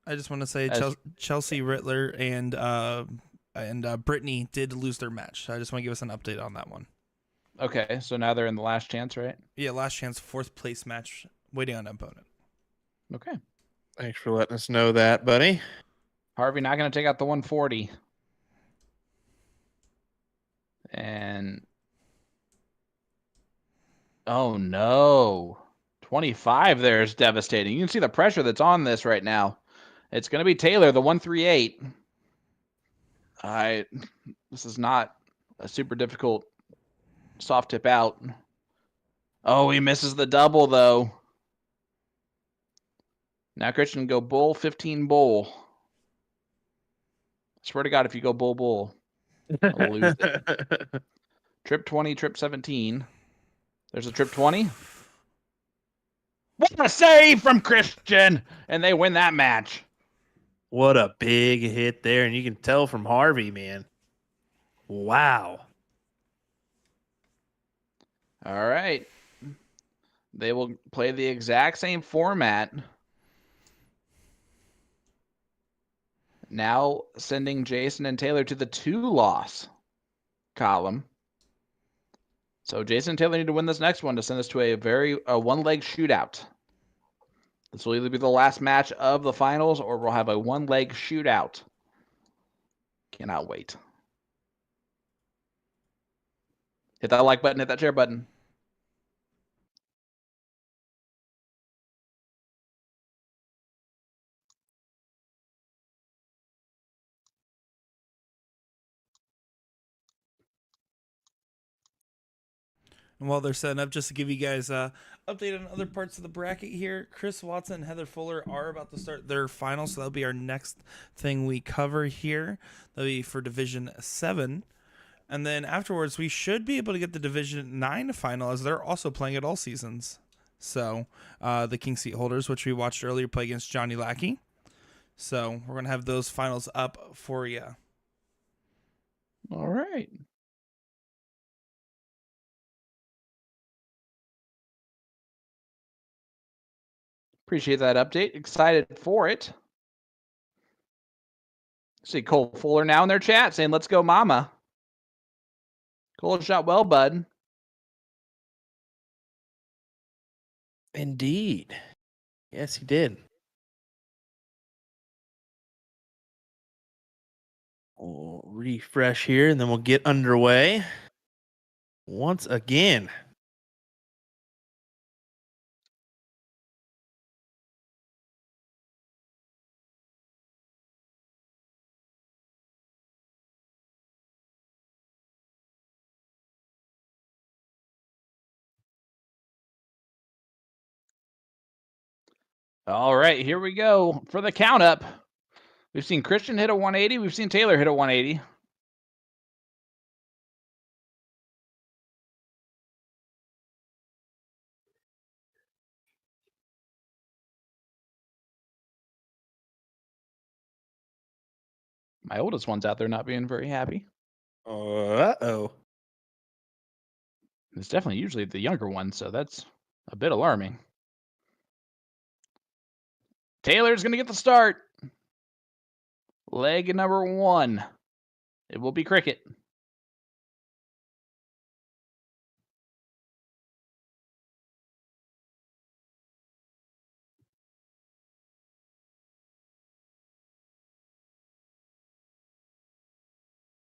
I just want to say As- Chelsea Rittler and Brittany did lose their match. I just want to give us an update on that one. Okay, so now they're in the last chance, right? Yeah, last chance, 4th place match, waiting on an opponent. Okay. Thanks for letting us know that, buddy. Harvey not going to take out the 140. And oh no. 25 there is devastating. You can see the pressure that's on this right now. It's going to be Taylor, the 138. This is not a super difficult soft tip out. Oh, he misses the double though. Now Christian can go bull, 15 bull. I swear to God, if you go bull, I'll lose it. Trip 20, trip 17. There's a trip 20. What a save from Christian! And they win that match. What a big hit there. And you can tell from Harvey, man. Wow. All right. They will play the exact same format. Now sending Jason and Taylor to the 2-loss column. So Jason and Taylor need to win this next one to send us to a one-leg shootout. This will either be the last match of the finals or we'll have a one-leg shootout. Cannot wait. Hit that like button, hit that share button. And while they're setting up, just to give you guys a update on other parts of the bracket here, Chris Watson and Heather Fuller are about to start their finals, so that'll be our next thing we cover here. That'll be for Division 7. And then afterwards, we should be able to get the Division 9 final, as they're also playing at all seasons. So the King Seat holders, which we watched earlier, play against Johnny Lackey. So we're going to have those finals up for you. All right. Appreciate that update. Excited for it. See Cole Fuller now in their chat saying, let's go, mama. Cole shot well, bud. Indeed. Yes, he did. We'll refresh here, and then we'll get underway once again. All right, here we go for the count up. We've seen Christian hit a 180. We've seen Taylor hit a 180. My oldest one's out there not being very happy. Uh-oh. It's definitely usually the younger one, so that's a bit alarming. Taylor's going to get the start. Leg number 1. It will be cricket.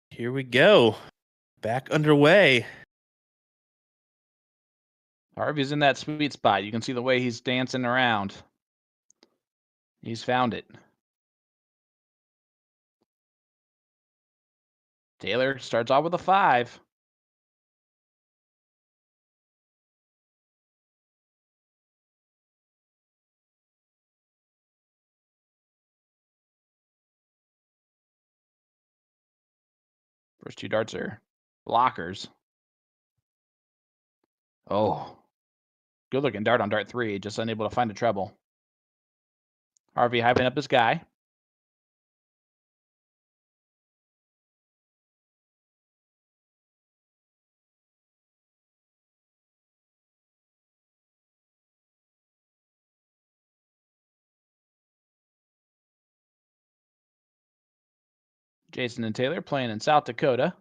Here we go. Back underway. Harvey's in that sweet spot. You can see the way he's dancing around. He's found it. Taylor starts off with a 5. First 2 darts are blockers. Oh, good looking dart on dart 3, just unable to find a treble. Harvey hyping up his guy. Jason and Taylor playing in South Dakota.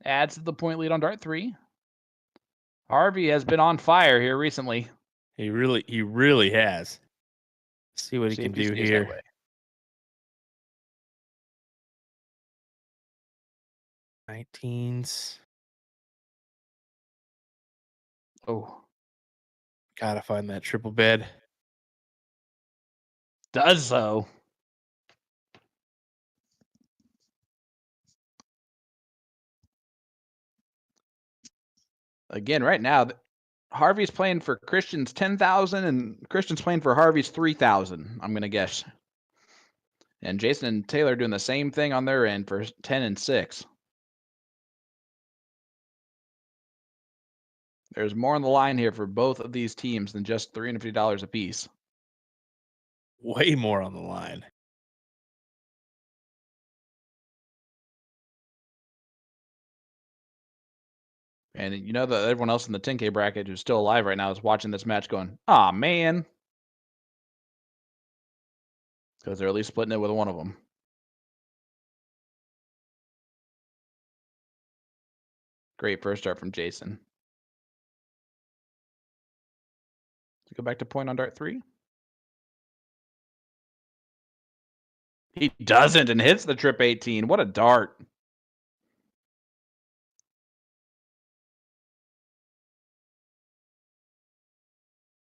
Adds to the point lead on dart 3. Harvey has been on fire here recently. He really has. See what he See can if he do stays that here. way. 19s. Oh, Gotta find that triple bed. does so. Again, right now, Harvey's playing for Christian's 10,000 and Christian's playing for Harvey's 3,000, I'm going to guess. And Jason and Taylor doing the same thing on their end for 10 and 6. There's more on the line here for both of these teams than just $350 apiece. Way more on the line. And you know that everyone else in the 10K bracket who's still alive right now is watching this match going, "Aw, man." Because they're at least splitting it with one of them. Great first start from Jason. Let's go back to point on dart 3. He doesn't and hits the trip 18. What a dart.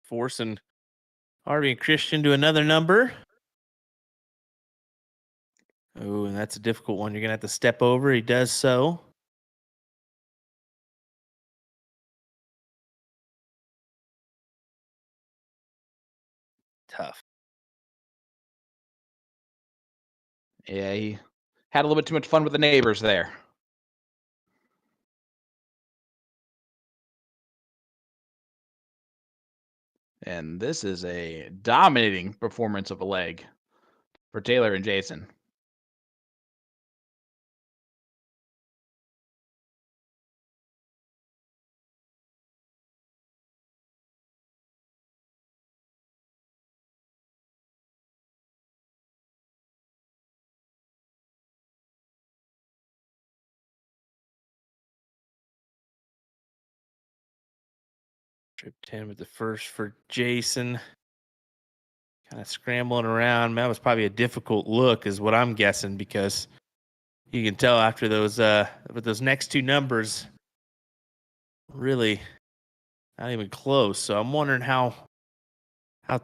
Forcing Harvey and Christian to another number. Oh, and that's a difficult one. You're going to have to step over. He does so. Tough. Yeah, he had a little bit too much fun with the neighbors there. And this is a dominating performance of a leg for Taylor and Jason. Trip 10 with the first for Jason. Kind of scrambling around. That was probably a difficult look, is what I'm guessing, because you can tell after those with those next 2 numbers, really not even close. So I'm wondering how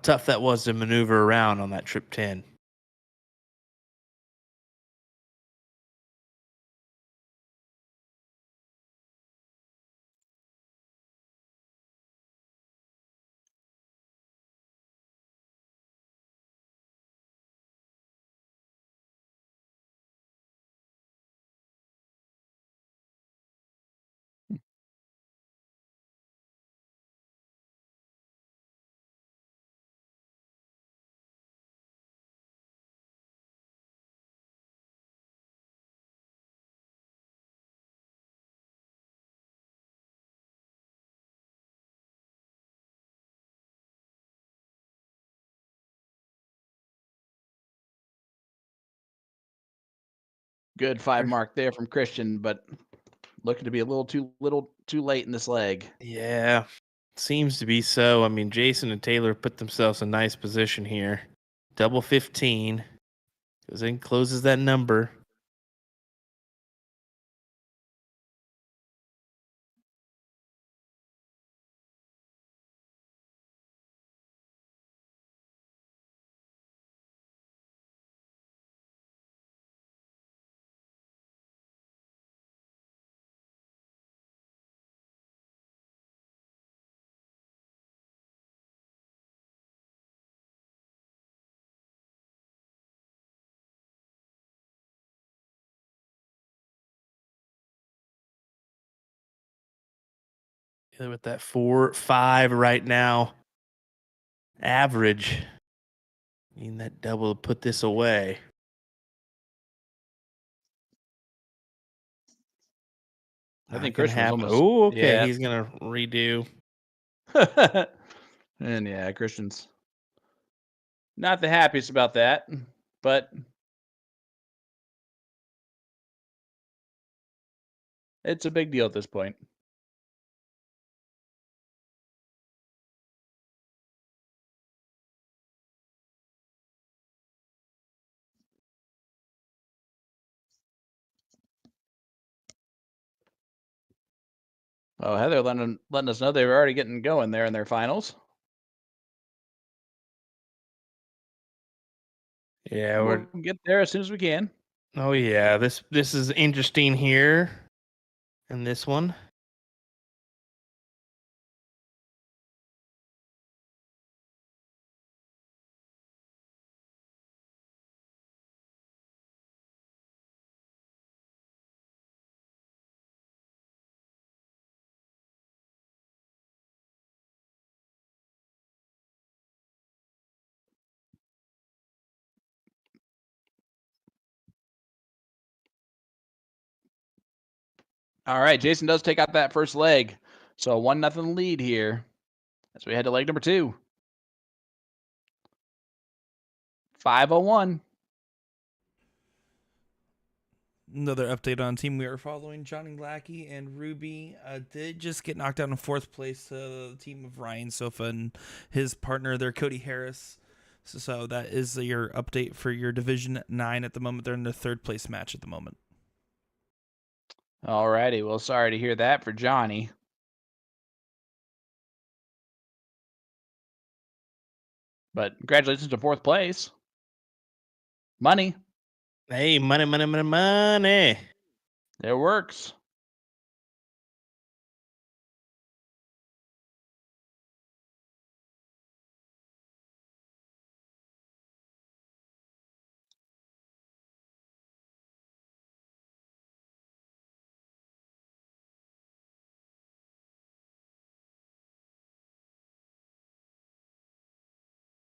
tough that was to maneuver around on that trip 10. Good 5 mark there from Christian, but looking to be a little too late in this leg. Yeah, seems to be so. I mean, Jason and Taylor put themselves in a nice position here. Double 15 goes in, closes that number. With that 4.5 right now. Average. Need that double to put this away. I think Christian was almost. Oh, okay. Yeah. He's gonna redo. And yeah, Christian's not the happiest about that, but it's a big deal at this point. Oh, Heather letting us know they were already getting going there in their finals. Yeah, We'll get there as soon as we can. Oh yeah, this is interesting here. And this one. All right, Jason does take out that first leg. So 1-0 lead here as we head to leg number 2. 5:01. Another update on team we are following. Johnny Lackey and Ruby did just get knocked out in 4th place to the team of Ryan Sofa and his partner there, Cody Harris. So that is your update for your Division 9 at the moment. They're in their 3rd place match at the moment. All righty. Well, sorry to hear that for Johnny. But congratulations to 4th place. Money. Hey, money, money, money, money. It works.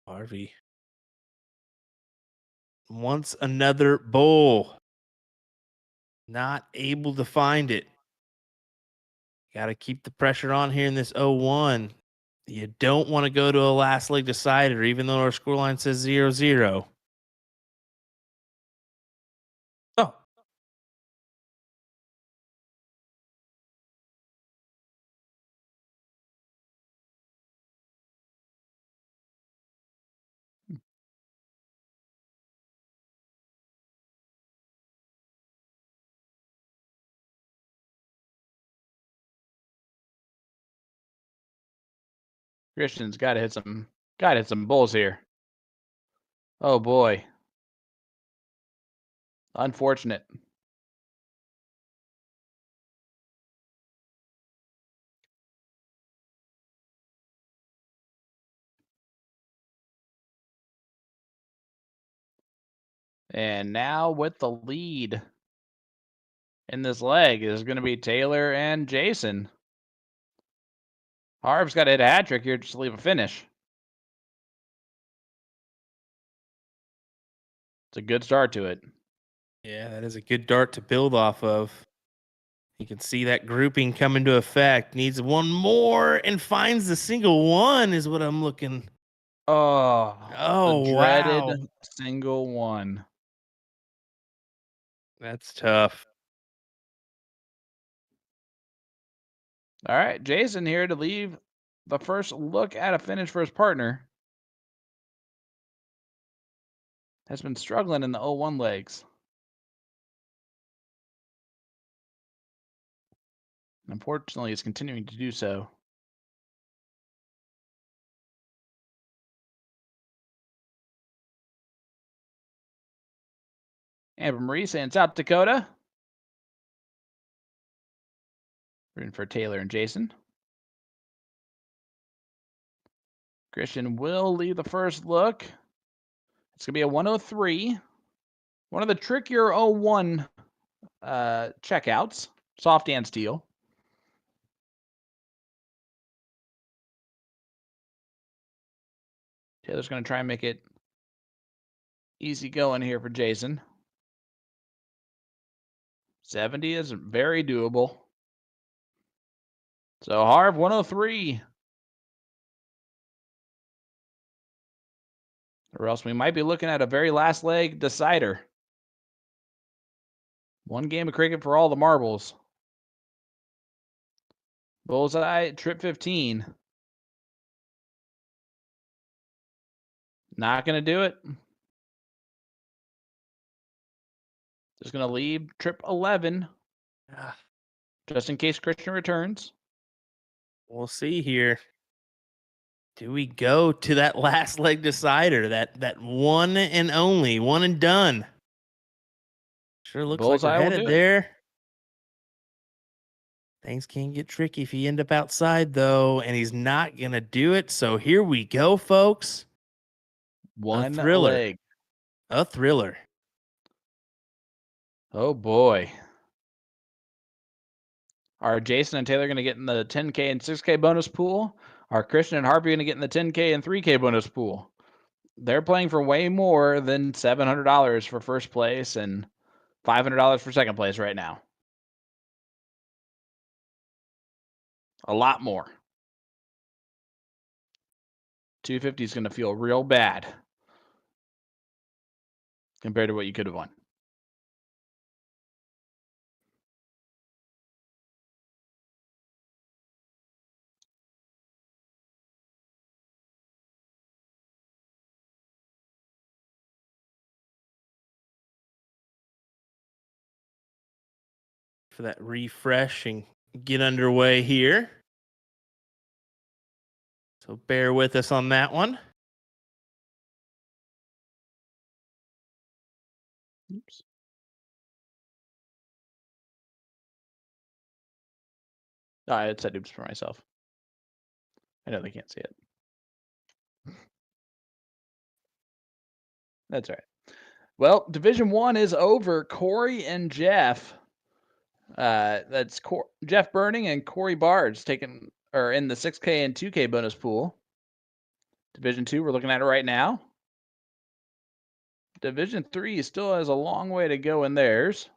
Harvey wants another bowl. Not able to find it. Got to keep the pressure on here in this 0-1. You don't want to go to a last leg decider, even though our scoreline says 0-0. Oh. Christian's got to hit some bulls here. Oh boy. Unfortunate. And now with the lead in this leg is going to be Taylor and Jason. Harv's got to hit a hat trick here just to leave a finish. It's a good start to it. Yeah, that is a good dart to build off of. You can see that grouping come into effect. Needs one more and finds the single one is what I'm looking. Oh, the dreaded wow. single one. That's tough. All right, Jason here to leave the first look at a finish for his partner. Has been struggling in the 0-1 legs. Unfortunately, is continuing to do so. Amber Marie saying South Dakota. Rooting for Taylor and Jason. Christian will leave the first look. It's going to be a 103. One of the trickier 0-1 checkouts. Soft and steel. Taylor's going to try and make it easy going here for Jason. 70 is very doable. So Harv, 103. Or else we might be looking at a very last leg decider. One game of cricket for all the marbles. Bullseye, trip 15. Not going to do it. Just going to leave trip 11. Just in case Christian returns. We'll see here. Do we go to that last leg decider? That one and only, one and done. Sure looks Bullseye like we're will headed do it. there. Things can get tricky if you end up outside, though, and he's not going to do it. So here we go, folks. One thriller. leg. A thriller. Oh, boy. Are Jason and Taylor going to get in the 10K and 6K bonus pool? Are Christian and Harvey going to get in the 10K and 3K bonus pool? They're playing for way more than $700 for first place and $500 for second place right now. A lot more. 250 is going to feel real bad compared to what you could have won. For that refresh and get underway here. So bear with us on that one. Oops. I said oops for myself. I know they can't see it. That's all right. Well, Division 1 is over. Corey and Jeff. That's Jeff Burning and Corey Bards in the 6K and 2K bonus pool. Division 2, we're looking at it right now. Division 3 still has a long way to go in theirs.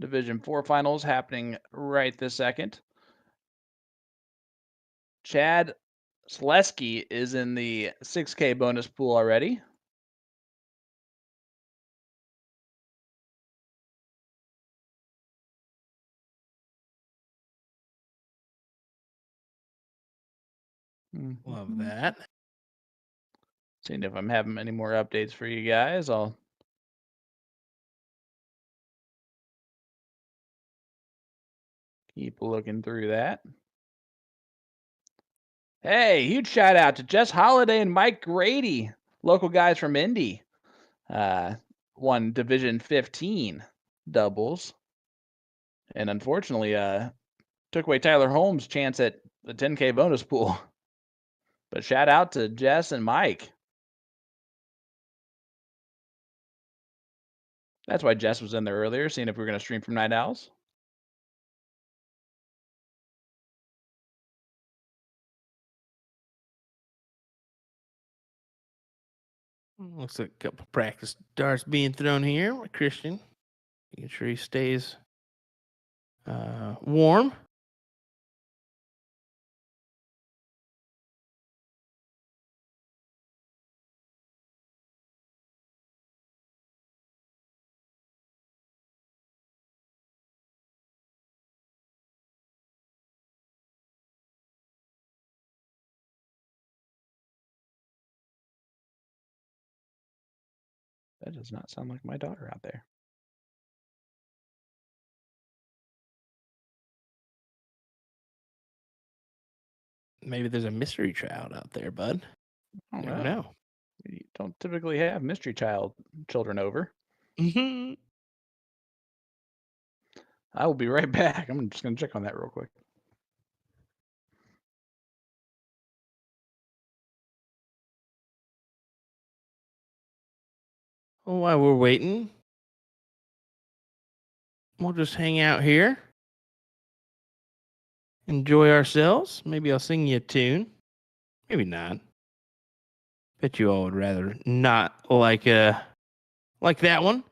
Division 4 finals happening right this second. Chad Slesky is in the 6K bonus pool already. Love that. Seeing if I'm having any more updates for you guys. I'll keep looking through that. Hey, huge shout out to Jess Holiday and Mike Grady, local guys from Indy. Won Division 15 doubles. And unfortunately, took away Tyler Holmes' chance at the 10K bonus pool. But shout out to Jess and Mike. That's why Jess was in there earlier, seeing if we were going to stream from Night Owls. Looks like a couple practice darts being thrown here with Christian. Making sure he stays warm. That does not sound like my daughter out there. Maybe there's a mystery child out there, bud. I You don't never know. know. We don't typically have mystery children over. Mm-hmm. I will be right back. I'm just going to check on that real quick. Well, while we're waiting, we'll just hang out here. enjoy ourselves. Maybe I'll sing you a tune. Maybe not. Bet you all would rather not like that one.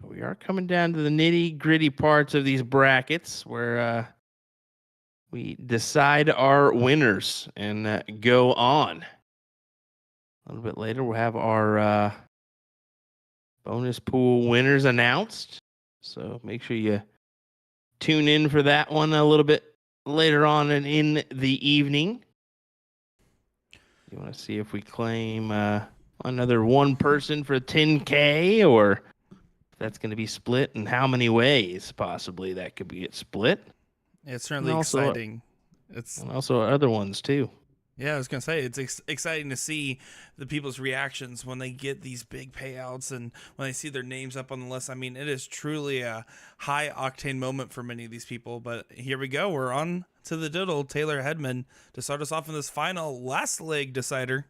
But we are coming down to the nitty-gritty parts of these brackets where we decide our winners and go on. A little bit later, we'll have our bonus pool winners announced. So make sure you tune in for that one a little bit later on and in the evening. You want to see if we claim another one person for 10K, or if that's going to be split and how many ways possibly that could be split. It's certainly And also- exciting. And also other ones too. Yeah, I was gonna say it's exciting to see the people's reactions when they get these big payouts and when they see their names up on the list. I mean, it is truly a high octane moment for many of these people. But here we go. We're on to the diddle, Taylor Hedman, to start us off in this final last leg decider.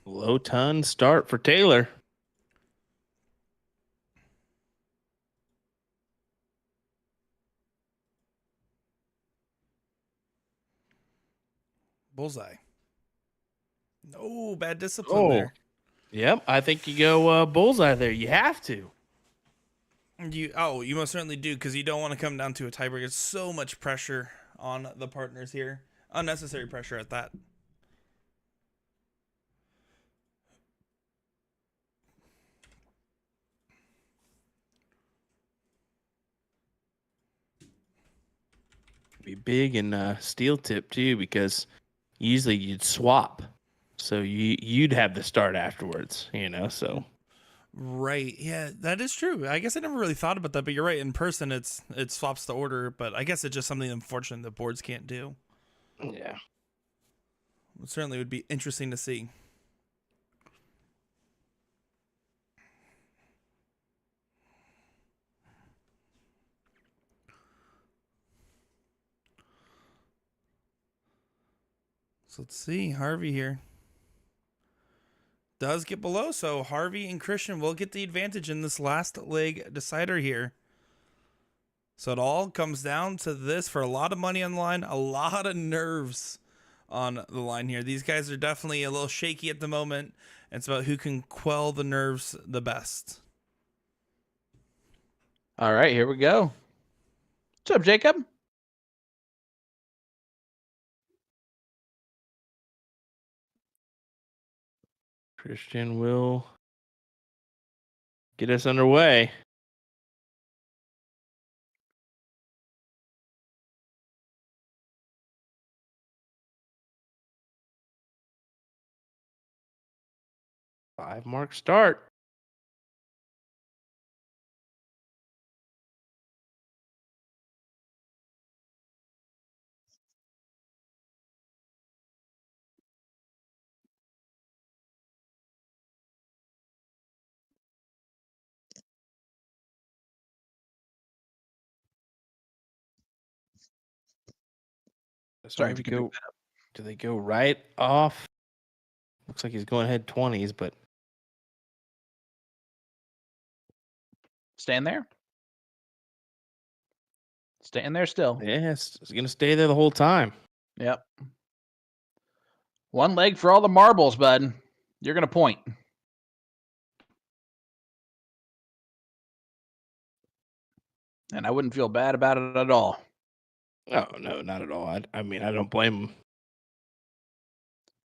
Low ton start for Taylor. Bullseye. No bad discipline there. Yep, I think you go bullseye there. You have to. You most certainly do, because you don't want to come down to a tiebreaker. There's so much pressure on the partners here. Unnecessary pressure at that. Be big in steel tip too, because usually you'd swap. So you'd have the start afterwards, so. Right. Yeah, that is true. I guess I never really thought about that, but you're right. In person, it swaps the order, but I guess it's just something unfortunate the boards can't do. Yeah. It certainly would be interesting to see. So let's see. Harvey here does get below, so Harvey and Christian will get the advantage in this last leg decider here. So it all comes down to this for a lot of money on the line, a lot of nerves on the line here. These guys are definitely a little shaky at the moment. It's about who can quell the nerves the best. All right, here we go. What's up, Jacob? Christian will get us underway. Five mark start. Sorry if you could pick that up. Do they go right off? Looks like he's going ahead 20s, but Stand there. Staying there still. yes, he's going to stay there the whole time. Yep. One leg for all the marbles, bud. You're going to point. And I wouldn't feel bad about it at all. Oh, no, not at all. I mean, I don't blame him.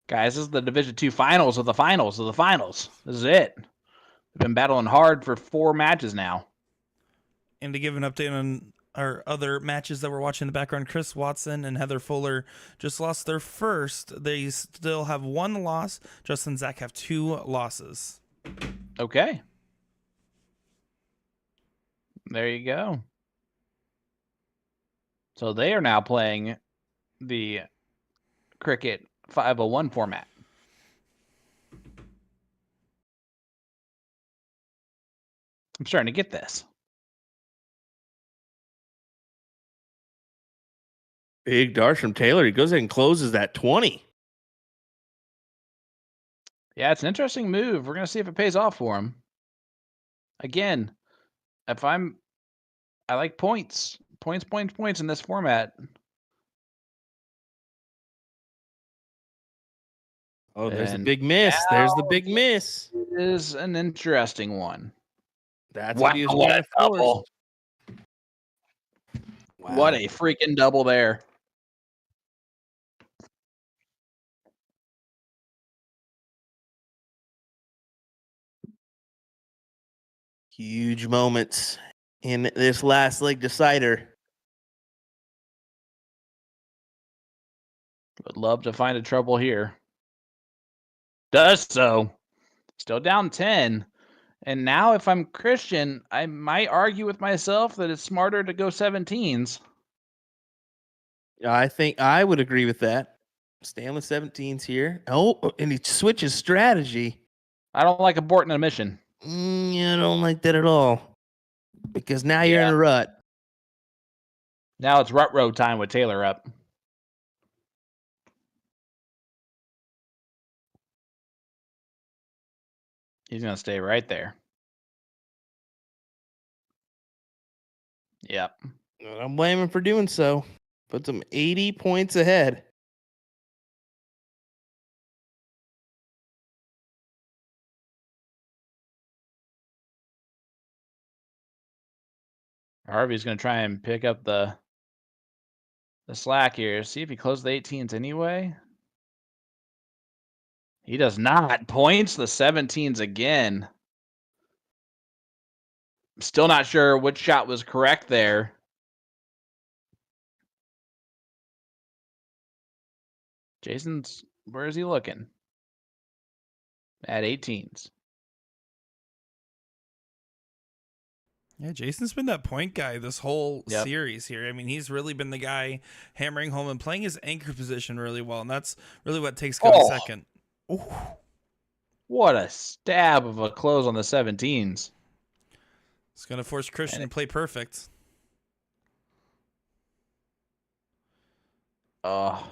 Guys, this is the Division II finals of the finals of the finals. This is it. We've been battling hard for 4 matches now. And to give an update on our other matches that we're watching in the background, Chris Watson and Heather Fuller just lost their first. They still have 1 loss. Justin and Zach have 2 losses. Okay. There you go. So they are now playing the Cricket 501 format. I'm starting to get this. Big darts from Taylor. He goes ahead and closes that 20. Yeah, it's an interesting move. We're going to see if it pays off for him. Again, I like points. Points in this format. Oh, there's a And big miss. There's the big miss. it is an interesting one. That's what he was trying to force. Wow. What a freaking double there. Huge moments in this last leg decider. Would love to find a trouble here. Does so. Still down 10. And now if I'm Christian, I might argue with myself that it's smarter to go 17s. I think I would agree with that. Staying with 17s here. Oh, and he switches strategy. I don't like aborting a mission. Yeah, I don't like that at all. Because now you're in a rut. Now it's rut road time with Taylor up. He's going to stay right there. Yep. I don't blame him for doing so. Puts him 80 points ahead. Harvey's going to try and pick up the slack here. See if he closes the 18s anyway. He does not. Points the 17s again. Still not sure which shot was correct there. Jason's, where is he looking? At 18s. Yeah, Jason's been that point guy this whole Yep. series here. I mean, he's really been the guy hammering home and playing his anchor position really well, and that's really what takes Cody second. Ooh. What a stab of a close on the 17s. It's going to force Christian to play perfect. Oh.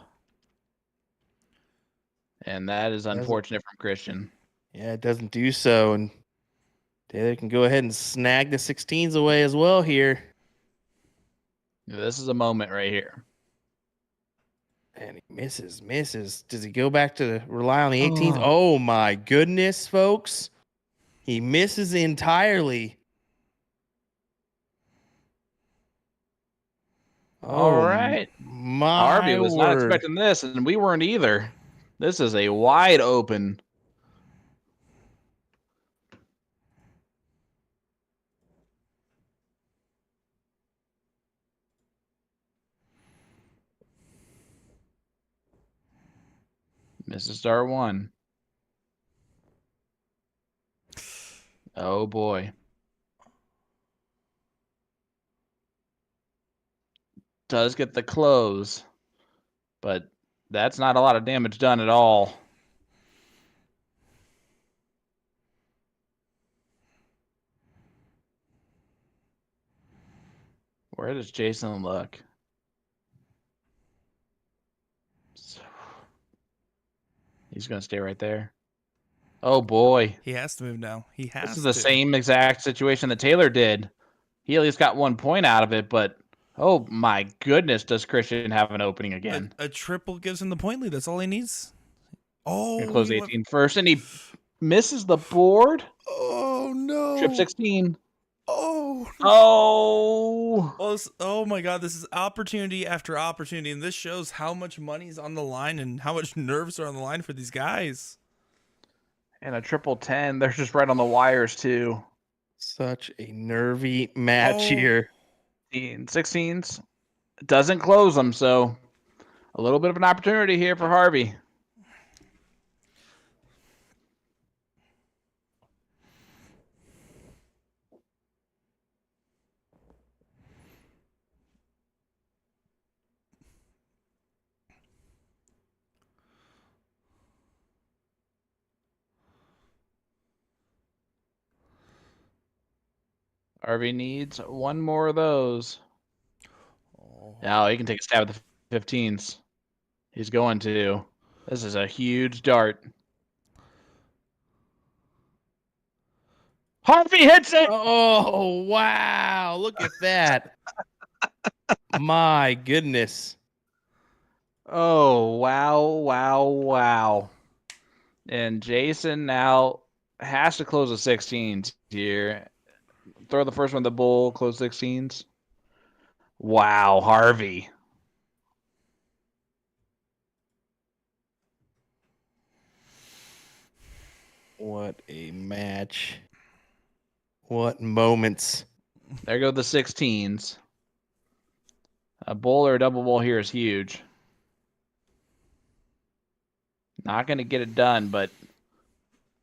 And that is unfortunate from Christian. Yeah, it doesn't do so. And Taylor can go ahead and snag the 16s away as well here. This is a moment right here. And he misses. Does he go back to rely on the 18s? Oh my goodness, folks. He misses entirely. All right. Harvey was not expecting this, and we weren't either. This is a wide open. Misses star one. Oh boy. Does get the close, but that's not a lot of damage done at all. Where does Jason look? He's going to stay right there. Oh boy. He has to move now. He has to. This is the same exact situation that Taylor did. He at least got 1 point out of it, but oh my goodness, does Christian have an opening again? A triple gives him the point lead. That's all he needs. Oh, close 18 first, and he misses the board. Oh no! Trip 16. Oh. Oh my God! This is opportunity after opportunity, and this shows how much money's on the line and how much nerves are on the line for these guys. And a triple 10. They're just right on the wires too. Such a nervy match here. 16s doesn't close them, so a little bit of an opportunity here for Harvey. Harvey needs one more of those. Now he can take a stab at the 15s. He's going to. This is a huge dart. Harvey hits it! Oh, wow. Look at that. My goodness. Oh, wow. And Jason now has to close the 16s here. Throw the first one to the bull, close 16s. Wow, Harvey. What a match. What moments. There go the 16s. A bull or a double bull here is huge. Not going to get it done, but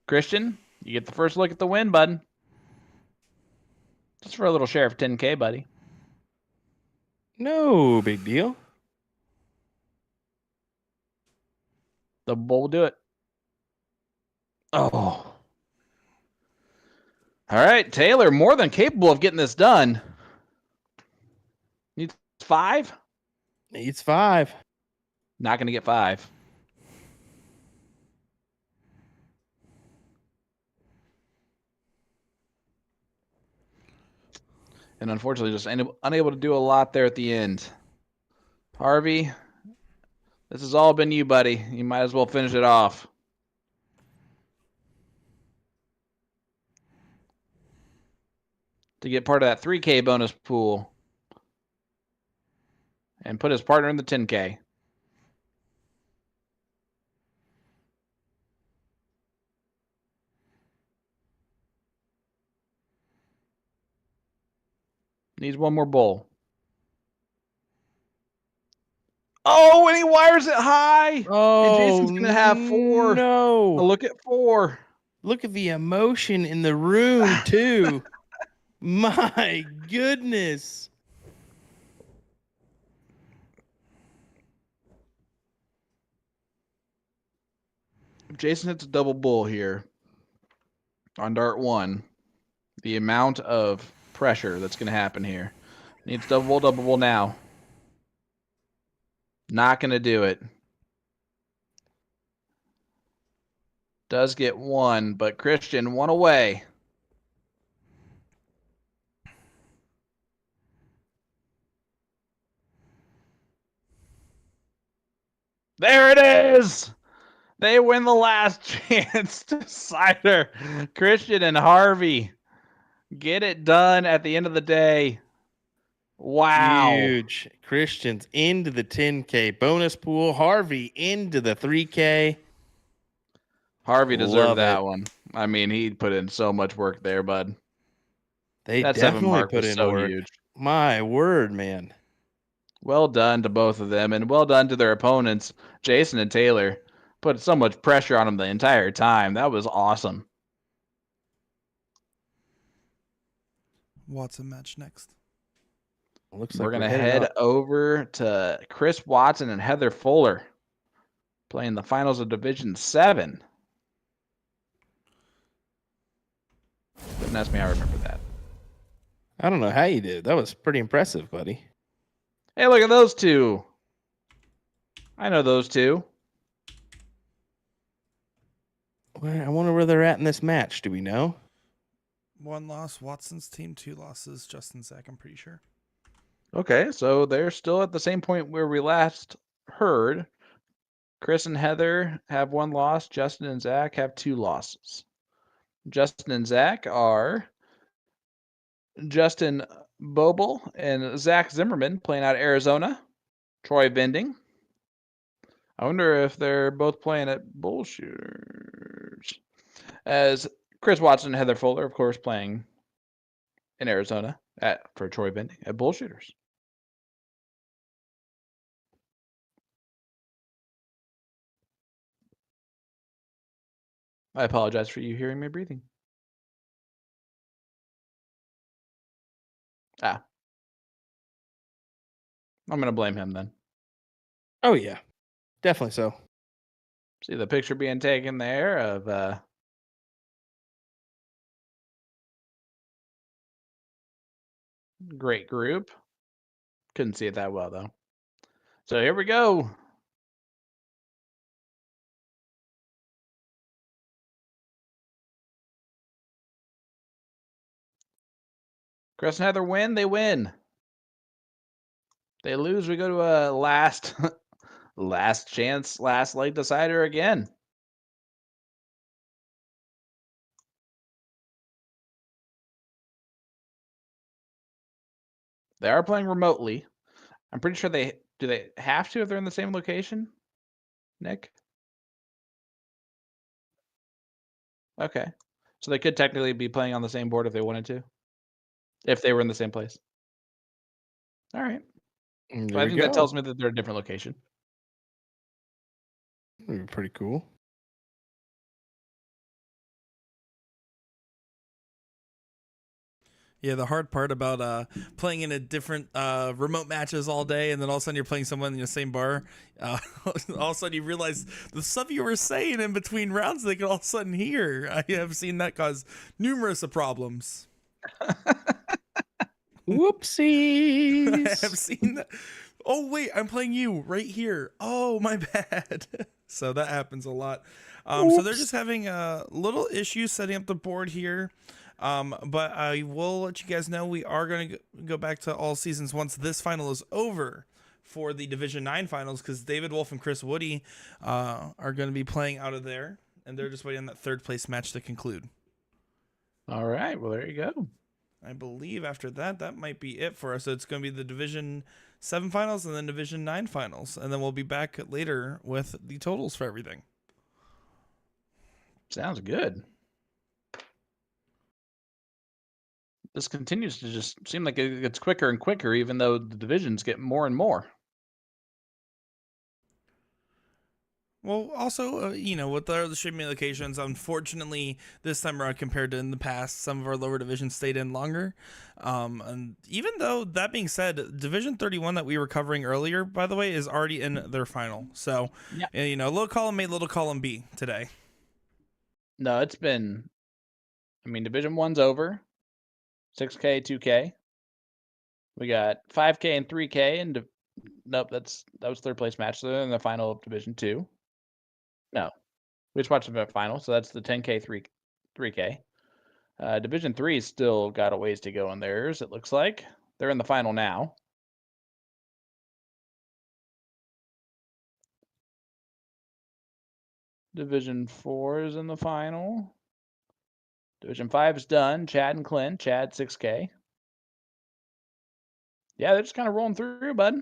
Christian, you get the first look at the win, bud. Just for a little share of 10K, buddy. No big deal. The bull will do it. Oh. All right, Taylor, more than capable of getting this done. Needs 5? Needs 5. Not going to get 5. And unfortunately, just unable to do a lot there at the end. Harvey, this has all been you, buddy. You might as well finish it off. To get part of that 3K bonus pool. And put his partner in the 10K. Needs one more bull. Oh, and he wires it high. Oh, and Jason's going to have 4. No. Look at 4. Look at the emotion in the room, too. My goodness. If Jason hits a double bull here on dart 1, the amount of pressure that's going to happen here. Needs double bull now. Not going to do it. Does get 1, but Christian 1 away. There it is! They win the last chance decider. Christian and Harvey get it done at the end of the day. Wow. Huge. Christian's into the 10K bonus pool. Harvey into the 3K. Harvey deserved Love that it. one. I mean, he put in so much work there, bud. They That 7 definitely mark put was in so work. huge. My word, man. Well done to both of them, and well done to their opponents, Jason and Taylor. Put so much pressure on them the entire time. That was awesome. Watson match next. Looks We're like going to headed head up. over to Chris Watson and Heather Fuller playing the finals of Division 7. Don't ask me how I remember that. I don't know how you did. That was pretty impressive, buddy. Hey, look at those two. I know those two. I wonder where they're at in this match. Do we know? 1 loss, Watson's team. 2 losses, Justin Zach, I'm pretty sure. Okay, so they're still at the same point where we last heard. Chris and Heather have 1 loss. Justin and Zach have 2 losses. Justin and Zach are Justin Bobel and Zach Zimmerman playing out of Arizona. Troy Bending. I wonder if they're both playing at Bullshooters. As Chris Watson and Heather Fuller, of course, playing in Arizona for Troy Bending at Bullshooters. I apologize for you hearing me breathing. I'm going to blame him then. Oh, yeah. Definitely so. See the picture being taken there of great group. Couldn't see it that well, though. So here we go. Chris and Heather win, they win. They lose, we go to a last chance, last leg decider again. They are playing remotely. I'm pretty sure do they have to if they're in the same location? Nick? Okay. So they could technically be playing on the same board if they wanted to. If they were in the same place. All right. So I think that tells me that they're a different location. That'd be pretty cool. Yeah, the hard part about playing in a different remote matches all day, and then all of a sudden you're playing someone in the same bar. All of a sudden you realize the stuff you were saying in between rounds they could all of a sudden hear. I have seen that cause numerous of problems. Whoopsies! I have seen that. Oh wait, I'm playing you right here. Oh, my bad. So that happens a lot. So they're just having a little issues setting up the board here. But I will let you guys know we are going to go back to all seasons once this final is over for the Division 9 finals, because David Wolf and Chris Woody are going to be playing out of there, and they're just waiting on that third place match to conclude. All right, well, there you go. I believe after that, that might be it for us. So it's going to be the Division 7 finals and then Division 9 finals, and then we'll be back later with the totals for everything. Sounds good. This continues to just seem like it gets quicker and quicker, even though the divisions get more and more. Well, also, with the other streaming locations, unfortunately, this time around compared to in the past, some of our lower divisions stayed in longer. And even though, that being said, Division 31 that we were covering earlier, by the way, is already in their final. So, little column A, little column B today. No, it's been, Division 1's over. 6K, 2K. We got 5K and 3K, and nope, that was third place match. So they're in the final of Division 2. No, we just watched the final, so that's the 10K, 3K. Division 3's still got a ways to go in theirs, it looks like. They're in the final now. Division 4 is in the final. Division 5 is done. Chad and Clint. Chad, 6K. Yeah, they're just kind of rolling through, bud.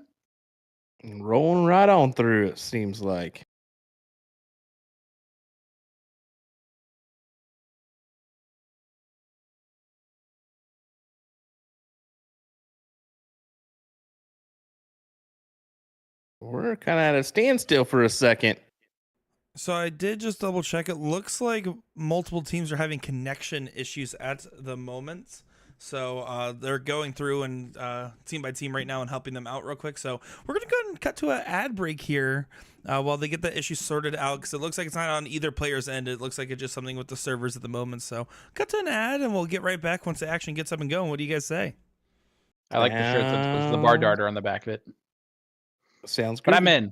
Rolling right on through, it seems like. We're kind of at a standstill for a second. So I did just double check. It looks like multiple teams are having connection issues at the moment. So they're going through and team by team right now and helping them out real quick. So we're going to go ahead and cut to an ad break here while they get the issue sorted out, because it looks like it's not on either player's end. It looks like it's just something with the servers at the moment. So cut to an ad and we'll get right back once the action gets up and going. What do you guys say? I like the shirt that's the bar darter on the back of it. Sounds good. But I'm in.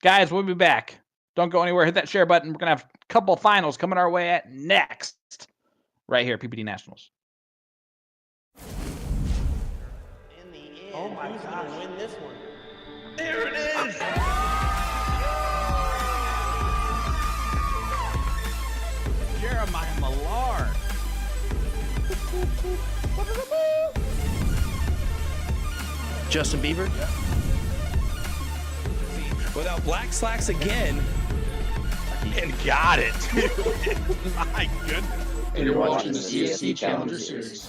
Guys, we'll be back. Don't go anywhere. Hit that share button. We're going to have a couple finals coming our way at next. Right here, PPD Nationals. In the end, oh my who's going to win this one? There it is! Jeremiah Millar. Justin Bieber? Yeah. Without black slacks again. And got it. My goodness. And you're watching the CSC Challenger Series.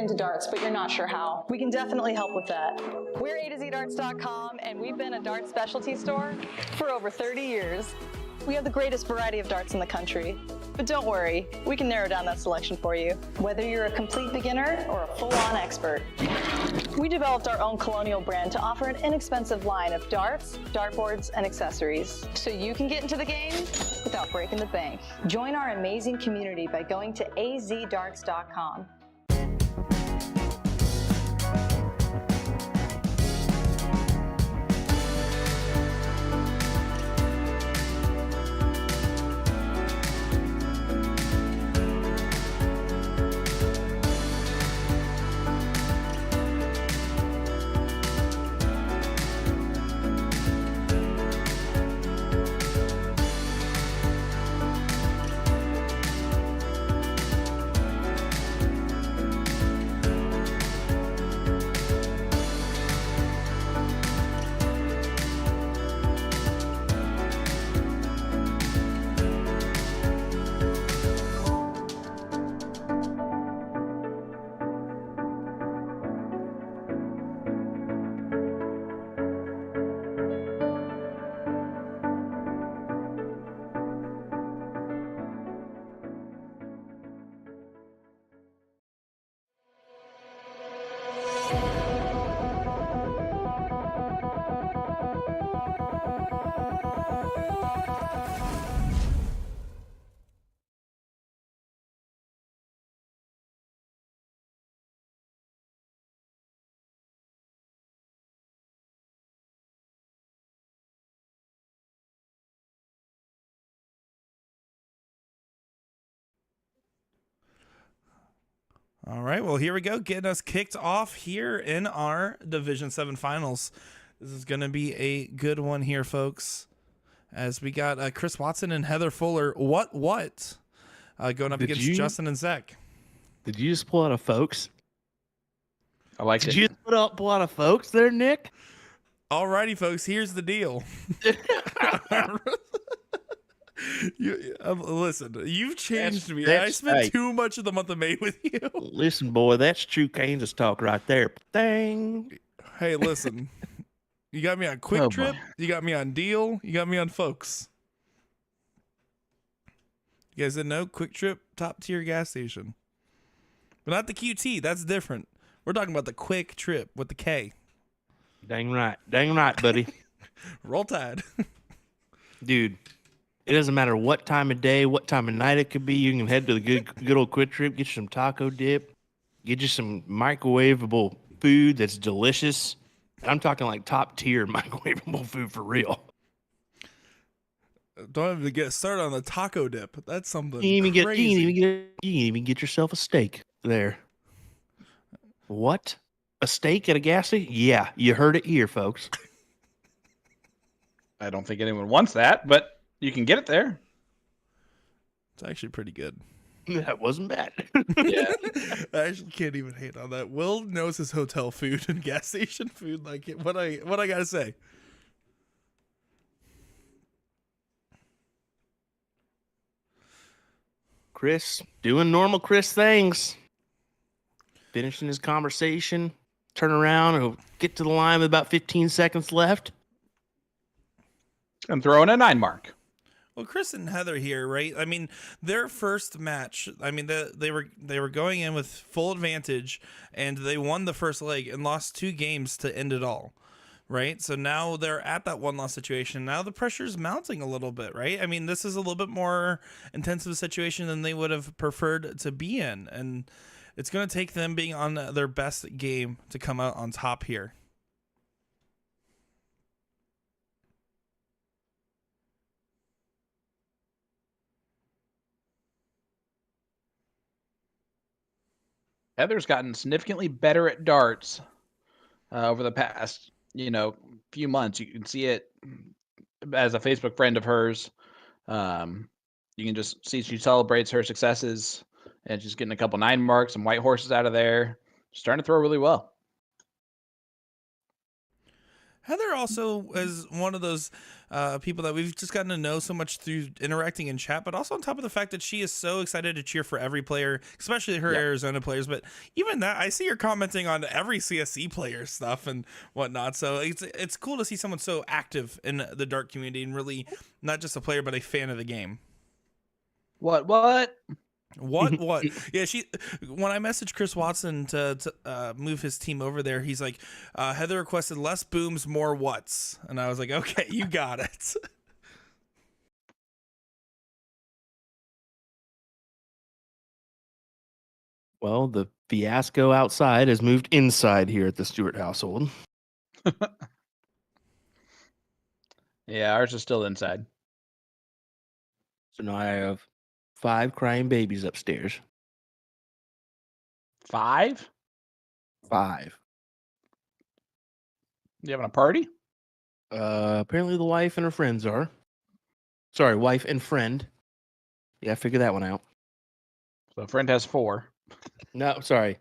into darts, but you're not sure how. We can definitely help with that. We're AtoZDarts.com, and we've been a darts specialty store for over 30 years. We have the greatest variety of darts in the country. But don't worry, we can narrow down that selection for you, whether you're a complete beginner or a full-on expert. We developed our own Colonial brand to offer an inexpensive line of darts, dartboards, and accessories, so you can get into the game without breaking the bank. Join our amazing community by going to azdarts.com. All right, well, here we go, getting us kicked off here in our Division 7 finals. This is going to be a good one here, folks, as we got Chris Watson and Heather Fuller. What? Going up against Justin and Zach. Did you just pull out a folks? I like it. Did you pull out a folks there, Nick? All righty, folks, here's the deal. Listen, you've changed me. I spent too much of the month of May with you. Listen, boy, that's true Kansas talk right there. Dang. Hey, listen. You got me on Quick Trip. You got me on Deal. You got me on Folks. You guys didn't know? Quick Trip, top tier gas station. But not the QT. That's different. We're talking about the Quick Trip with the K. Dang right, buddy. Roll Tide. Dude, it doesn't matter what time of day, what time of night it could be. You can head to the good old Quick Trip, get you some taco dip, get you some microwavable food that's delicious. I'm talking like top tier microwavable food for real. Don't even get started on the taco dip. That's something you can crazy. even get yourself a steak there. What? A steak at a gas station? Yeah, you heard it here, folks. I don't think anyone wants that, but you can get it there. It's actually pretty good. That wasn't bad. Yeah. I actually can't even hate on that. Will knows his hotel food and gas station food. Like what I gotta say. Chris doing normal Chris things. Finishing his conversation, turn around, and get to the line with about 15 seconds left. I'm throwing a 9 mark. Well, Chris and Heather here, right? I mean, their first match, I mean, they were going in with full advantage, and they won the first leg and lost 2 games to end it all, right? So now they're at that one-loss situation. Now the pressure's mounting a little bit, right? I mean, this is a little bit more intensive situation than they would have preferred to be in, and it's going to take them being on their best game to come out on top here. Heather's gotten significantly better at darts over the past, few months. You can see it as a Facebook friend of hers. You can just see she celebrates her successes, and she's getting a couple 9 marks, some white horses out of there. She's starting to throw really well. Heather also is one of those people that we've just gotten to know so much through interacting in chat, but also on top of the fact that she is so excited to cheer for every player, especially her Arizona players. But even that, I see her commenting on every CSC player stuff and whatnot. So it's cool to see someone so active in the Dart community and really not just a player, but a fan of the game. What? What? Yeah, when I messaged Chris Watson to move his team over there, he's like, Heather requested less booms, more whats. And I was like, okay, you got it. Well, the fiasco outside has moved inside here at the Stewart household. Yeah, ours is still inside. So now I have 5 crying babies upstairs. 5? 5. You having a party? Apparently the wife and her friends are. Sorry, wife and friend. Yeah, figure that one out. So a friend has 4. No, sorry.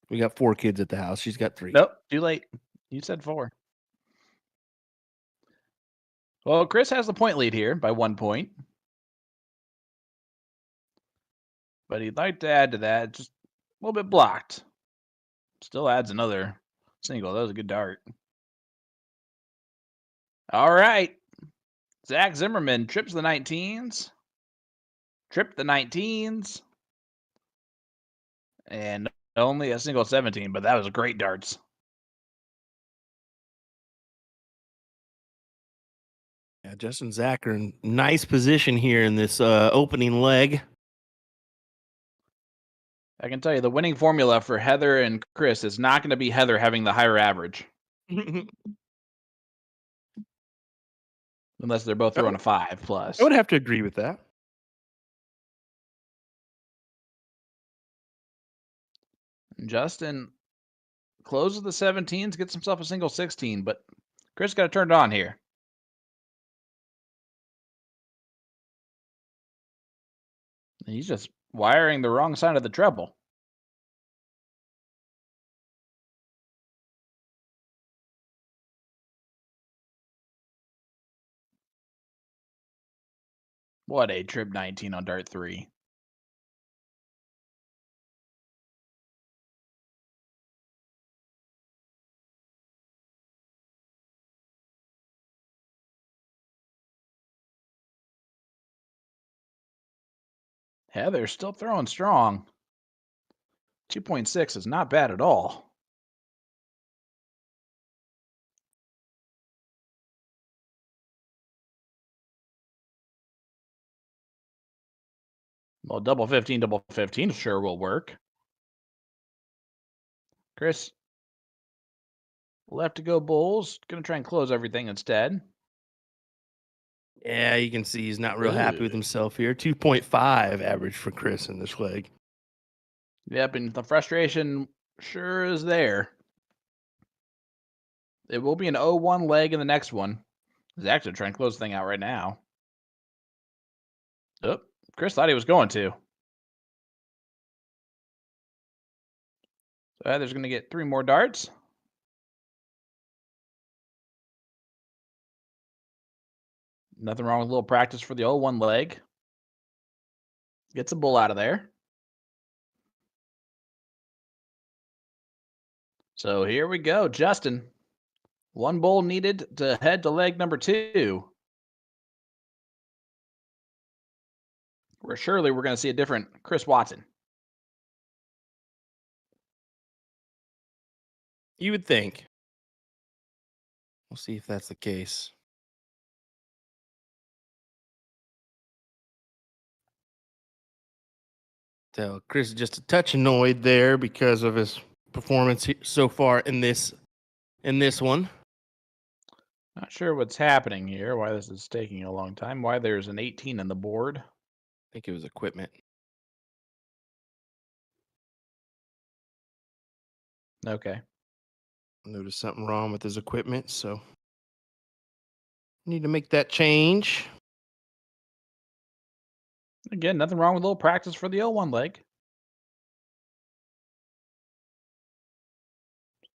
We got 4 kids at the house. She's got 3. Nope, too late. You said 4. Well, Chris has the point lead here by 1 point. But he'd like to add to that, just a little bit blocked. Still adds another single. That was a good dart. All right. Zach Zimmerman trips the 19s. Tripped the 19s. And only a single 17, but that was great darts. Yeah, Justin Zach are in nice position here in this opening leg. I can tell you the winning formula for Heather and Chris is not going to be Heather having the higher average. Unless they're both throwing a 5 plus. I would have to agree with that. Justin closes the 17s, gets himself a single 16, but Chris got to turn it on here. He's just wiring the wrong side of the treble. What a trip 19 on dart 3. Heather's still throwing strong. 2.6 is not bad at all. Well, double 15 sure will work. Chris, left to go Bulls. Going to try and close everything instead. Yeah, you can see he's not real happy with himself here. 2.5 average for Chris in this leg. Yep, and the frustration sure is there. It will be an 0-1 leg in the next one. He's actually trying to close the thing out right now. Oh, Chris thought he was going to. So Heather's going to get 3 more darts. Nothing wrong with a little practice for the 0-1 leg. Gets a bull out of there. So here we go, Justin. 1 bull needed to head to leg number 2. Where surely we're going to see a different Chris Watson. You would think. We'll see if that's the case. So Chris is just a touch annoyed there because of his performance so far in this one. Not sure what's happening here, why this is taking a long time, why there's an 18 on the board. I think it was equipment. Okay. Noticed something wrong with his equipment, so need to make that change. Again, nothing wrong with a little practice for the 0-1 leg.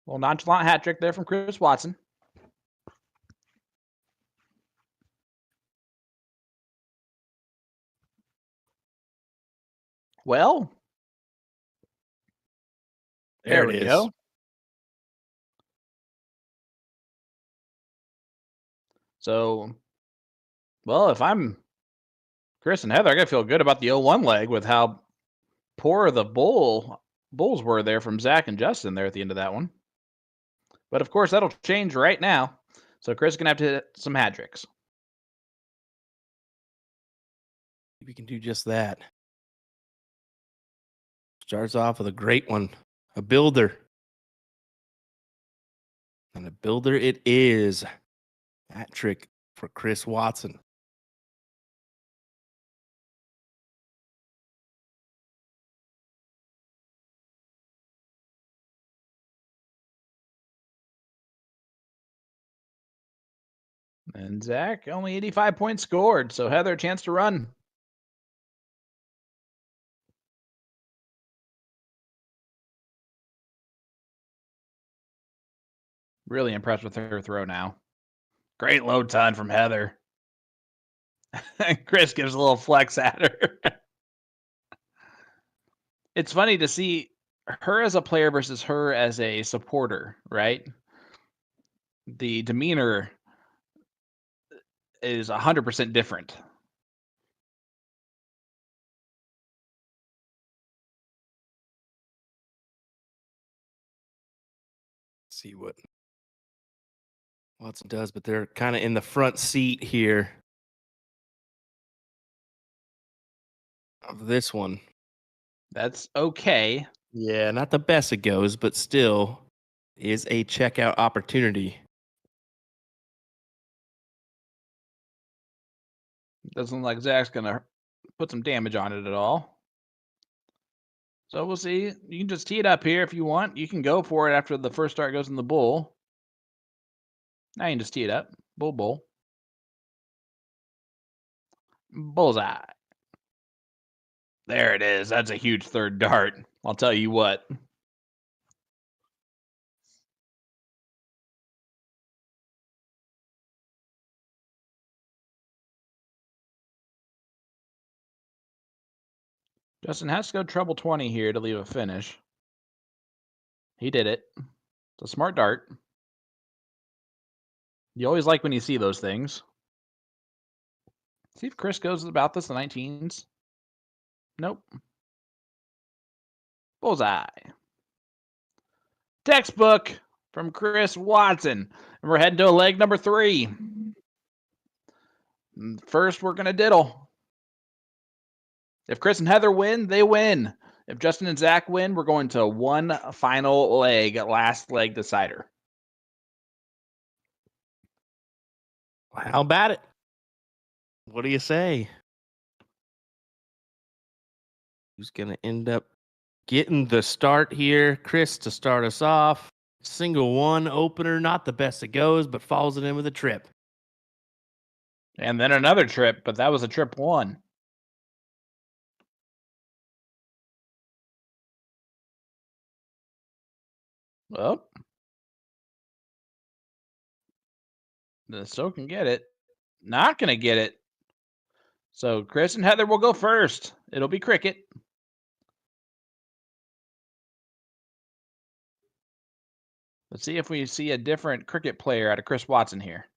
Little nonchalant hat trick there from Chris Watson. Well, there it we is. go. So, well, if I'm Chris and Heather, I gotta feel good about the 0-1 leg with how poor the Bulls were there from Zach and Justin there at the end of that one. But of course, that'll change right now. So Chris is gonna have to hit some hat tricks. We can do just that. Starts off with a great one, a builder. And a builder it is. Hat trick for Chris Watson. And Zach, only 85 points scored. So Heather, a chance to run. Really impressed with her throw now. Great load ton from Heather. Chris gives a little flex at her. It's funny to see her as a player versus her as a supporter, right? The demeanor is 100% different. See what Watson does, but they're kind of in the front seat here of this one. That's okay. Yeah, not the best it goes, but still is a checkout opportunity. Doesn't look like Zach's going to put some damage on it at all. So we'll see. You can just tee it up here if you want. You can go for it after the first start goes in the bull. Now you can just tee it up. Bull, bull. Bullseye. There it is. That's a huge third dart. I'll tell you what. Justin has to go treble 20 here to leave a finish. He did it. It's a smart dart. You always like when you see those things. See if Chris goes about this in the 19s. Nope. Bullseye. Textbook from Chris Watson. And we're heading to leg number 3. First, we're going to diddle. If Chris and Heather win, they win. If Justin and Zach win, we're going to one final leg, last leg decider. How about it? What do you say? Who's going to end up getting the start here? Chris to start us off. Single one opener, not the best it goes, but follows it in with a trip. And then another trip, but that was a trip 1. Well, the so can get it. Not going to get it. So Chris and Heather will go first. It'll be cricket. Let's see if we see a different cricket player out of Chris Watson here.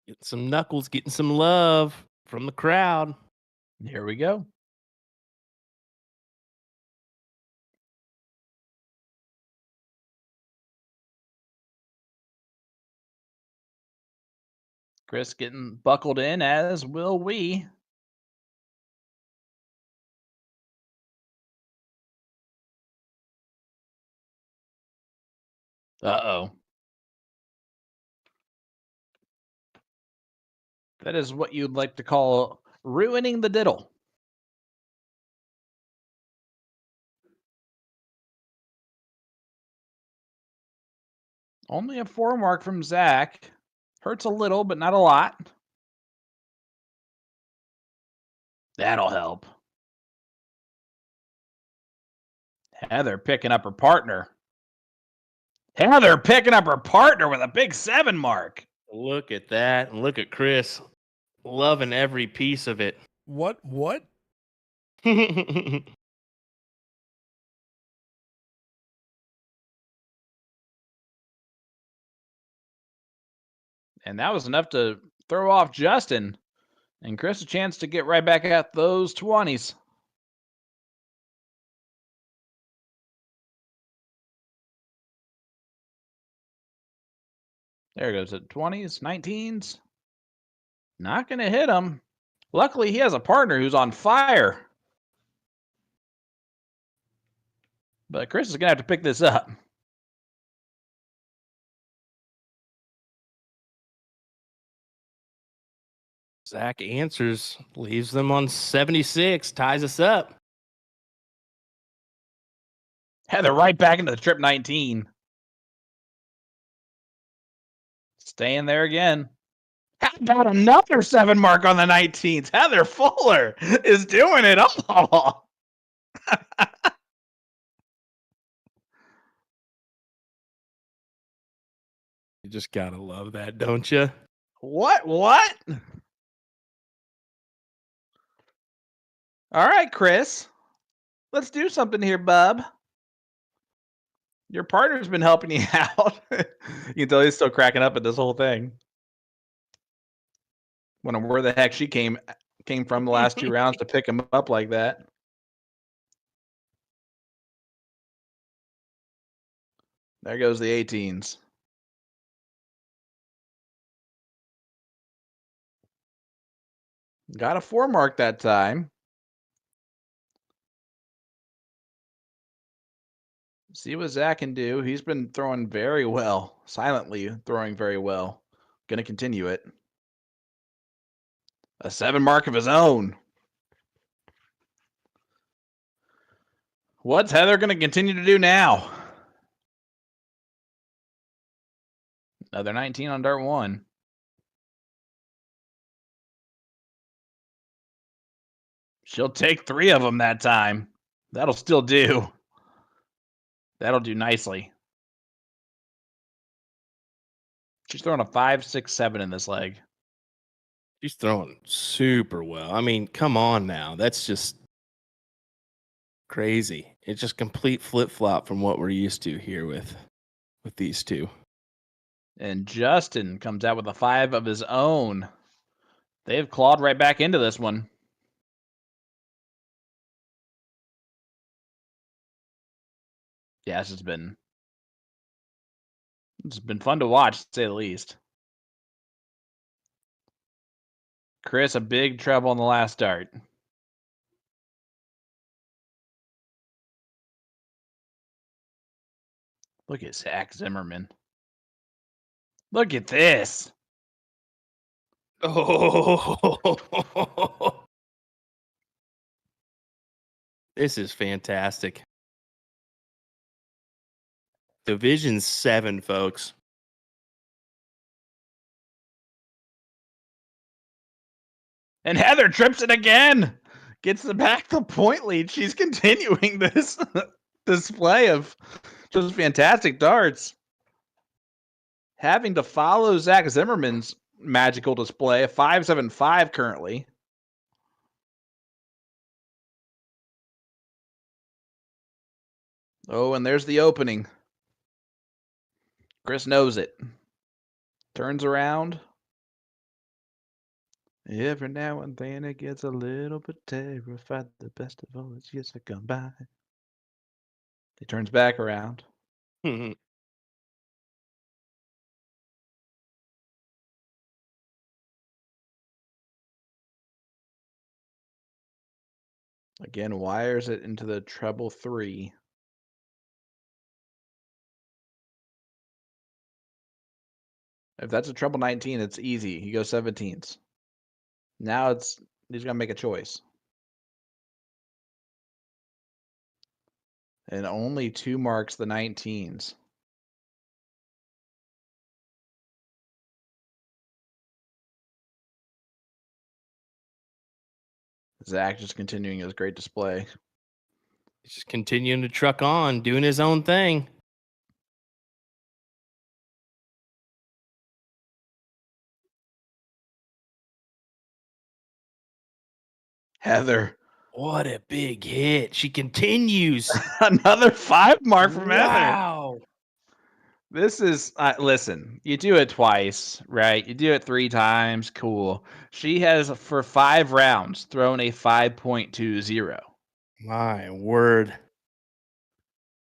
Getting some knuckles, getting some love from the crowd. Here we go. Chris getting buckled in, as will we. Uh-oh. That is what you'd like to call ruining the diddle. Only a 4 mark from Zach. Hurts a little, but not a lot. That'll help. Heather picking up her partner. Heather picking up her partner with a big 7 mark. Look at that. And look at Chris. Loving every piece of it. What? And that was enough to throw off Justin. And Chris a chance to get right back at those 20s. There goes the 20s, 19s. Not going to hit him. Luckily, he has a partner who's on fire. But Chris is going to have to pick this up. Zach answers, leaves them on 76, ties us up. Heather right back into the trip 19. Staying there again. How about another 7 mark on the 19s? Heather Fuller is doing it all. You just gotta love that, don't you? What? All right, Chris. Let's do something here, bub. Your partner's been helping you out. You can tell he's still cracking up at this whole thing. Wondering where the heck she came from the last 2 rounds to pick him up like that. There goes the 18s. Got a 4 mark that time. See what Zach can do. He's been throwing very well. Silently throwing very well. Going to continue it. A 7 mark of his own. What's Heather going to continue to do now? Another 19 on dart 1. She'll take 3 of them that time. That'll still do. That'll do nicely. She's throwing a 5, 6, 7 in this leg. She's throwing super well. I mean, come on now. That's just crazy. It's just complete flip-flop from what we're used to here with these two. And Justin comes out with a 5 of his own. They've clawed right back into this one. Yeah, it's been fun to watch, to say the least. Chris, a big trouble on the last dart. Look at Zach Zimmerman. Look at this. Oh, this is fantastic. Division 7, folks. And Heather trips it again. Gets the back the point lead. She's continuing this display of just fantastic darts. Having to follow Zach Zimmerman's magical display, a 5.75 currently. Oh, and there's the opening. Chris knows it. Turns around. Every now and then it gets a little bit terrified. The best of all is yet to come by. He turns back around. Again, wires it into the treble 3. If that's a treble 19, it's easy. He goes 17s. Now he's got to make a choice. And only 2 marks the 19s. Zach just continuing his great display. He's just continuing to truck on, doing his own thing. Heather. What a big hit. She continues. Another 5 mark from Heather. Wow. This is, listen, you do it twice, right? You do it 3 times, cool. She has, for 5 rounds, thrown a 5.20. My word.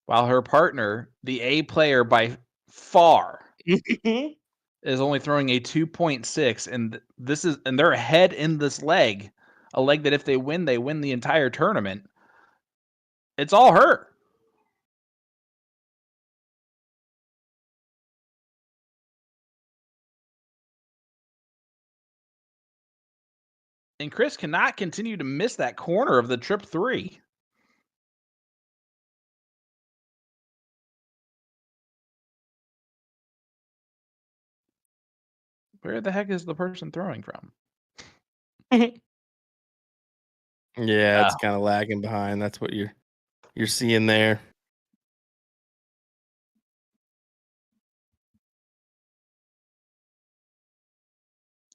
While her partner, the A player by far, is only throwing a 2.6, and they're ahead in this leg, a leg that if they win the entire tournament. It's all her. And Chris cannot continue to miss that corner of the trip 3. Where the heck is the person throwing from? Yeah, it's kind of lagging behind. That's what you're seeing there.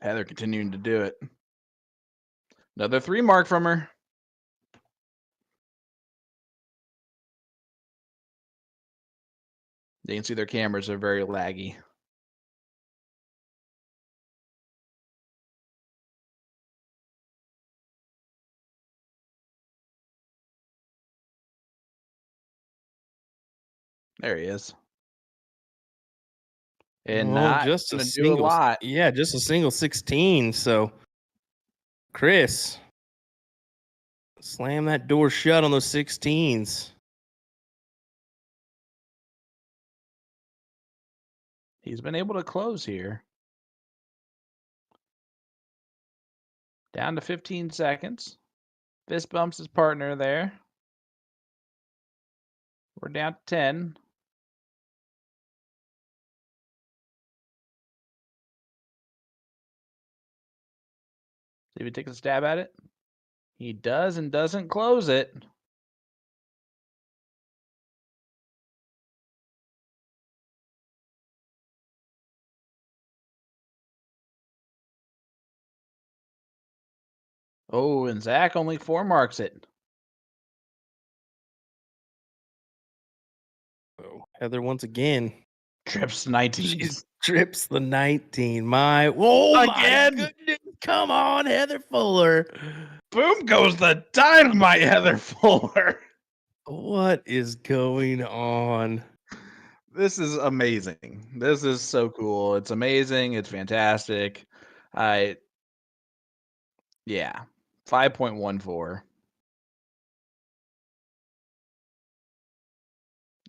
Heather continuing to do it. Another 3 mark from her. You can see their cameras are very laggy. There he is. And not just a gonna do a single lot. Yeah, just a single 16. So Chris, slam that door shut on those 16s. He's been able to close here. Down to 15 seconds. Fist bumps his partner there. We're down to 10. See if he takes a stab at it. He does and doesn't close it. Oh, and Zach only 4 marks it. Oh, Heather once again. Trips 19. She trips the 19. My Again? my goodness. Come on, Heather Fuller. Boom goes the dynamite, Heather Fuller. What is going on? This is amazing. This is so cool. It's amazing. It's fantastic. Yeah. 5.14.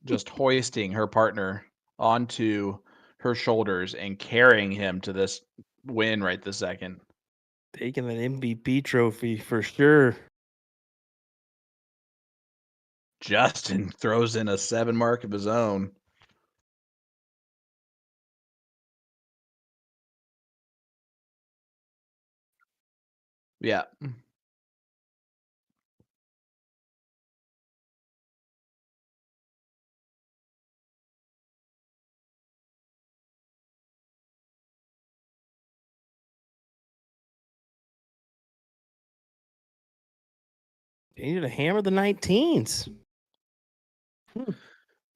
Just hoisting her partner onto her shoulders and carrying him to this win right this second. Taking that MVP trophy for sure. Justin throws in a 7 mark of his own. Yeah. They needed to hammer the 19s.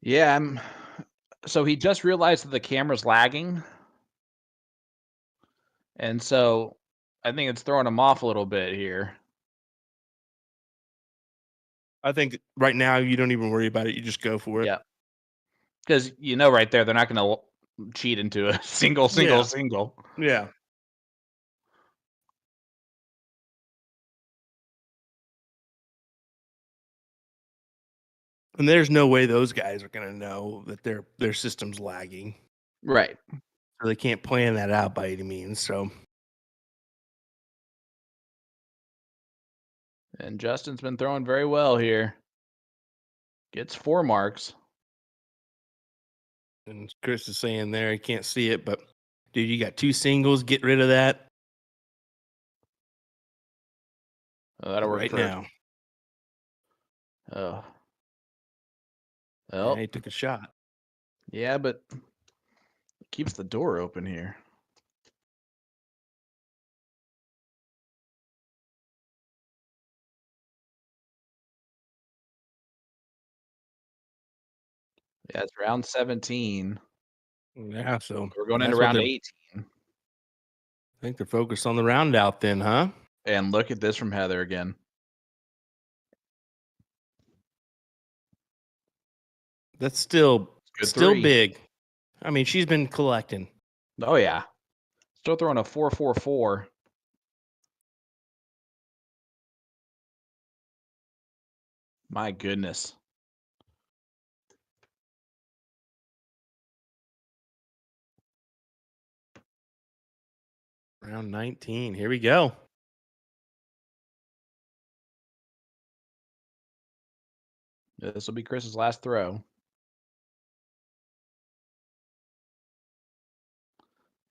Yeah. So he just realized that the camera's lagging. And so I think it's throwing him off a little bit here. I think right now you don't even worry about it. You just go for it. Yeah. Because right there, they're not going to cheat into a single. Yeah. And there's no way those guys are going to know that their system's lagging. Right. So they can't plan that out by any means. So. And Justin's been throwing very well here. Gets 4 marks. And Chris is saying there, he can't see it, but dude, you got 2 singles. Get rid of that. Oh, that'll work right for now. Oh. Yeah, Well, he took a shot. yeah, but it keeps the door open here. Yeah, it's round 17. Yeah, so We're going into that's what round they're- 18. I think they're focused on the round out then, huh? And look at this from Heather again. That's still Good still three. big. I mean, she's been collecting. Oh, yeah. Still throwing a 4-4-4. My goodness. Round 19. Here we go. This will be Chris's last throw.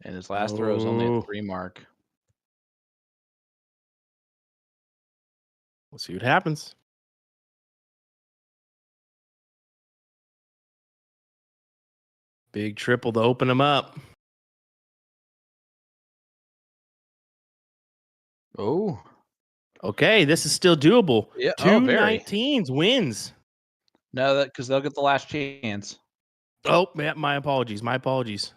And his last throw is only Oh. at 3 mark. We'll see what happens. Big triple to open them up. Oh. Okay, this is still doable. Yeah. Two Oh, very. 19s wins. No, that because they'll get the last chance. Oh, yeah, my apologies. My apologies.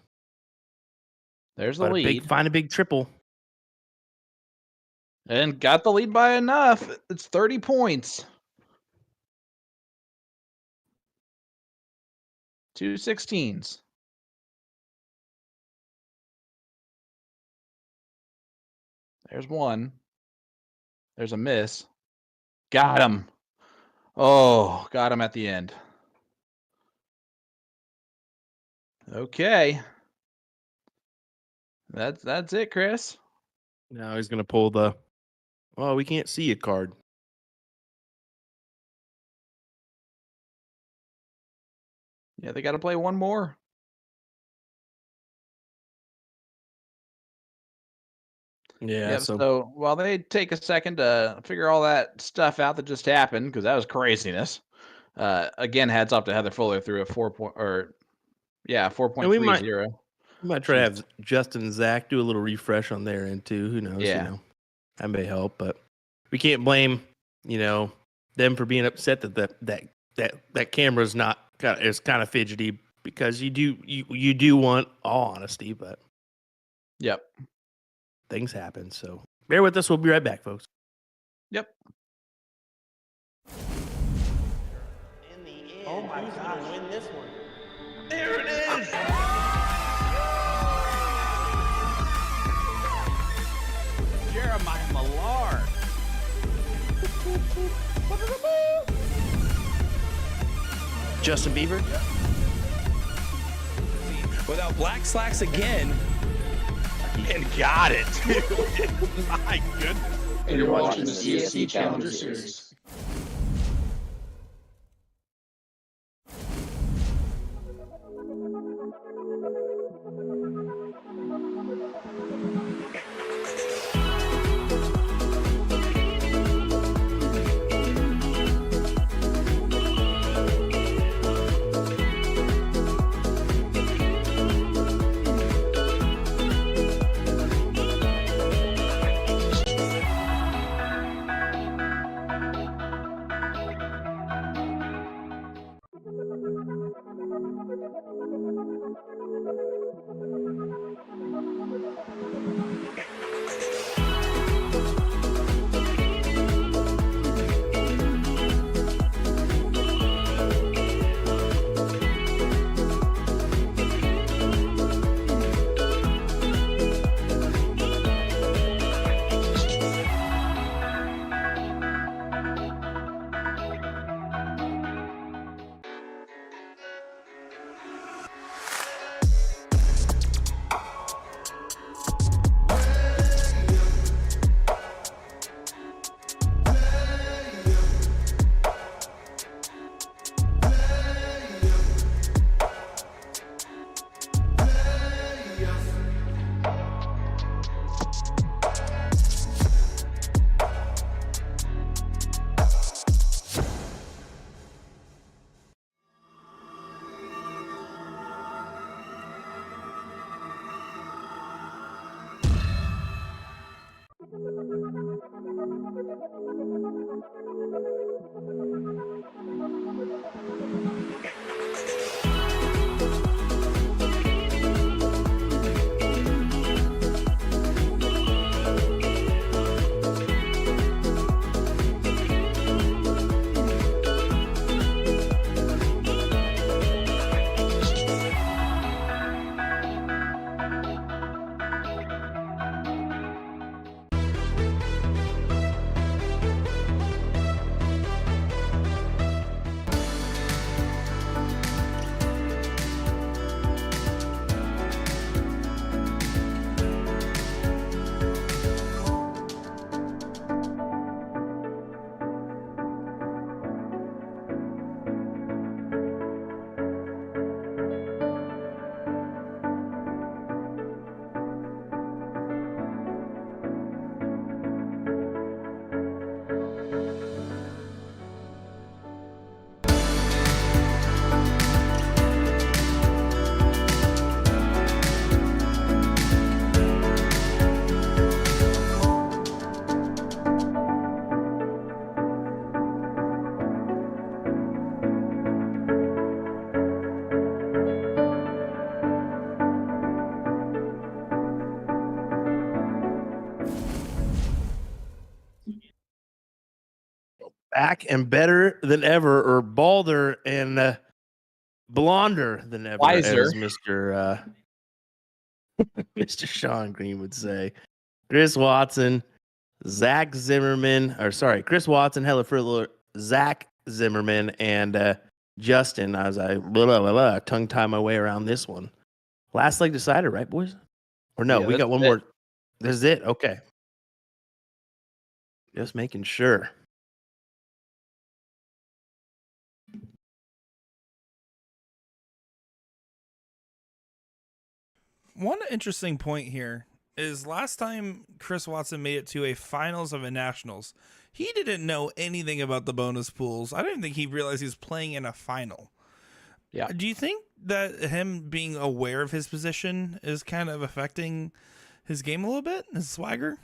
There's the But lead. find a big triple. And got the lead by enough. It's 30 points. 2 16s. There's one. There's a miss. Got him. Oh, got him at the end. Okay. That's it, Chris. Now he's gonna pull the. Well, we can't see a card. Yeah, they got to play one more. Yeah. Yep, So so while they take a second to figure all that stuff out that just happened, because that was craziness. Again, heads up to Heather Fuller through a 4.30. we might try to have Justin and Zach do a little refresh on their end too. Who knows? Yeah. You know, that may help, but we can't blame them for being upset that camera's not is kind of fidgety, because you do want all honesty, but Yep. things happen. So bear with us. We'll be right back, folks. Yep. In the end, oh my God, win this one. There it is. Jeremiah Millar. Justin Bieber. Without black slacks again. And got it. My goodness. And you're watching the CSC Challenger Series. back and better than ever, or balder and blonder than ever, Wiser. as Mr. Mr. Sean Green would say. Chris Watson, Zach Zimmerman, Chris Watson, Hella Frizzler, Zach Zimmerman, and Justin, as I tongue tie my way around this one. Last leg decider, right, boys? Or no, Yeah, we got one that's more. This is it. Okay. Just making sure. One interesting point here is last time Chris Watson made it to a finals of a Nationals, he didn't know anything about the bonus pools. I don't even think he realized he was playing in a final. Yeah. Do you think that him being aware of his position is kind of affecting his game a little bit, his swagger?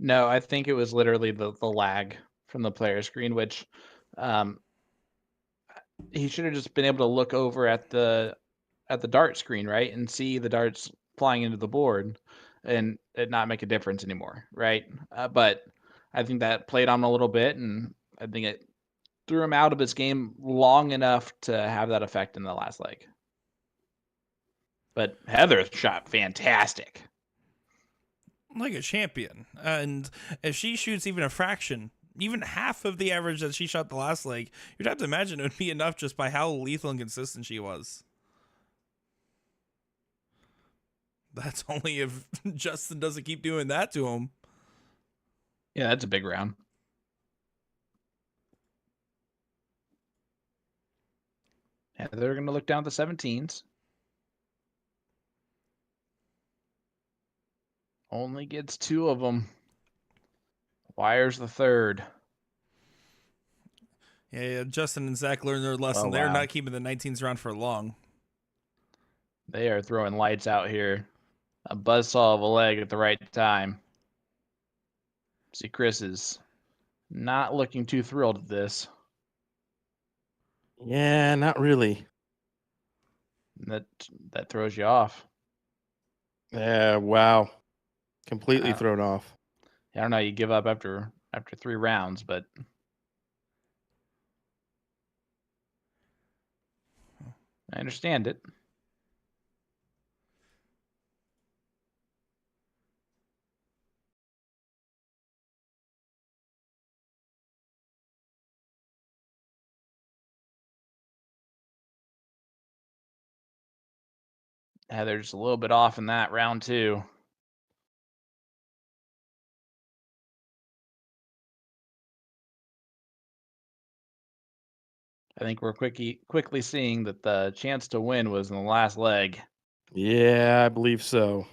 No, I think it was literally the lag from the player screen, which he should have just been able to look over at the dart screen, right, and see the darts flying into the board, and it not make a difference anymore, right? But I think that played on him a little bit, and I think it threw him out of his game long enough to have that effect in the last leg. But Heather shot fantastic. Like a champion. And if she shoots even a fraction, even half of the average that she shot the last leg, you'd have to imagine it would be enough just by how lethal and consistent she was. That's only if Justin doesn't keep doing that to him. Yeah, that's a big round. Yeah, they're going to look down at the 17s. Only gets 2 of them. Wires the third. Yeah, Justin and Zach learned their lesson. Oh, They're wow. not keeping the 19s around for long. They are throwing lights out here. A buzzsaw of a leg at the right time. See, Chris is not looking too thrilled at this. Yeah, not really. That throws you off. Yeah, wow. Completely Wow. thrown off. I don't know. You give up after 3 rounds, but I understand it. They're just a little bit off in that round 2. I think we're quickly seeing that the chance to win was in the last leg. Yeah, I believe so.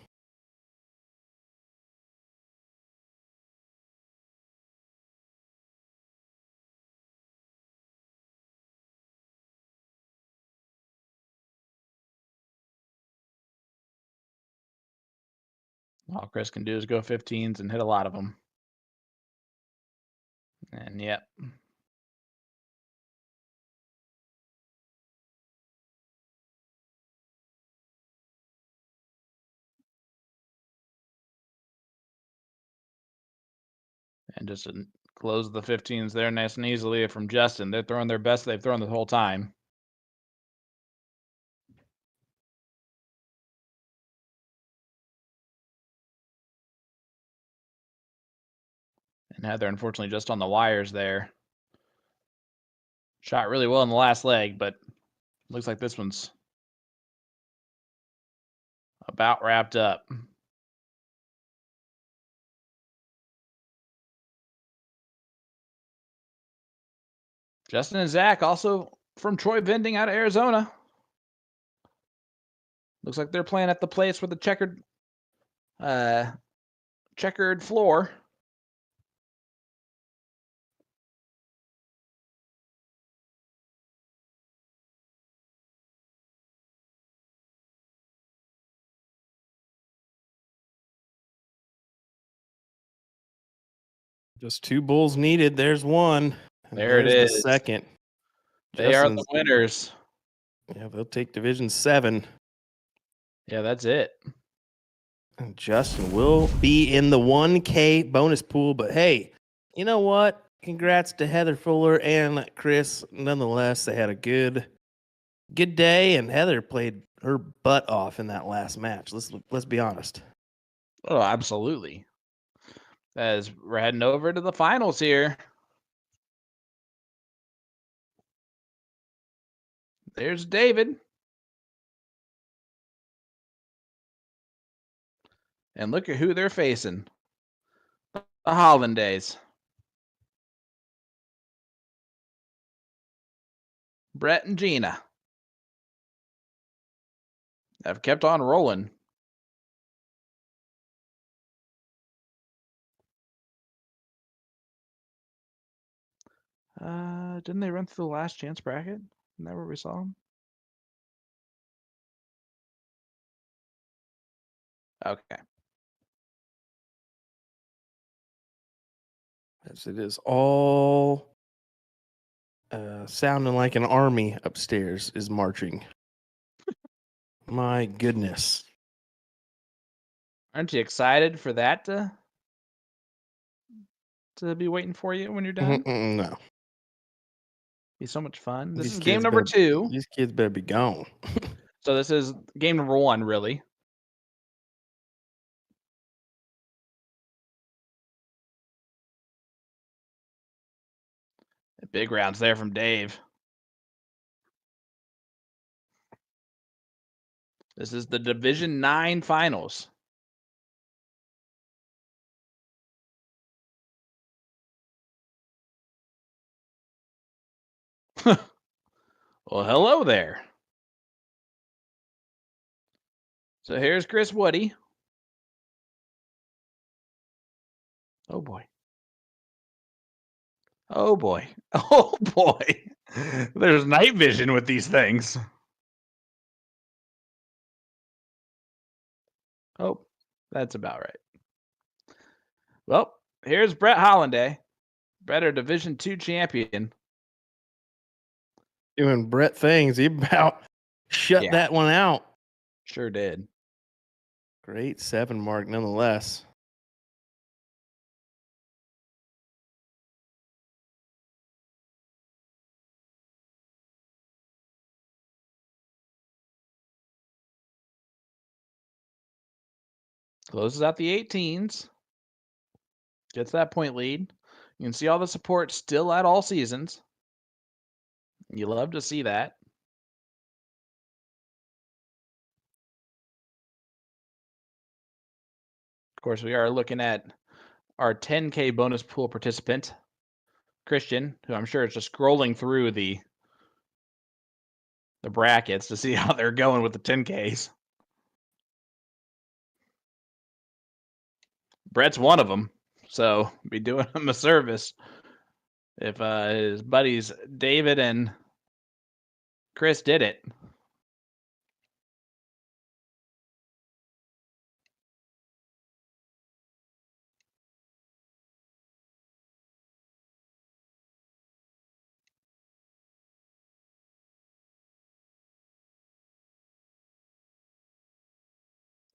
All Chris can do is go 15s and hit a lot of them. And yep. And just close the 15s there nice and easily from Justin. They're throwing their best they've thrown the whole time. And Heather, unfortunately, just on the wires there. Shot really well in the last leg, but looks like this one's about wrapped up. Justin and Zach, also from Troy Vending out of Arizona. Looks like they're playing at the place with the checkered floor. Just 2 bulls needed. There's one. And There it there's is. the second. They are the Justin's- winners. Yeah, they'll take Division 7. Yeah, that's it. And Justin will be in the 1K bonus pool. But hey, you know what? congrats to Heather Fuller and Chris. Nonetheless, they had a good day, and Heather played her butt off in that last match. Let's be honest. Oh, absolutely. As we're heading over to the finals here. There's David. And look at who they're facing. The Hollandaise. Brett and Gina have kept on rolling. Didn't they run through the last chance bracket? Isn't that where we saw them? Okay. Yes, it is all sounding like an army upstairs is marching. My goodness. Aren't you excited for that to be waiting for you when you're done? No. Be so much fun. This These is game kids number better- 2. These kids better be gone. So this is game number 1, really. Big rounds there from Dave. This is the Division 9 finals. Well, hello there. So here's Chris Woody. Oh boy. Oh boy. Oh boy. There's night vision with these things. Oh, that's about right. Well, here's Brett Hollanday. Brett, our Division 2 champion. Doing Brett things. He about shut that one out. Sure did. Great 7 mark nonetheless. Closes out the 18s. Gets that point lead. You can see all the support still at all seasons. You love to see that. Of course, we are looking at our 10K bonus pool participant, Christian, who I'm sure is just scrolling through the brackets to see how they're going with the 10Ks. Brett's one of them, so be doing him a service if his buddies David and Chris did it.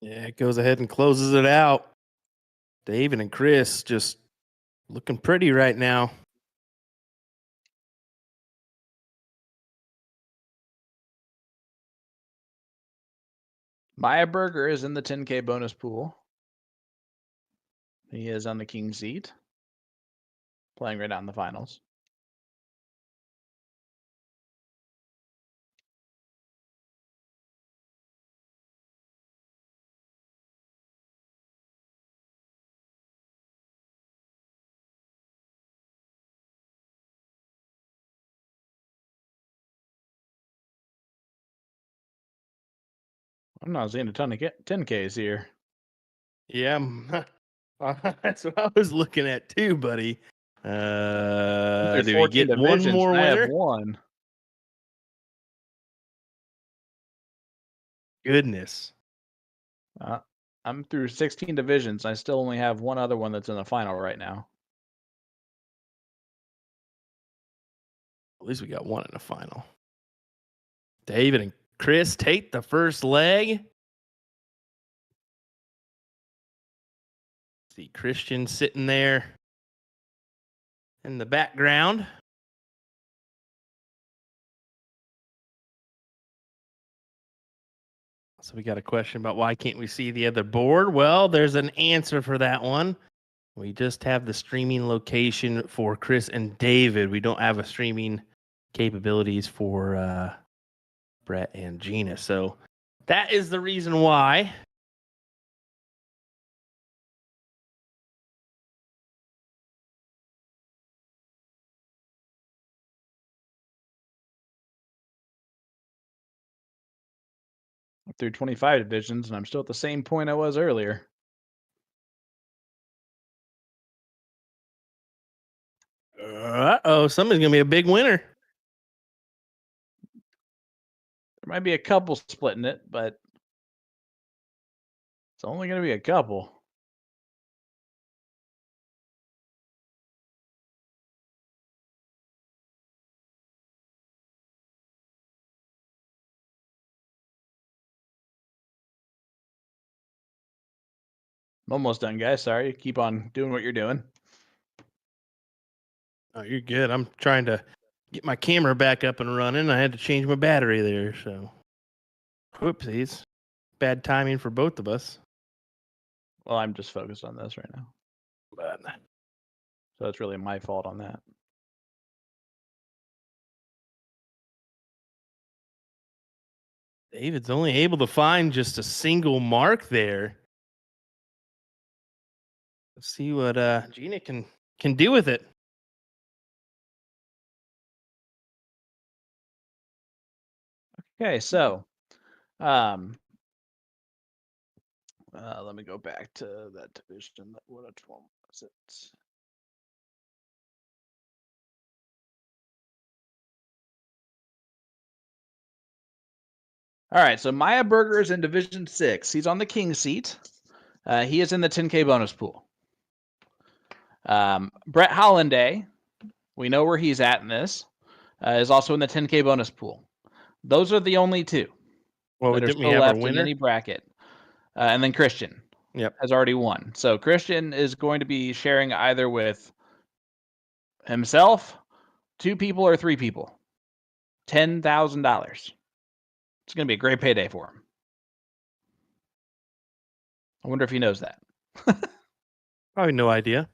Yeah, it goes ahead and closes it out. David and Chris just looking pretty right now. Maya Berger is in the 10K bonus pool. He is on the king seat, playing right now in the finals. I'm not seeing a ton of 10Ks here. Yeah, that's what I was looking at too, buddy. There's Do we 14 get one divisions, more and I have winner? one. Goodness. I'm through 16 divisions. I still only have one other one that's in the final right now. At least we got one in the final. David and Chris take the first leg. See Christian sitting there in the background. So we got a question about why can't we see the other board? Well, there's an answer for that one. We just have the streaming location for Chris and David. We don't have a streaming capabilities for Brett and Gina. So that is the reason why. I'm through 25 divisions, and I'm still at the same point I was earlier. Uh-oh, somebody's going to be a big winner. There might be a couple splitting it, but it's only going to be a couple. I'm almost done, guys. Sorry. Keep on doing what you're doing. Oh, you're good. I'm trying to get my camera back up and running. I had to change my battery there, so whoopsies. Bad timing for both of us. Well, I'm just focused on this right now. But So it's really my fault on that. David's only able to find just a single mark there. Let's see what Gina can do with it. Okay, so let me go back to that division. What one was it? All right, so Maya Berger is in Division 6. He's on the king seat. He is in the 10K bonus pool. Brett Hollanday, we know where he's at in this, is also in the 10K bonus pool. Those are the only two Well, that are didn't we still have our left in winner? any bracket. And then Christian has already won. So Christian is going to be sharing either with himself, 2 people, or 3 people. $10,000. It's going to be a great payday for him. I wonder if he knows that. Probably no idea.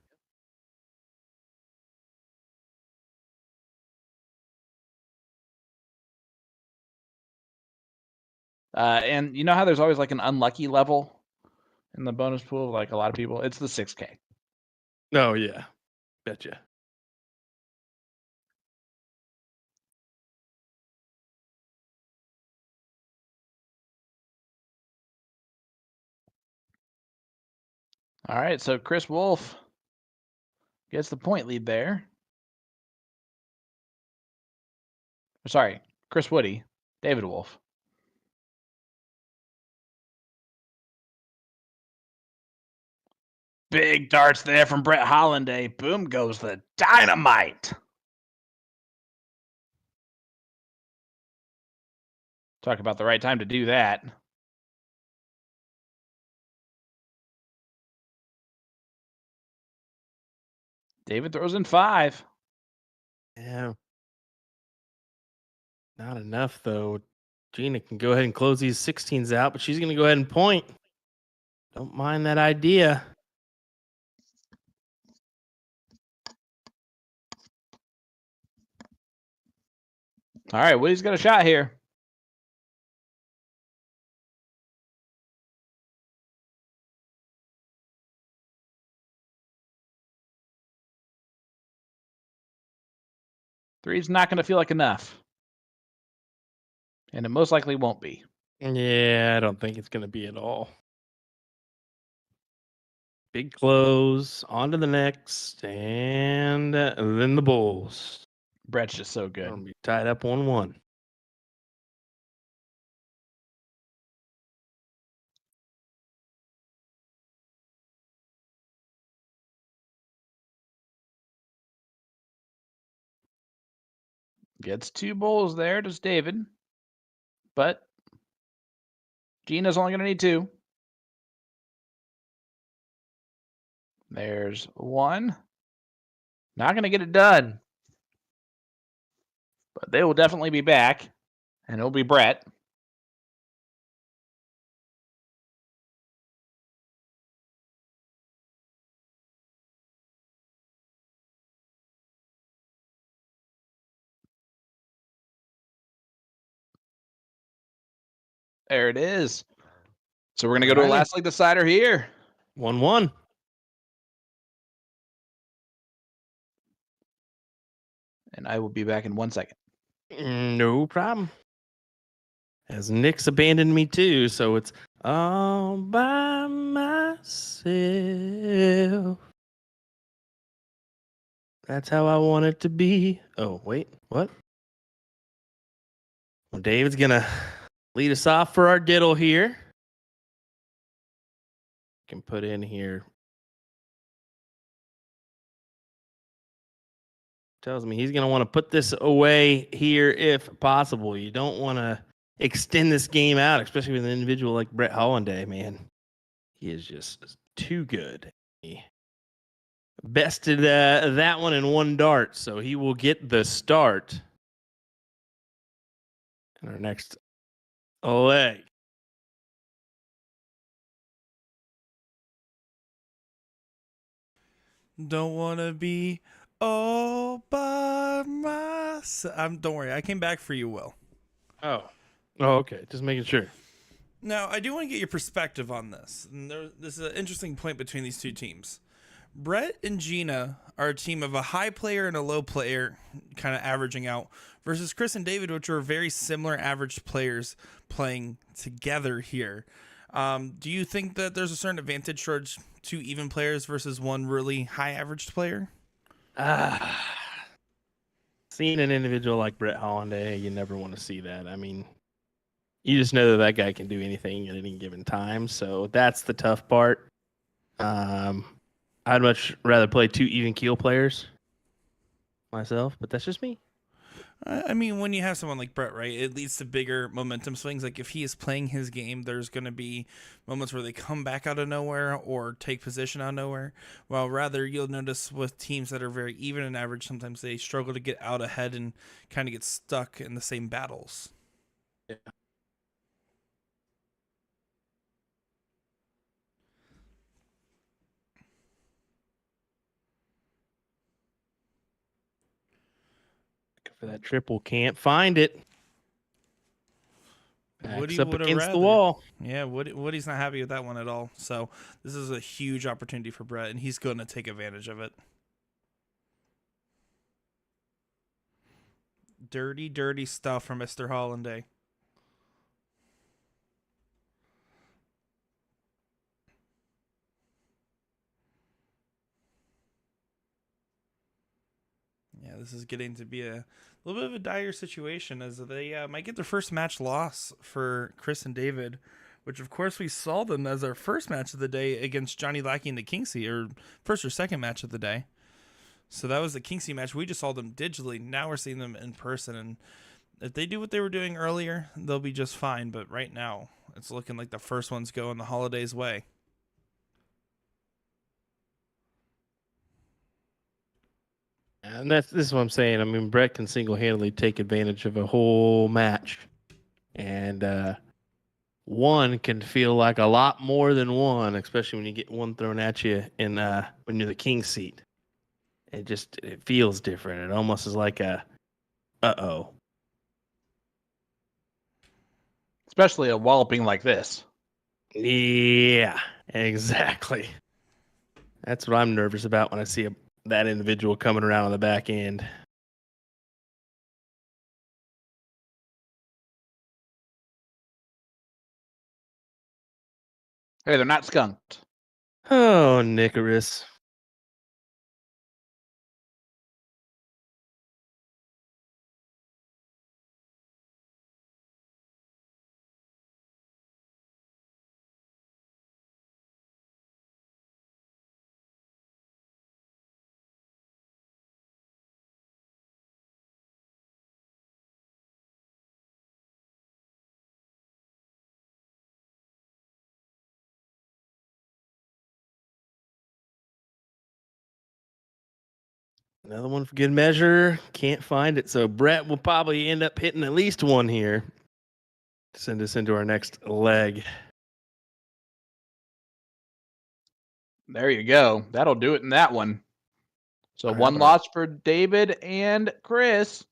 And you know how there's always like an unlucky level in the bonus pool, like a lot of people? It's the 6K. Oh, yeah. Betcha. All right, so Chris Wolf gets the point lead there. Sorry, Chris Woody, David Wolf. Big darts there from Brett Hollanday. Boom goes the dynamite. Talk about the right time to do that. David throws in 5. Yeah. Not enough, though. Gina can go ahead and close these 16s out, but she's going to go ahead and point. Don't mind that idea. All right, Woody's got a shot here. Three's not going to feel like enough. And it most likely won't be. Yeah, I don't think it's going to be at all. Big close, on to the next, and then the Bulls. Brett's just so good. Gonna be tied up 1-1. Gets 2 bowls there, does David. But Gina's only going to need 2. There's 1. Not going to get it done. But they will definitely be back. And it'll be Brett. There it is. So we're going to go to a last league decider here. 1-1. And I will be back in 1 second. No problem. As Nick's abandoned me too, so it's all by myself. That's how I want it to be. Oh, wait, what? Well, David's gonna lead us off for our diddle here. Can put in here. Tells me he's gonna want to put this away here if possible. You don't want to extend this game out, especially with an individual like Brett Hollanday, man. He is just too good. He bested that one in one dart, so he will get the start. And our next leg. Don't want to be all by myself. Don't worry, I came back for you, Will. Oh, okay. Just making sure. Now, I do want to get your perspective on this. And this is an interesting point between these two teams. Brett and Gina are a team of a high player and a low player, kind of averaging out, versus Chris and David, which are very similar average players playing together here. Do you think that there's a certain advantage towards two even players versus one really high averaged player? Seeing an individual like Brett Hollanday, you never want to see that. I mean, you just know that guy can do anything at any given time. So that's the tough part. I'd much rather play two even keel players myself, but that's just me. I mean, when you have someone like Brett, right, it leads to bigger momentum swings. Like if he is playing his game, there's going to be moments where they come back out of nowhere or take position out of nowhere. While rather, you'll notice with teams that are very even and average, sometimes they struggle to get out ahead and kind of get stuck in the same battles. Yeah. For that triple, can't find it. Backs up against the wall. Yeah, Woody's not happy with that one at all. So this is a huge opportunity for Brett, and he's going to take advantage of it. Dirty, dirty stuff from Mr. Hollanday. Yeah, this is getting to be a little bit of a dire situation as they might get their first match loss for Chris and David, which of course we saw them as our first match of the day against Johnny Lackey and the Kingsey, or first or second match of the day. So that was the Kingsey match. We just saw them digitally. Now we're seeing them in person, and if they do what they were doing earlier, they'll be just fine. But right now, it's looking like the first ones go in the Hollanday's way. And this is what I'm saying. I mean, Brett can single-handedly take advantage of a whole match. And one can feel like a lot more than one, especially when you get one thrown at you in when you're the king seat. It feels different. It almost is like a uh-oh. Especially a walloping like this. Yeah, exactly. That's what I'm nervous about when I see that individual coming around on the back end. Hey, they're not skunked. Oh, Nicorus. Another one for good measure. Can't find it. So Brett will probably end up hitting at least one here to send us into our next leg. There you go. That'll do it in that one. So All one right. loss for David and Chris.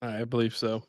I believe so.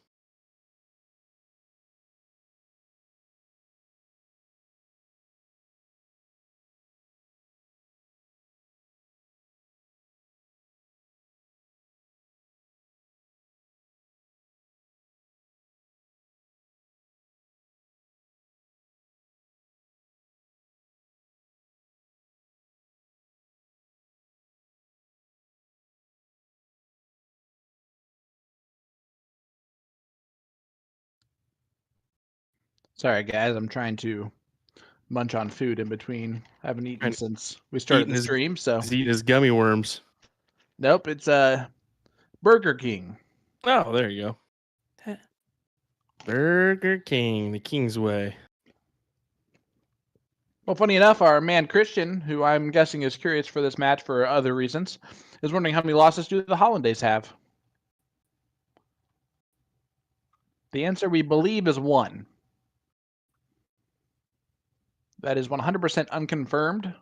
Sorry, guys. I'm trying to munch on food in between. I haven't eaten And since we started eating the stream, so He's eating his gummy worms. nope. It's Burger King. Oh, there you go. Burger King, the King's Way. Well, funny enough, our man Christian, who I'm guessing is curious for this match for other reasons, is wondering how many losses do the Hollandaise have. The answer, we believe, is 1. That is 100% unconfirmed,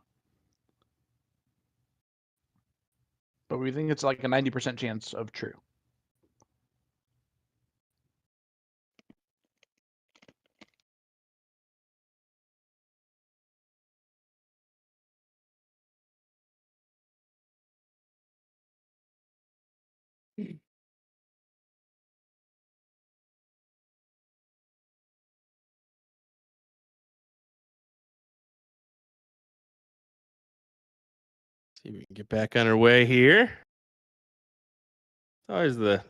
but we think it's like a 90% chance of true. See if we can get back underway here. Always the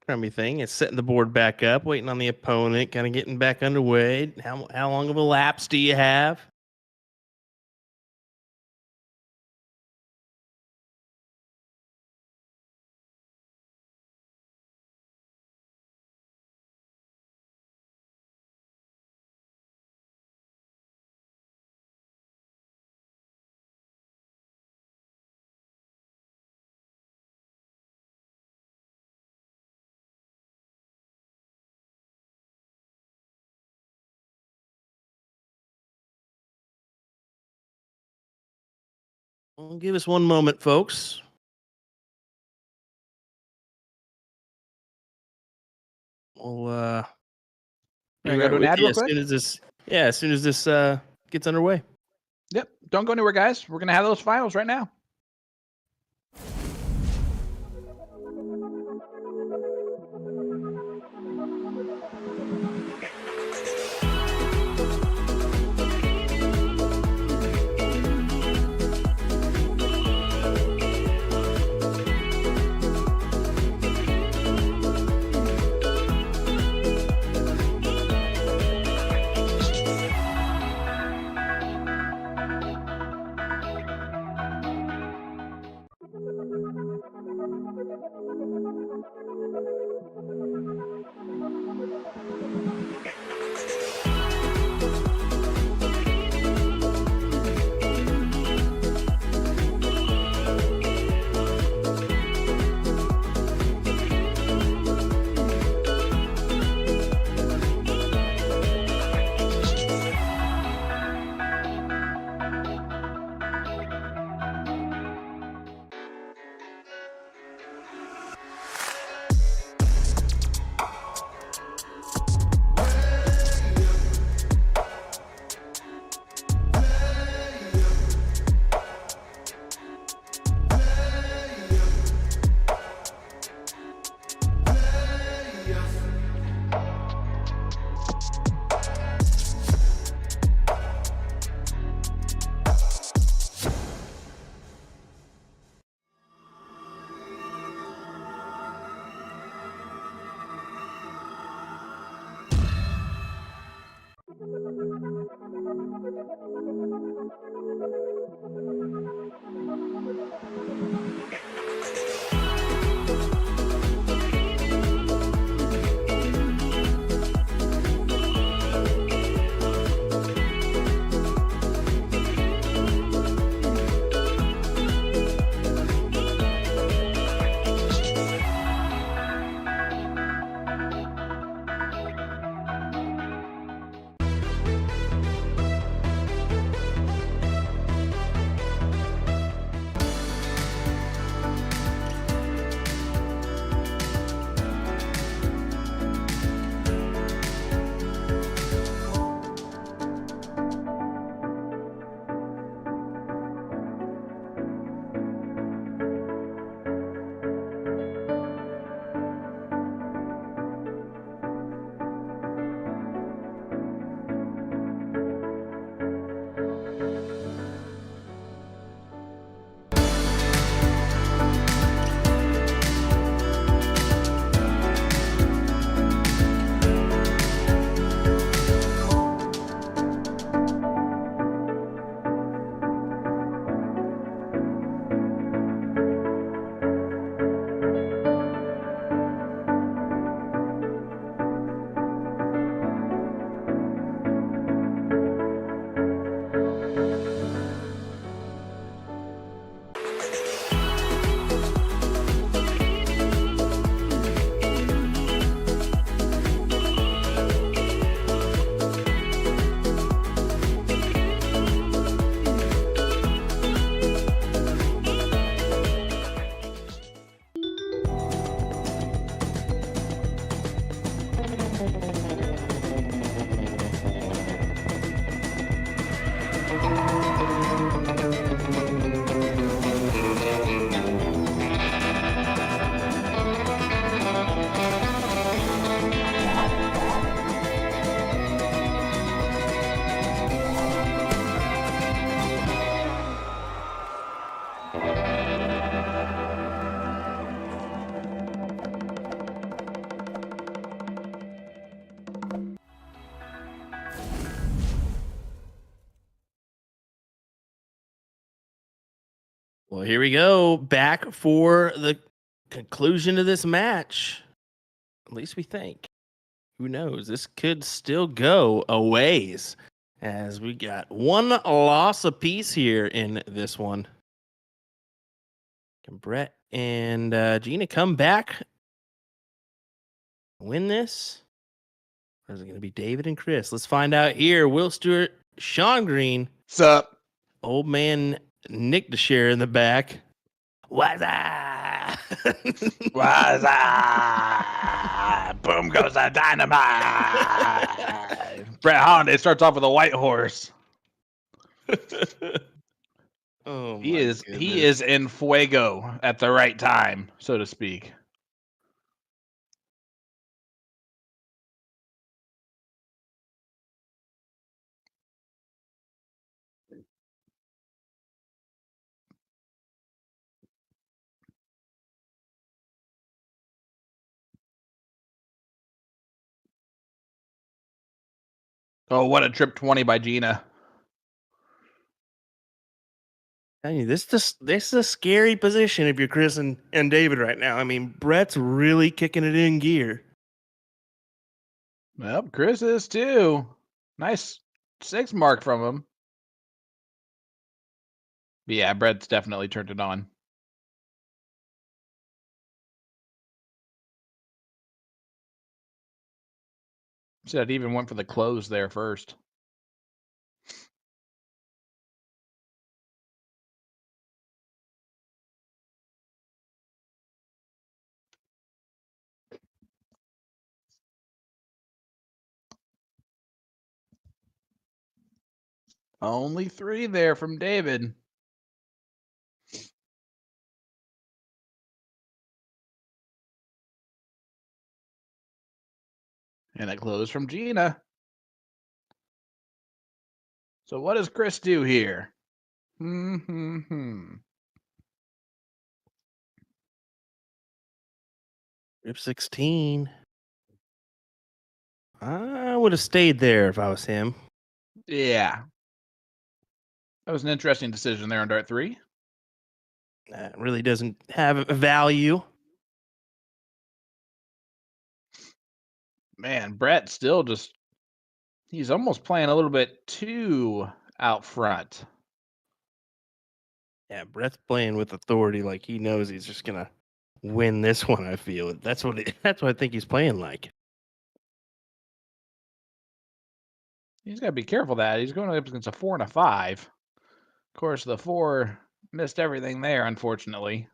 crummy thing. It's setting the board back up, waiting on the opponent, kind of getting back underway. How long of a lapse do you have? Well, give us one moment, folks. We'll be Can I go right to an with ad you real as quick? soon as this. Yeah, as soon as this gets underway. Yep. Don't go anywhere, guys. We're going to have those finals right now. Well, here we go. Back for the conclusion of this match. At least we think. Who knows? This could still go a ways, as we got one loss apiece here in this one. Can Brett and Gina come back, win this? Or is it going to be David and Chris? Let's find out here. Will Stewart, Sean Green, What's up? old man Nick DeShare in the back. What's up? What's up? Boom goes the dynamite. Brett Holiday starts off with a white horse. Oh, He my is goodness. in fuego at the right time, so to speak. Oh, what a trip 20 by Gina. Telling you, this is a scary position if you're Chris and David right now. I mean, Brett's really kicking it in gear. Well, Chris is too. Nice 6 mark from him. But yeah, Brett's definitely turned it on. Said even went for the close there first. Only 3 there from David. And a close from Gina. So what does Chris do here? Grip 16. I would have stayed there if I was him. Yeah. That was an interesting decision there on Dart 3. That really doesn't have a value. Man, Brett still just, he's almost playing a little bit too out front. Yeah, Brett's playing with authority, like he knows he's just gonna win this one. I feel that's what I think he's playing like. He's got to be careful that he's going up against a 4 and a 5. Of course, the 4 missed everything there, unfortunately.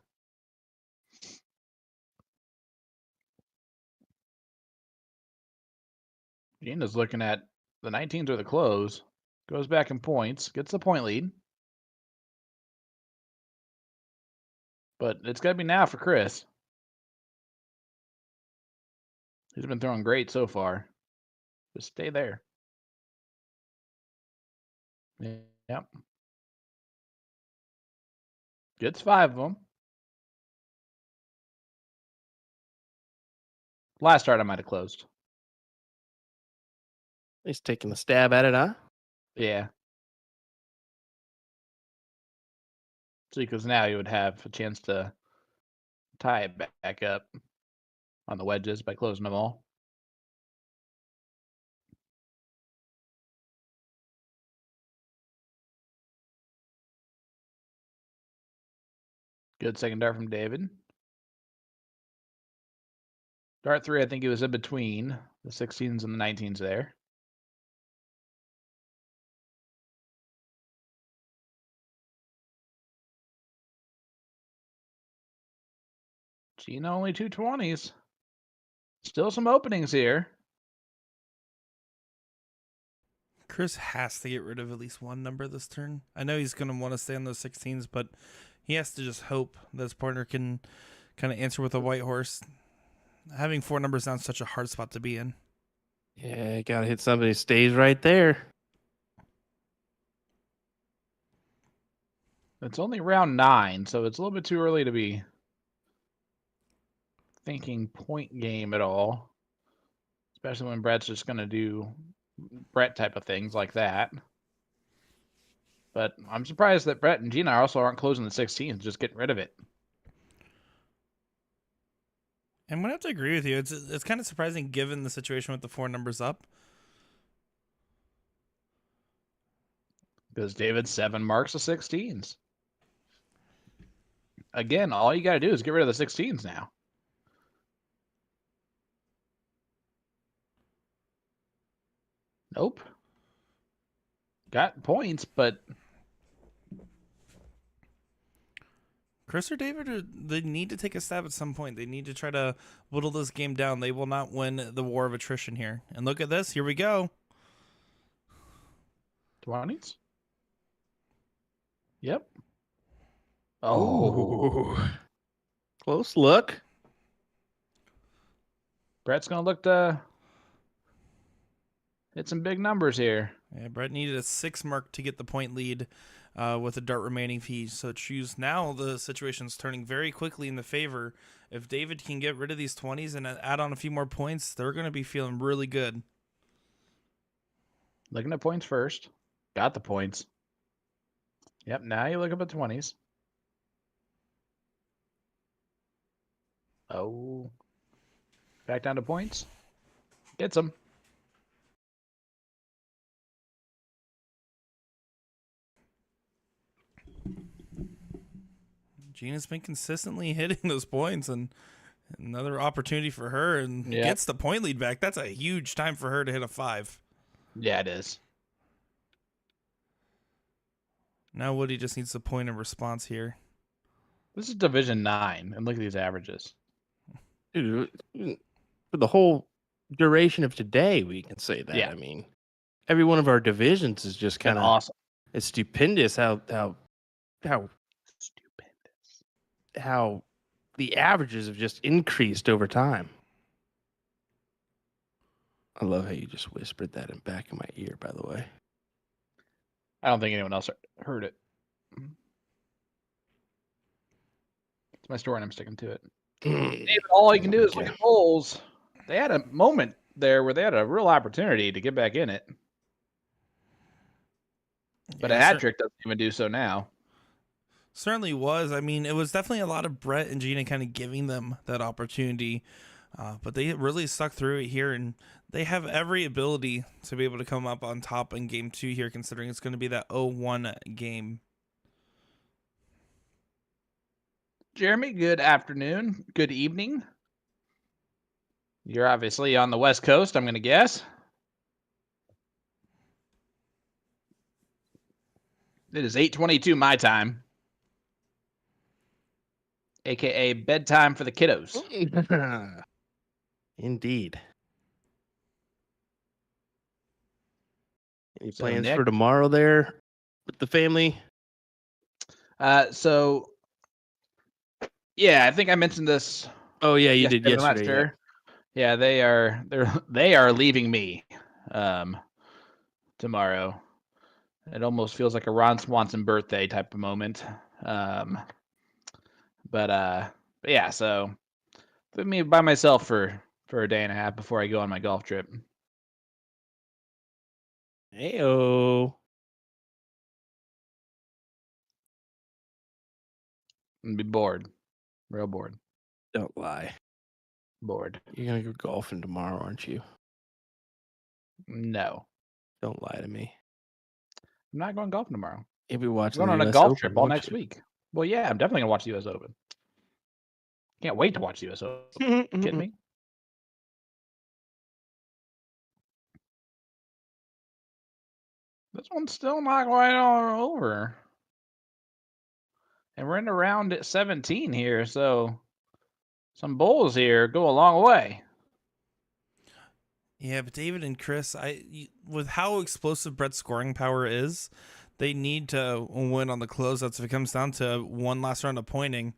Gina's looking at the 19s or the close. Goes back in points, gets the point lead. But it's got to be now for Chris. He's been throwing great so far. Just stay there. Yep. Gets 5 of them. Last start I might have closed. He's taking a stab at it, huh? Yeah. See, because now you would have a chance to tie it back up on the wedges by closing them all. Good second dart from David. Dart 3, I think he was in between the 16s and the 19s there. Gina only 2 20s. Still some openings here. Chris has to get rid of at least one number this turn. I know he's going to want to stay on those 16s, but he has to just hope that his partner can kind of answer with a white horse. Having 4 numbers down is such a hard spot to be in. Yeah, gotta hit somebody who stays right there. It's only round 9, so it's a little bit too early to be thinking point game at all. Especially when Brett's just going to do Brett type of things like that. But I'm surprised that Brett and Gina also aren't closing the 16s, just getting rid of it. I'm gonna have to agree with you. It's kind of surprising given the situation with the 4 numbers up. Because David 7 marks the 16s. Again, all you got to do is get rid of the 16s now. Nope. Got points, but Chris or David, they need to take a stab at some point. They need to try to whittle this game down. They will not win the war of attrition here. And look at this. Here we go. 20s? Yep. Oh. Ooh. Close look. Brett's going to look to hit some big numbers here. Yeah, Brett needed a 6 mark to get the point lead with a dart remaining. If he so choose now, the situation's turning very quickly in the favor. If David can get rid of these 20s and add on a few more points, they're going to be feeling really good. Looking at points first. Got the points. Yep, now you look up at 20s. Oh. Back down to points. Gets them. Gina's been consistently hitting those points, and another opportunity for her, and gets the point lead back. That's a huge time for her to hit a 5. Yeah, it is. Now Woody just needs a point of response here. This is Division 9, and look at these averages. Dude, for the whole duration of today, we can say that. Yeah. I mean, every one of our divisions is just kind of awesome. It's stupendous how Stupendous. how the averages have just increased over time. I love how you just whispered that in back of my ear, by the way. I don't think anyone else heard it. It's my story and I'm sticking to it. David, all you can do is look at polls. They had a moment there where they had a real opportunity to get back in it. But a hat trick doesn't even do so now. Certainly was. I mean, it was definitely a lot of Brett and Gina kind of giving them that opportunity. But they really stuck through it here, and they have every ability to be able to come up on top in game 2 here, considering it's going to be that 0-1 game. Jeremy, good afternoon. Good evening. You're obviously on the West Coast, I'm going to guess. It is 8:22 my time. AKA bedtime for the kiddos. Indeed. Any So, plans Nick? for tomorrow there with the family? So yeah, I think I mentioned this. Oh yeah, you did I'm not yesterday. sure. Yeah, they are leaving me tomorrow. It almost feels like a Ron Swanson birthday type of moment. But yeah, so put me by myself for a day and a half before I go on my golf trip. Heyo. I'm gonna be bored. Real bored. Don't lie. Bored. You're gonna go golfing tomorrow, aren't you? No. Don't lie to me. I'm not going golfing tomorrow. You'll be I'm watching going the on a US golf Open, trip all won't next you? week. Well, yeah, I'm definitely gonna watch the US Open. Can't wait to watch the US Open. Kidding me? This one's still not quite all over. And we're in around at 17 here, so some bowls here go a long way. Yeah, but David and Chris, with how explosive Brett's scoring power is, they need to win on the closeouts. If it comes down to one last round of pointing,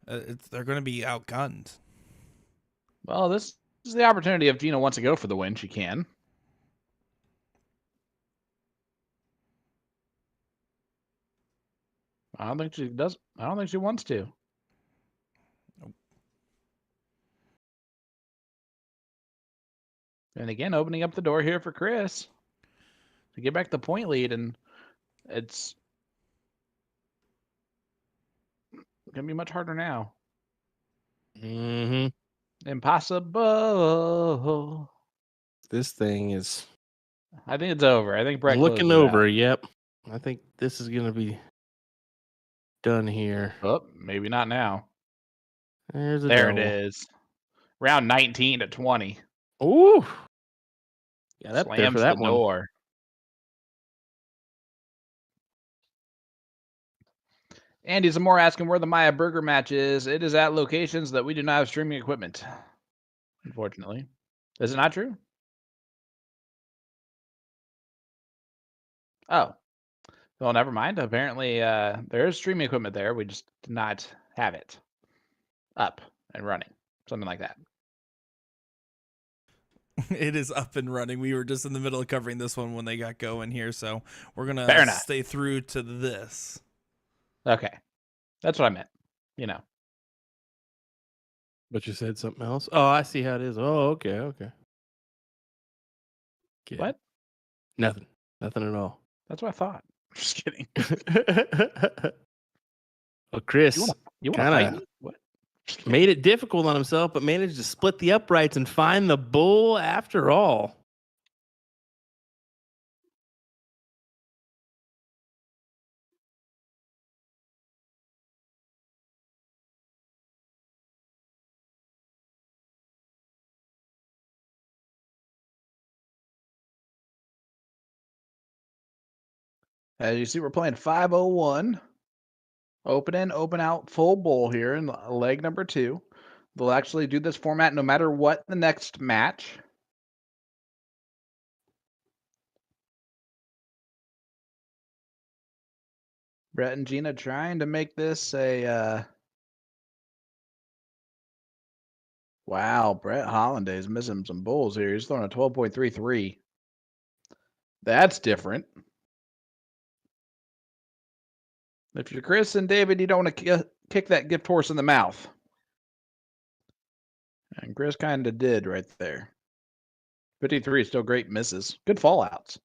they're going to be outgunned. Well, this is the opportunity if Gina wants to go for the win, she can. I don't think she does. I don't think she wants to. And again, opening up the door here for Chris to get back the point lead, and it's gonna be much harder now. Mm-hmm. Impossible. This thing is I think it's over. I think Brett looking closes it over. out. Yep. I think this is gonna be done here. Oh, maybe not now. There's a There double. it is. Round 19 to 20. Ooh. Got up there Slams for that the one. door. Andy Zamora asking where the Maya Burger match is. It is at locations that we do not have streaming equipment. Unfortunately. Is it not true? Oh. Well, never mind. Apparently, there is streaming equipment there. We just did not have it up and running. Something like that. It is up and running. We were just in the middle of covering this one when they got going here, so we're Fair gonna enough. stay through to this. Okay. That's what I meant. You know. But you said something else. Oh, I see how it is. Oh, okay, okay. Get it. What? Nothing. Nothing at all. That's what I thought. Just kidding. Well, Chris You want to fight me? What? made it difficult on himself, but managed to split the uprights and find the bull after all. As you see, we're playing 501. Open in, open out, full bowl here in leg number 2. They'll actually do this format no matter what the next match. Brett and Gina trying to make this a wow, Brett Hollanday's missing some bulls here. He's throwing a 12.33. That's different. If you're Chris and David, you don't want to kick that gift horse in the mouth. And Chris kind of did right there. 53 is still great misses. Good fallouts.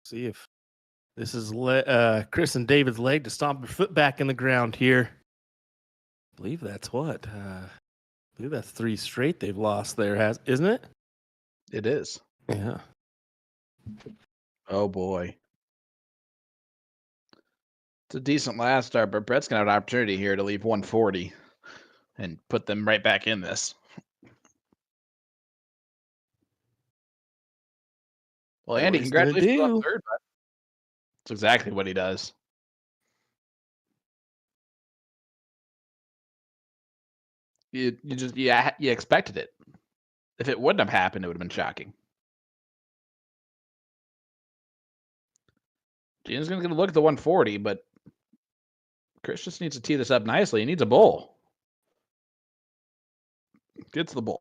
See if this is Chris and David's leg to stomp their foot back in the ground here. I believe that's what? I believe that's 3 straight they've lost there, isn't it? It is. Yeah. Oh boy. It's a decent last start, but Brett's gonna have an opportunity here to leave 140 and put them right back in this. Well, Andy, congratulations on third. That's exactly what he does. You expected it. If it wouldn't have happened, it would have been shocking. Gina's going to look at the 140, but Chris just needs to tee this up nicely. He needs a bull. Gets the bull.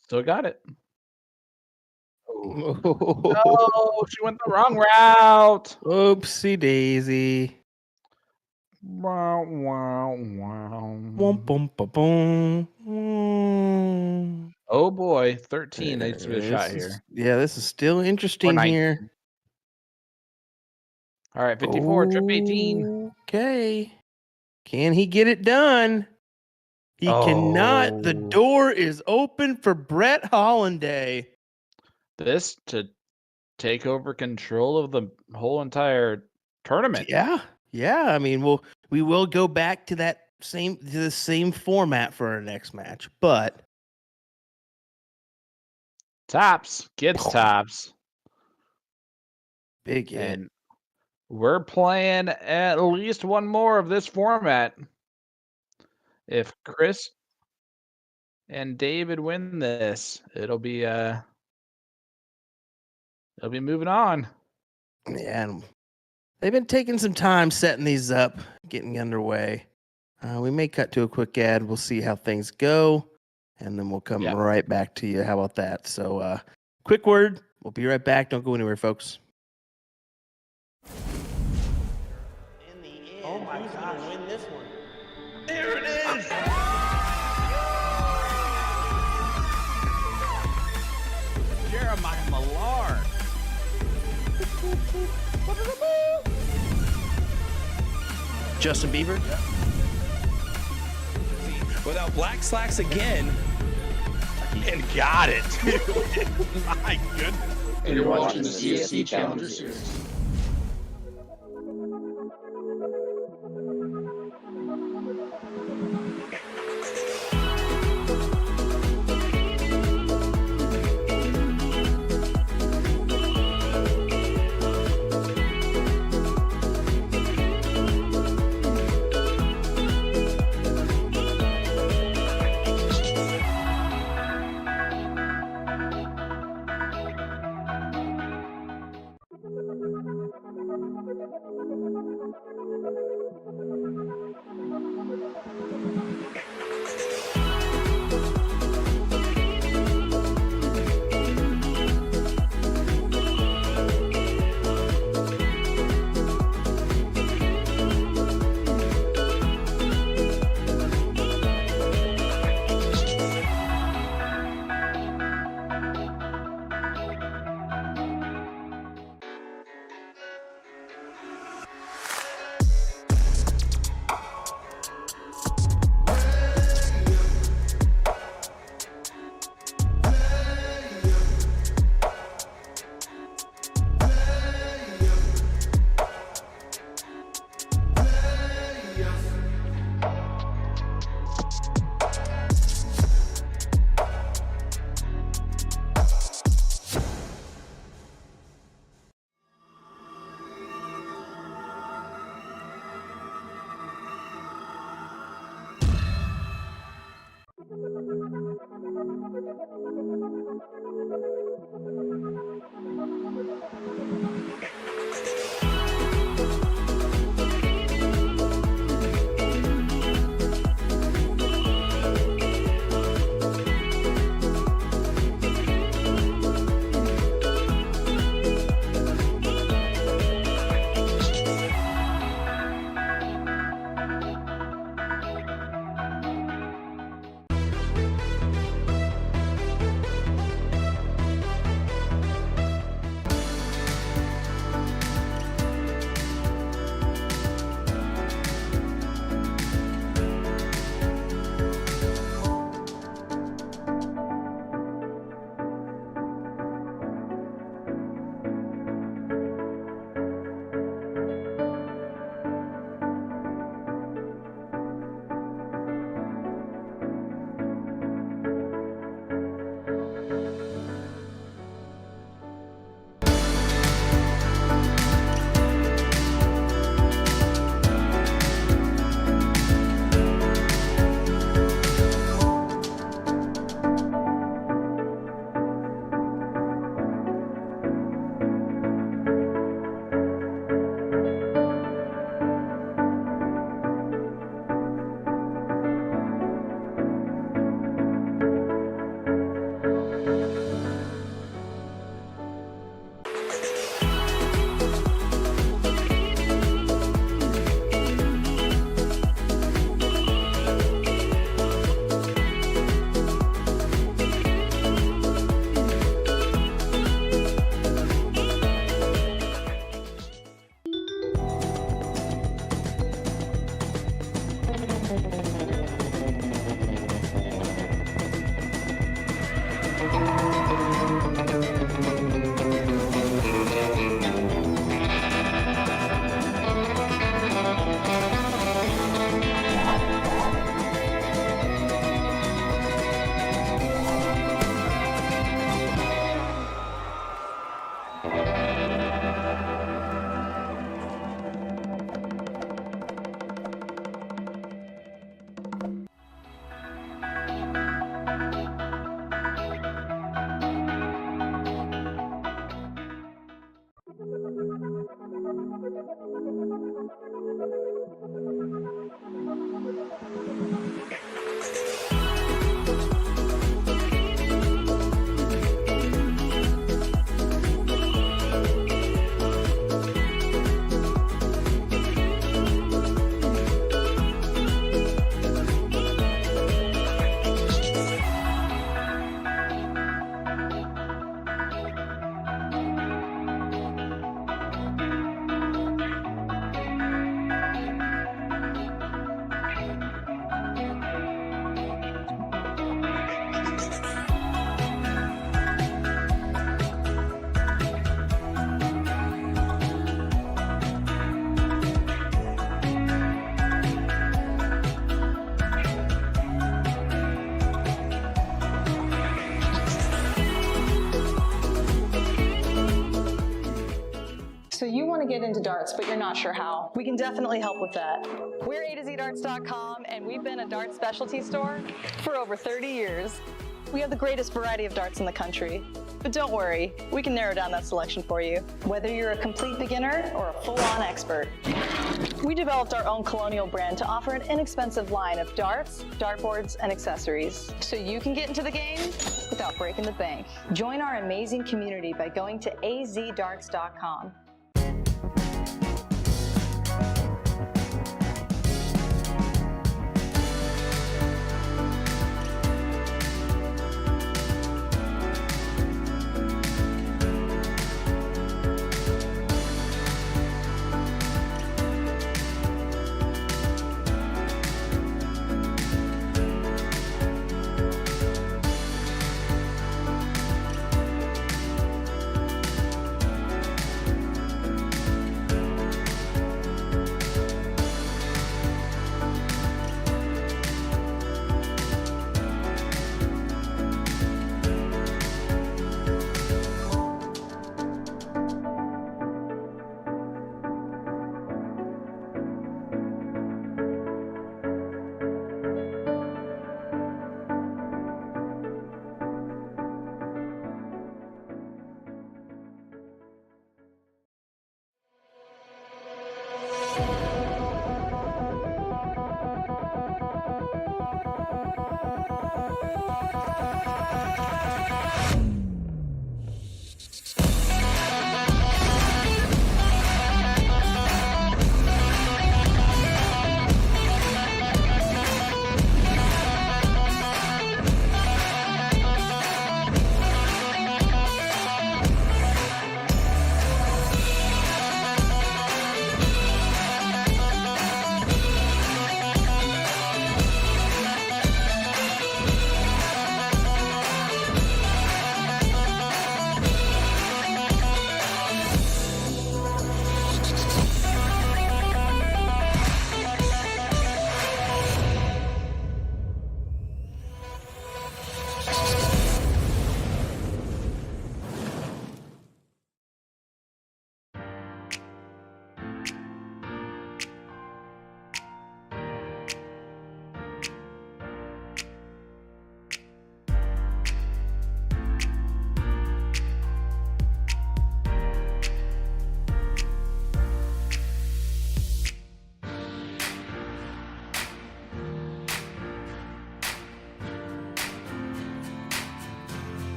Still got it. Oh, she went the wrong route. Oopsie daisy. Wow, wow, wow. Womp, bum, ba, boom. Oh boy, 13 needs to be a shot here. Yeah, this is still interesting here. All right, 54, trip 18. Okay. Can he get it done? He cannot. The door is open for Brett Hollanday. This to take over control of the whole entire tournament. Yeah. Yeah. I mean, we will go back to the same format for our next match, but Tops gets tops. Big hit. And we're playing at least one more of this format. If Chris and David win this, it'll be moving on. Yeah, and they've been taking some time setting these up, getting underway. We may cut to a quick ad. We'll see how things go, and then we'll come right back to you. How about that? So, quick word. We'll be right back. Don't go anywhere, folks. In the end, who's going to win this one? Justin Bieber. Without black slacks again. And got it. My goodness. And you're watching the CSC Challenger Series. So you want to get into darts, but you're not sure how. We can definitely help with that. We're AtoZDarts.com, and we've been a darts specialty store for over 30 years. We have the greatest variety of darts in the country. But don't worry, we can narrow down that selection for you, whether you're a complete beginner or a full-on expert. We developed our own Colonial brand to offer an inexpensive line of darts, dartboards, and accessories, so you can get into the game without breaking the bank. Join our amazing community by going to azdarts.com.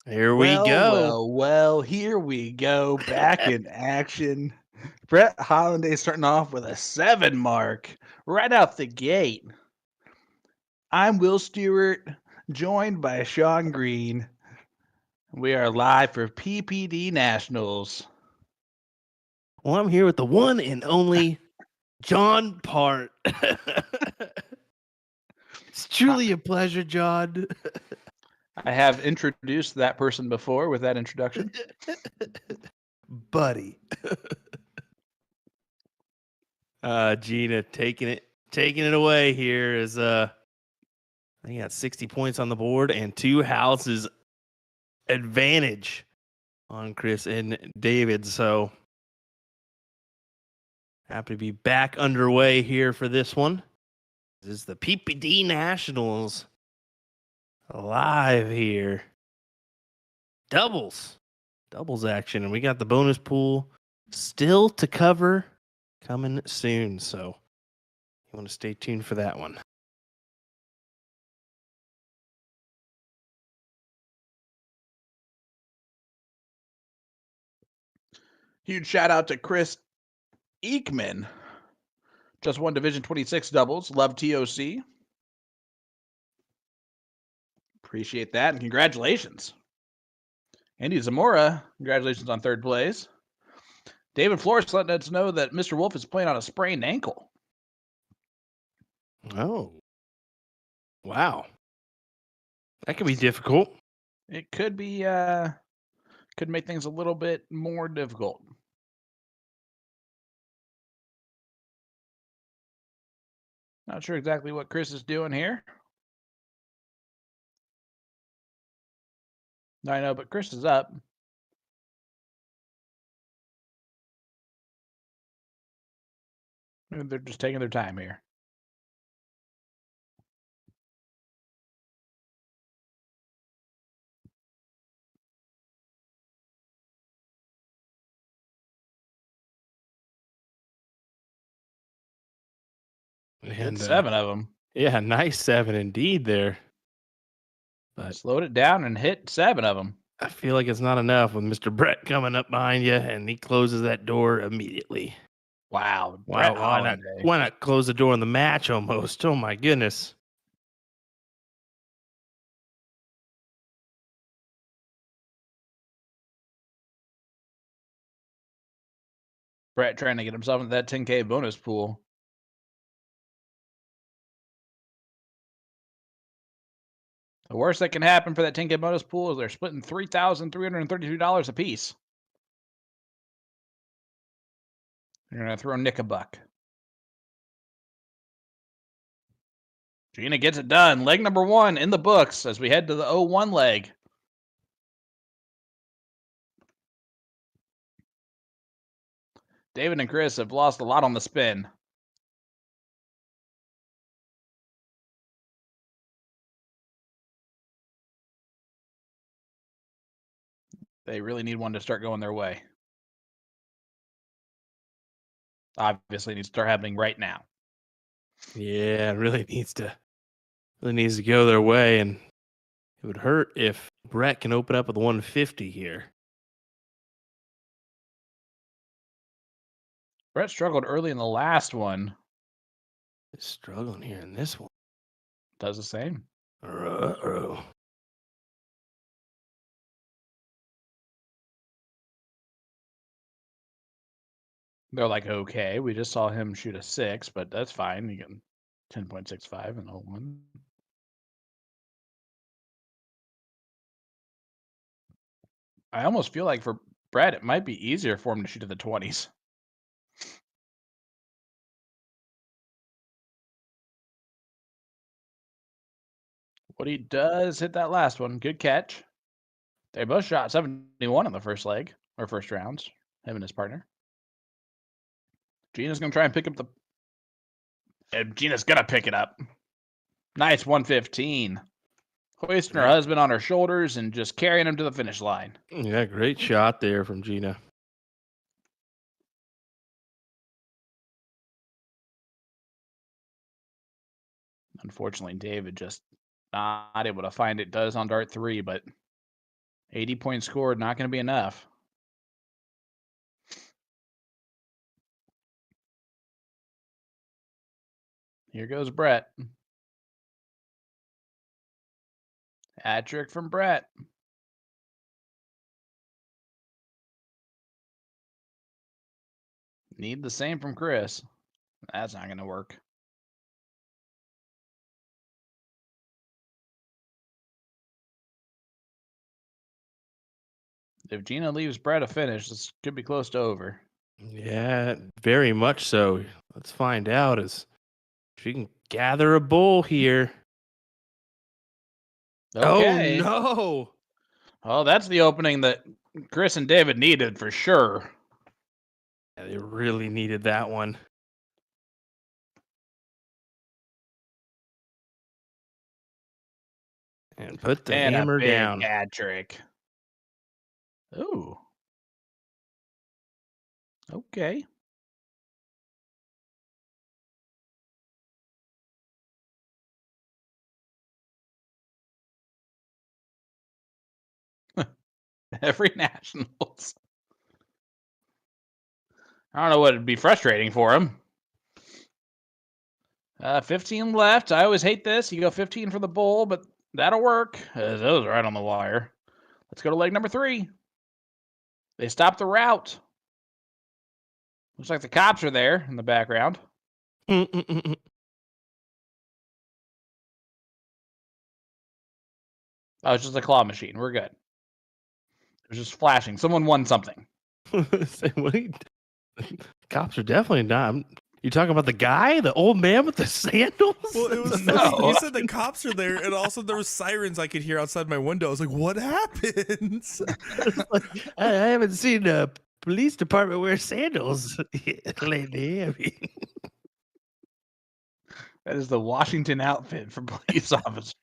Here we go. Well, here we go. Back in action. Brett Hollanday starting off with a 7 mark right out the gate. I'm Will Stewart, joined by Sean Green. We are live for PPD Nationals. Well, I'm here with the one and only John Part. It's truly a pleasure, John. I have introduced that person before with that introduction. Buddy. Gina taking it away here is He got 60 points on the board and 2 houses advantage on Chris and David. So happy to be back underway here for this one. This is the PPD Nationals live here. Doubles action. And we got the bonus pool still to cover coming soon. So you want to stay tuned for that one. Huge shout out to Chris Eekman. Just won Division 26 doubles. Love TOC. Appreciate that, and congratulations. Andy Zamora, congratulations on third place. David Flores letting us know that Mr. Wolf is playing on a sprained ankle. Oh. Wow. That could be difficult. It could be, could make things a little bit more difficult. Not sure exactly what Chris is doing here. I know, but Chris is up. They're just taking their time here. And 7 of them. Yeah, nice 7 indeed there. But slowed it down and hit 7 of them. I feel like it's not enough with Mr. Brett coming up behind you, and he closes that door immediately. Wow. Wow, why not close the door on the match almost? Oh, my goodness. Brett trying to get himself into that 10K bonus pool. The worst that can happen for that 10K bonus pool is they're splitting $3,332 a piece. You're going to throw Nick a buck. Gina gets it done. Leg number 1 in the books as we head to the 0-1 leg. David and Chris have lost a lot on the spin. They really need one to start going their way. Obviously, it needs to start happening right now. Yeah, it really needs to go their way, and it would hurt if Brett can open up with 150 here. Brett struggled early in the last one. He's struggling here in this one. Does the same. Uh-oh. They're like, okay, we just saw him shoot a 6, but that's fine. You get 10.65 and 0-1. I almost feel like for Brett, it might be easier for him to shoot at the 20s. What he does hit that last one. Good catch. They both shot 71 on the first leg, or first rounds, him and his partner. Gina's going to try and pick up the... And Gina's going to pick it up. Nice 115. Hoisting her husband on her shoulders and just carrying him to the finish line. Yeah, great shot there from Gina. Unfortunately, David just not able to find it. Does on dart 3, but 80 points scored, not going to be enough. Here goes Brett. Hat trick from Brett. Need the same from Chris. That's not going to work. If Gina leaves Brett a finish, this could be close to over. Yeah, very much so. Let's find out as she can gather a bull here. Okay. Oh, no. Oh, that's the opening that Chris and David needed for sure. Yeah, they really needed that one. And put the And hammer a big down. hat trick. Ooh. Okay. Every Nationals. I don't know what would be frustrating for him. 15 left. I always hate this. You go 15 for the bull, but that'll work. Those are right on the wire. Let's go to leg number 3. They stopped the route. Looks like the cops are there in the background. Oh, it's just a claw machine. We're good. It was just flashing. Someone won something. Say, what are you... Cops are definitely not. You talking about the guy, the old man with the sandals? Well, it was No. funny. You said the cops are there, and also there was sirens I could hear outside my window. I was like, "What happens?" I haven't seen a police department wear sandals lately. I mean, That is the Washington outfit for police officers.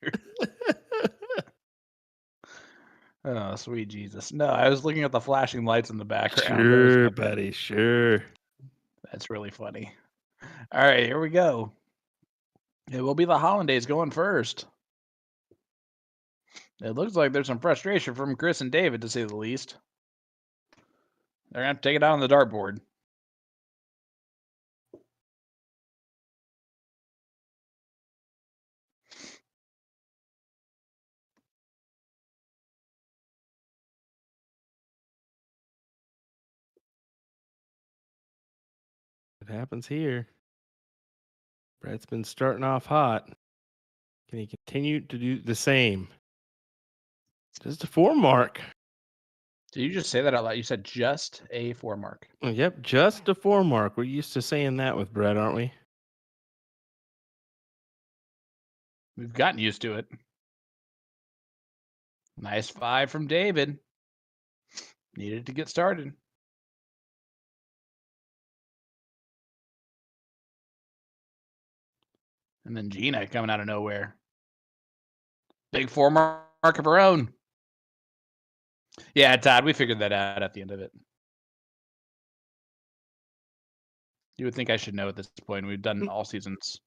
Oh, sweet Jesus. No, I was looking at the flashing lights in the background. sure, buddy, sure. That's really funny. All right, here we go. It will be the Hollandaise going first. It looks like there's some frustration from Chris and David, to say the least. They're going to have to take it out on the dartboard. What happens here? Brett's been starting off hot. Can he continue to do the same? Just a 4 mark. Did you just say that out loud? You said just a 4 mark. Oh, yep, just a 4 mark. We're used to saying that with Brett, aren't we? We've gotten used to it. Nice 5 from David. Needed to get started. And then Gina coming out of nowhere. Big 4 mark of her own. Yeah, Todd, we figured that out at the end of it. You would think I should know at this point. We've done all seasons.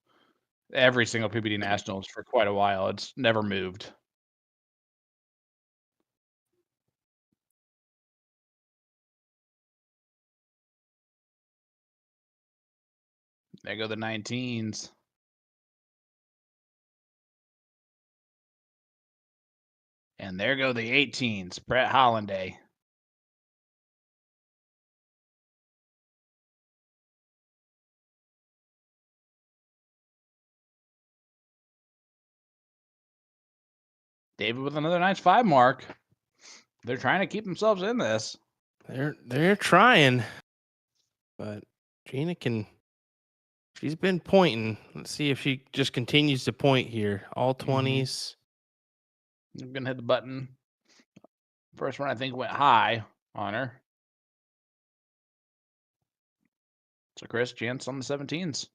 Every single PPD Nationals for quite a while. It's never moved. There go the 19s. And there go the 18s. Brett Hollanday. David with another nice 5 mark. They're trying to keep themselves in this. They're trying, but Gina can. She's been pointing. Let's see if she just continues to point here. All 20s. I'm gonna hit the button. First one I think went high on her. So Chris, chance on the 17s.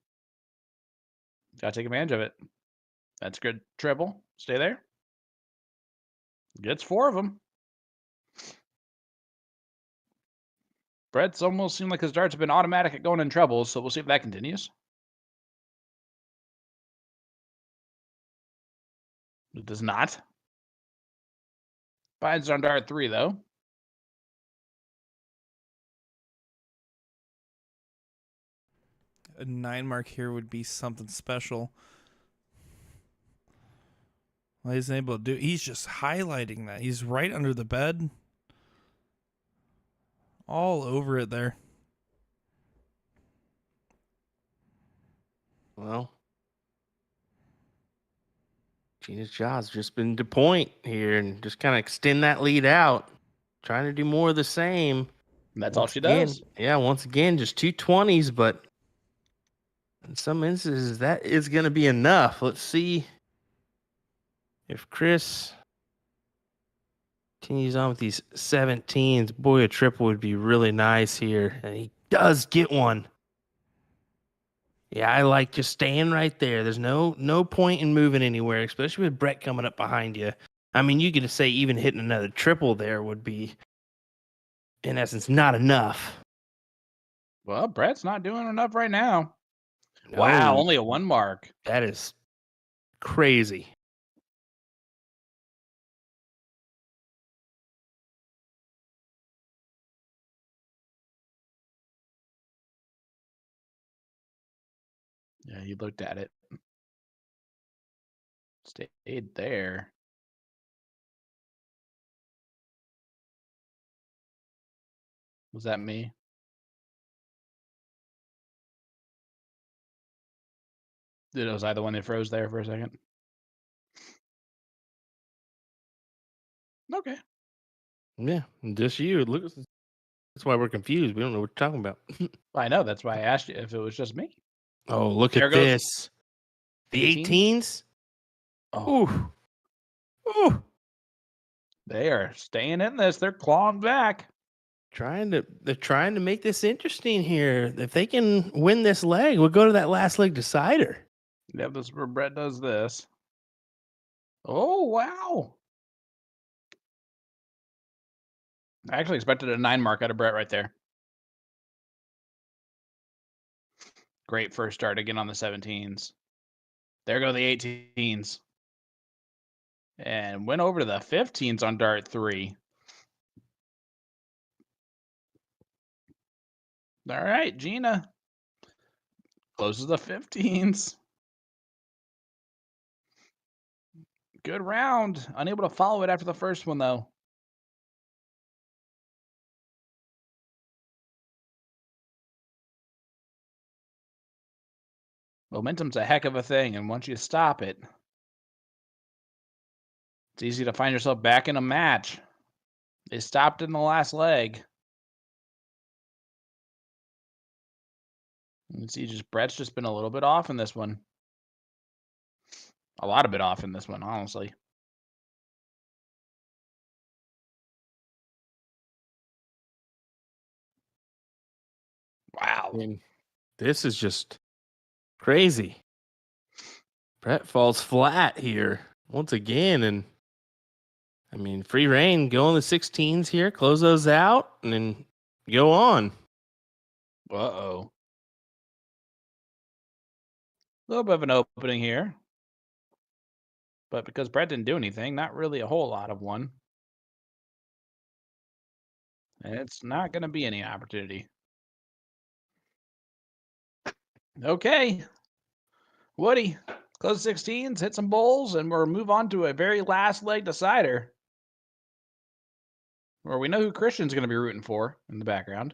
Gotta take advantage of it. That's good. Treble. Stay there. Gets 4 of them. Brett's almost seemed like his darts have been automatic at going in trebles, so we'll see if that continues. It does not. Finds on dart 3, though. A 9 mark here would be something special. Well, he's able to do. He's just highlighting that. He's right under the bed. All over it there. Well, Gina's job's just been to point here and just kind of extend that lead out, trying to do more of the same. And that's all Once she again, does. Yeah, once again, just 2 20s, but in some instances, that is going to be enough. Let's see If Chris continues on with these 17s, boy, a triple would be really nice here. And he does get one. Yeah, I like just staying right there. There's no point in moving anywhere, especially with Brett coming up behind you. I mean, you could say even hitting another triple there would be, in essence, not enough. Well, Brett's not doing enough right now. No, Wow, only a 1 mark. that is crazy. Yeah, he looked at it. Stayed there. Was that me? Was I the one that froze there for a second? Okay. Yeah, just you. Look, that's why we're confused. We don't know what you're talking about. I know. That's why I asked you if it was just me. Oh, look There at goes this. The 18s? 18s? Oh, Ooh. Ooh. they are staying in this. They're clawing back. They're trying to make this interesting here. If they can win this leg, we'll go to that last leg decider. Yep, this is where Brett does this. Oh, wow. I actually expected a 9 mark out of Brett right there. Great first start again on the 17s. There go the 18s. And went over to the 15s on dart 3. All right, Gina closes the 15s. Good round. Unable to follow it after the first one, though. Momentum's a heck of a thing, and once you stop it, it's easy to find yourself back in a match. They stopped in the last leg. You can see Brett's just been a little bit off in this one. A lot of bit off in this one, honestly. Wow. I mean, this is just crazy. Brett falls flat here once again. And I mean, free reign, go on the 16s here, close those out, and then go on. Uh-oh. A little bit of an opening here. But because Brett didn't do anything, not really a whole lot of one. And it's not going to be any opportunity. Okay. Woody, close 16s, hit some bowls, and we'll move on to a very last leg decider. Where we know who Christian's going to be rooting for in the background.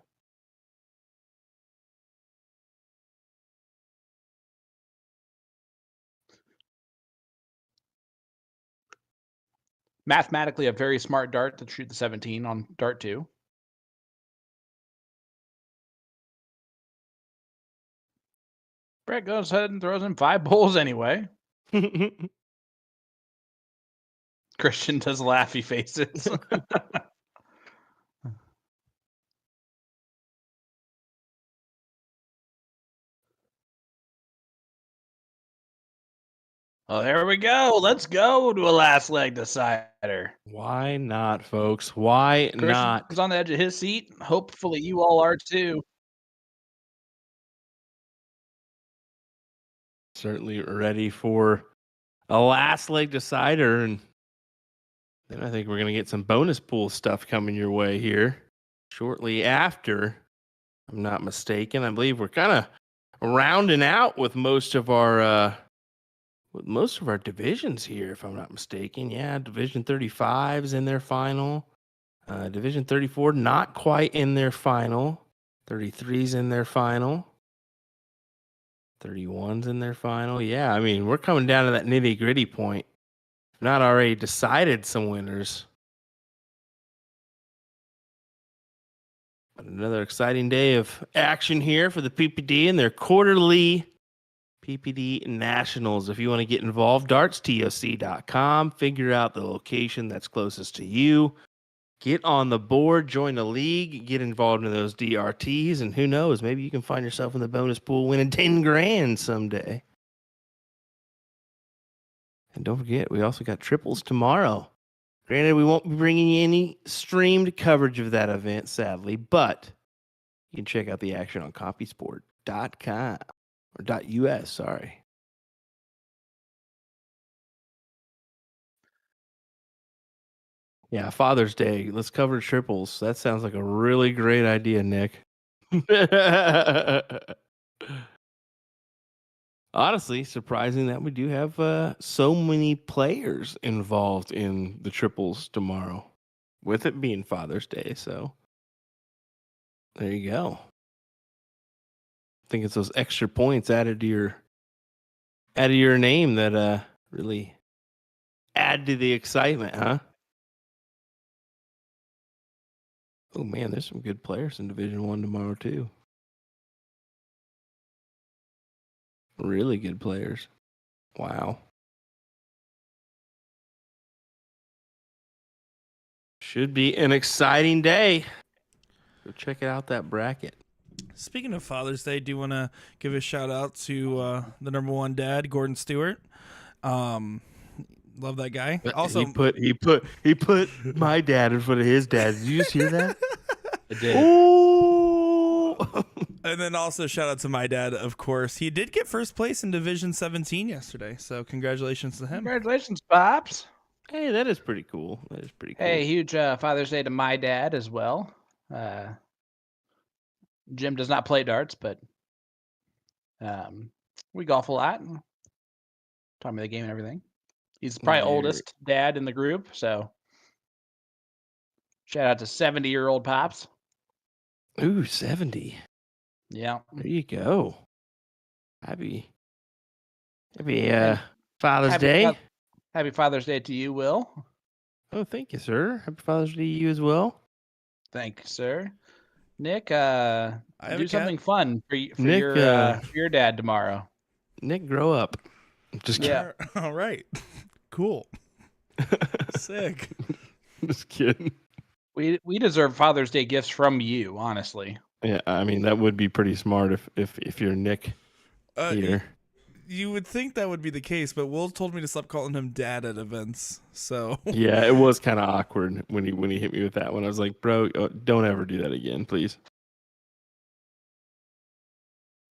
Mathematically, a very smart dart to shoot the 17 on dart 2. Brett goes ahead and throws in 5 bowls anyway. Christian does laughy faces. Oh, there we go. Let's go to a last leg decider. Why not, folks? Why not? Christian's on the edge of his seat. Hopefully you all are too. Certainly ready for a last leg decider. And then I think we're going to get some bonus pool stuff coming your way here shortly after. I'm not mistaken. I believe we're kind of rounding out with most of our divisions here, if I'm not mistaken. Yeah, Division 35 is in their final. Division 34 not quite in their final. 33's in their final. 31's in their final. Yeah, I mean, we're coming down to that nitty gritty point. If not already decided some winners. But another exciting day of action here for the PPD and their quarterly PPD Nationals. If you want to get involved, dartstoc.com. Figure out the location that's closest to you. Get on the board, join the league, get involved in those DRTs, and who knows, maybe you can find yourself in the bonus pool winning 10 grand someday. And don't forget, we also got triples tomorrow. Granted, we won't be bringing you any streamed coverage of that event, sadly, but you can check out the action on copysport.com or .us, sorry. Yeah, Father's Day. Let's cover triples. That sounds like a really great idea, Nick. Honestly, surprising that we do have so many players involved in the triples tomorrow, with it being Father's Day. So there you go. I think it's those extra points added to your name that really add to the excitement, huh? Oh man, there's some good players in Division 1 tomorrow too. Really good players. Wow. Should be an exciting day. Go check out that bracket. Speaking of Father's Day, do you want to give a shout out to the number one dad, Gordon Stewart? Love that guy. Also, he put my dad in front of his dad. Did you just hear that? I did. Ooh. and then also shout out to my dad, of course. He did get first place in Division 17 yesterday, so congratulations to him. Congratulations, Pops. Hey, that is pretty cool. That is pretty cool. Hey, huge Father's Day to my dad as well. Jim does not play darts, but we golf a lot. Taught me the game and everything. He's probably oldest dad in the group, so shout out to 70-year-old Pops. Ooh, 70. Yeah. There you go. Happy Father's Day. Happy Father's Day to you, Will. Oh, thank you, sir. Happy Father's Day to you as well. Thank you, sir. Nick, have do a something fun for Nick, your dad tomorrow. Nick, grow up. Just kidding. Yeah. All right. Cool. Sick. Just kidding. We deserve Father's Day gifts from you, honestly. Yeah, I mean that would be pretty smart if you're Nick here. You would think that would be the case, but Will told me to stop calling him dad at events. So Yeah, it was kind of awkward when he hit me with that one. I was like, bro, don't ever do that again, please.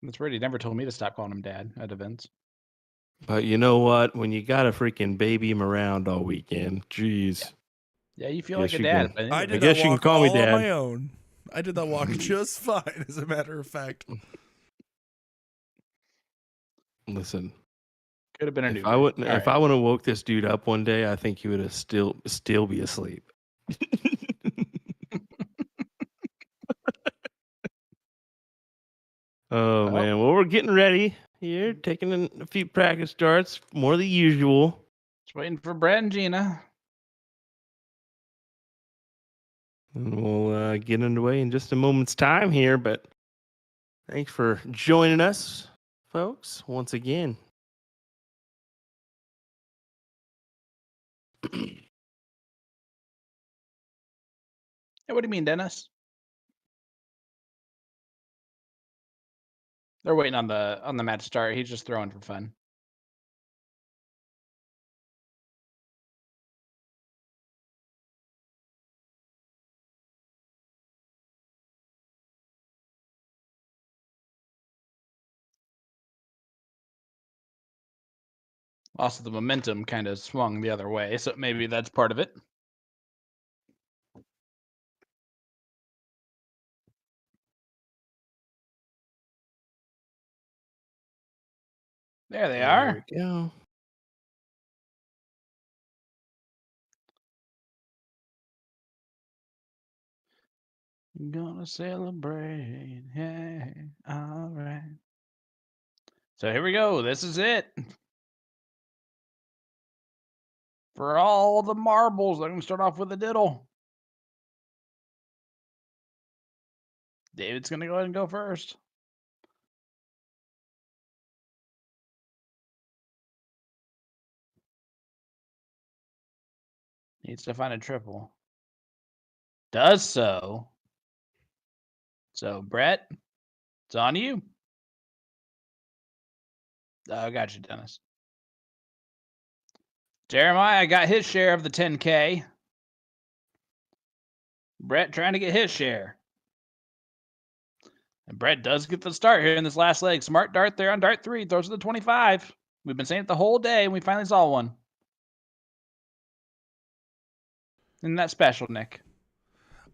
That's weird. He never told me to stop calling him dad at events. But you know what? When you got to freaking baby him around all weekend, jeez. Yeah, you feel Guess like a you dad. can- I did guess that you walk can call me all on Dad. my own. I did that walk just fine, as a matter of fact. Listen, Could have been a new. if I wouldn't have woke this dude up one day, I think he would have still be asleep. Oh man, well we're getting ready here, taking a few practice starts, more than usual. Just waiting for Brad and Gina. And we'll get underway in just a moment's time here, but thanks for joining us, folks, once again. Hey, what do you mean, Dennis? They're waiting on the match to start. He's just throwing for fun. Also, the momentum kind of swung the other way, so maybe that's part of it. There they are. There we go. Gonna celebrate. Hey, all right. So here we go. This is it. For all the marbles, I'm going to start off with a diddle. David's going to go ahead and go first. Needs to find a triple. Does so. So, Brett, it's on you. I got you, Dennis. Jeremiah got his share of the 10K. Brett trying to get his share. And Brett does get the start here in this last leg. Smart dart there on dart 3. Throws to the 25. We've been saying it the whole day, and we finally saw one. Isn't that special, Nick?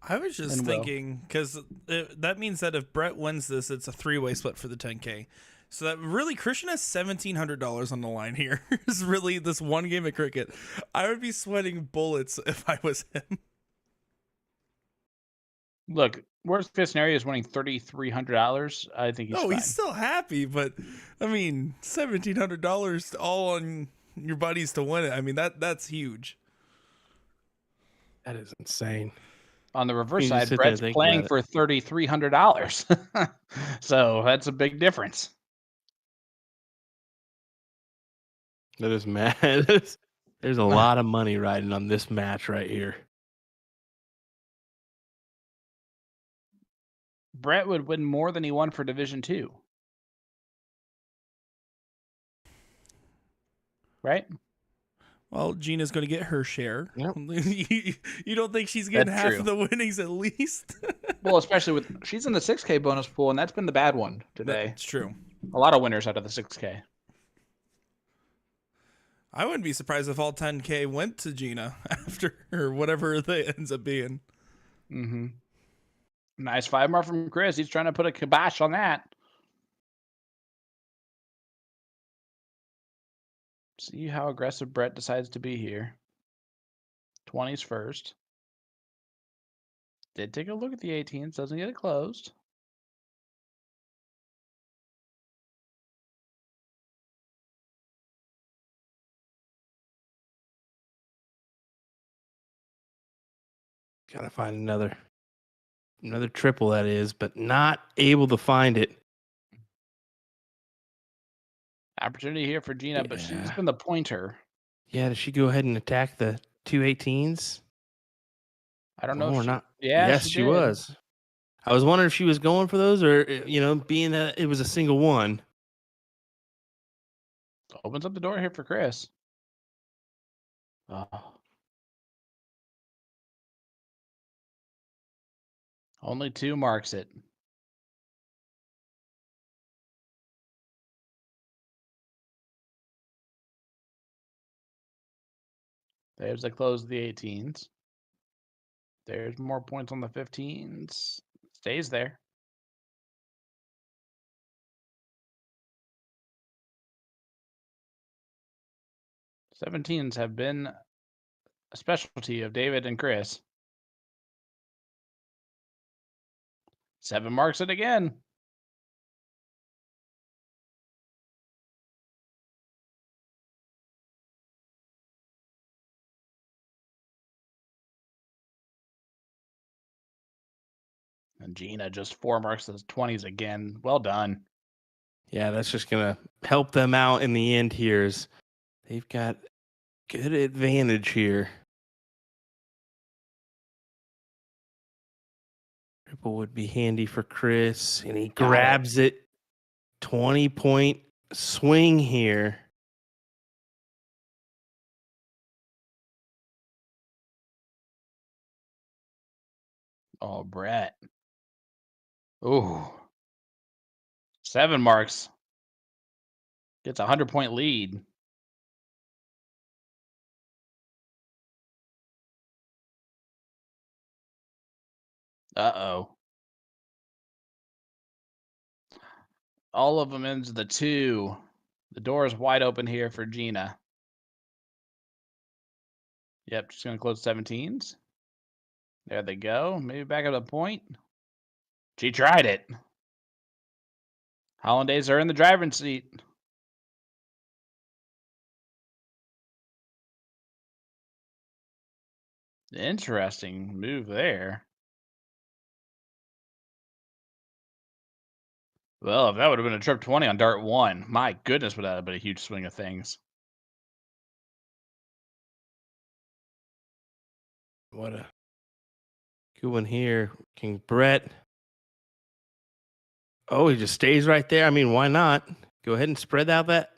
I was just thinking, because that means that if Brett wins this, it's a 3-way split for the 10K. So that really, Christian has $1,700 on the line here. Is really this one game of cricket. I would be sweating bullets if I was him. Look, worst case scenario is winning $3,300. I think he's fine. He's still happy, but I mean, $1,700 all on your buddies to win it. I mean, that's huge. That is insane. On the reverse side, Brett's playing for $3,300. So that's a big difference. That is mad. There's a lot of money riding on this match right here. Brett would win more than he won for Division 2. Right? Well, Gina's going to get her share. Yep. You don't think she's getting half of the winnings at least? Well, especially with she's in the 6K bonus pool, and that's been the bad one today. That's true. A lot of winners out of the 6K. I wouldn't be surprised if all 10K went to Gina after or whatever that ends up being. Mm-hmm. Nice 5 mark from Chris. He's trying to put a kibosh on that. See how aggressive Brett decides to be here. 20s first. Did take a look at the 18s. Doesn't get it closed. Gotta find another triple, that is, but not able to find it. Opportunity here for Gina, but she's been the pointer. Yeah, does she go ahead and attack the 2 18s? I don't know. Or not. Yeah, yes, she was. I was wondering if she was going for those, or being that it was a single one. Opens up the door here for Chris. Oh. Only 2 marks it. There's the close of the 18s. There's more points on the 15s. Stays there. '17s have been a specialty of David and Chris. 7 marks it again. And Gina just 4 marks the 20s again. Well done. Yeah, that's just gonna help them out in the end here. They've got good advantage here. Triple would be handy for Chris, and he grabs it. 20-point swing here. Oh, Brett. Ooh. 7 marks. Gets a 100-point lead. Uh-oh. All of them into the 2. The door is wide open here for Gina. Yep, just going to close 17s. There they go. Maybe back up a point. She tried it. Hollandaise are in the driver's seat. Interesting move there. Well, if that would have been a trip 20 on dart 1, my goodness, would that have been a huge swing of things. What a good one here. King Brett. Oh, he just stays right there. I mean, why not? Go ahead and spread out that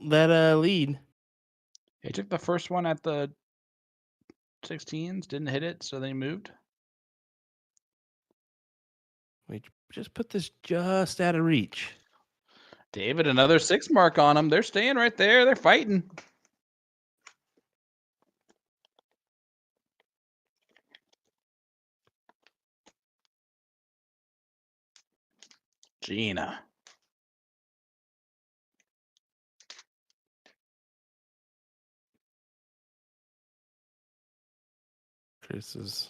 lead. He took the first one at the 16s, didn't hit it, so they moved. We just put this just out of reach. David, another 6 mark on them. They're staying right there. They're fighting. Gina. Chris has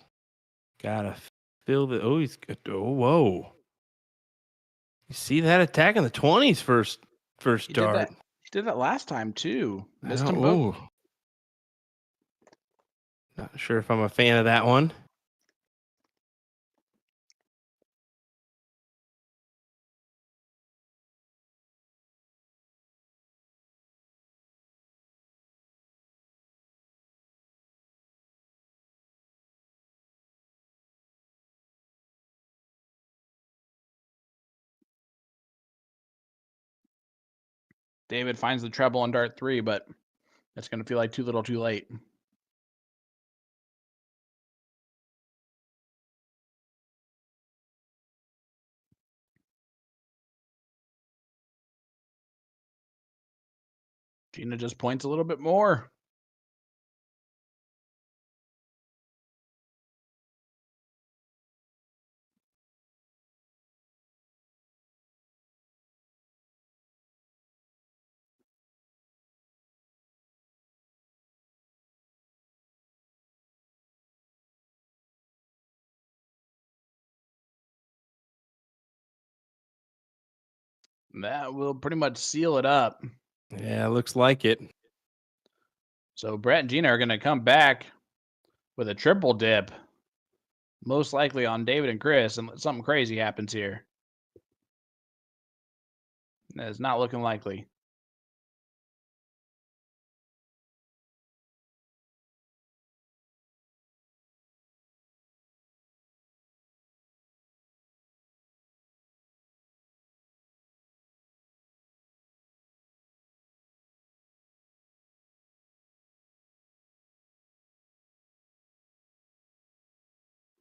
got to feel the. Oh, he's good. Oh, whoa. You see that attack in the 20s first start. He did that last time, too. Missed I them don't- both. ooh. Not sure if I'm a fan of that one. David finds the treble on dart 3, but it's going to feel like too little too late. Gina just points a little bit more. That will pretty much seal it up. Yeah, looks like it. So Brett and Gina are going to come back with a triple dip. Most likely on David and Chris, and something crazy happens here. That is not looking likely.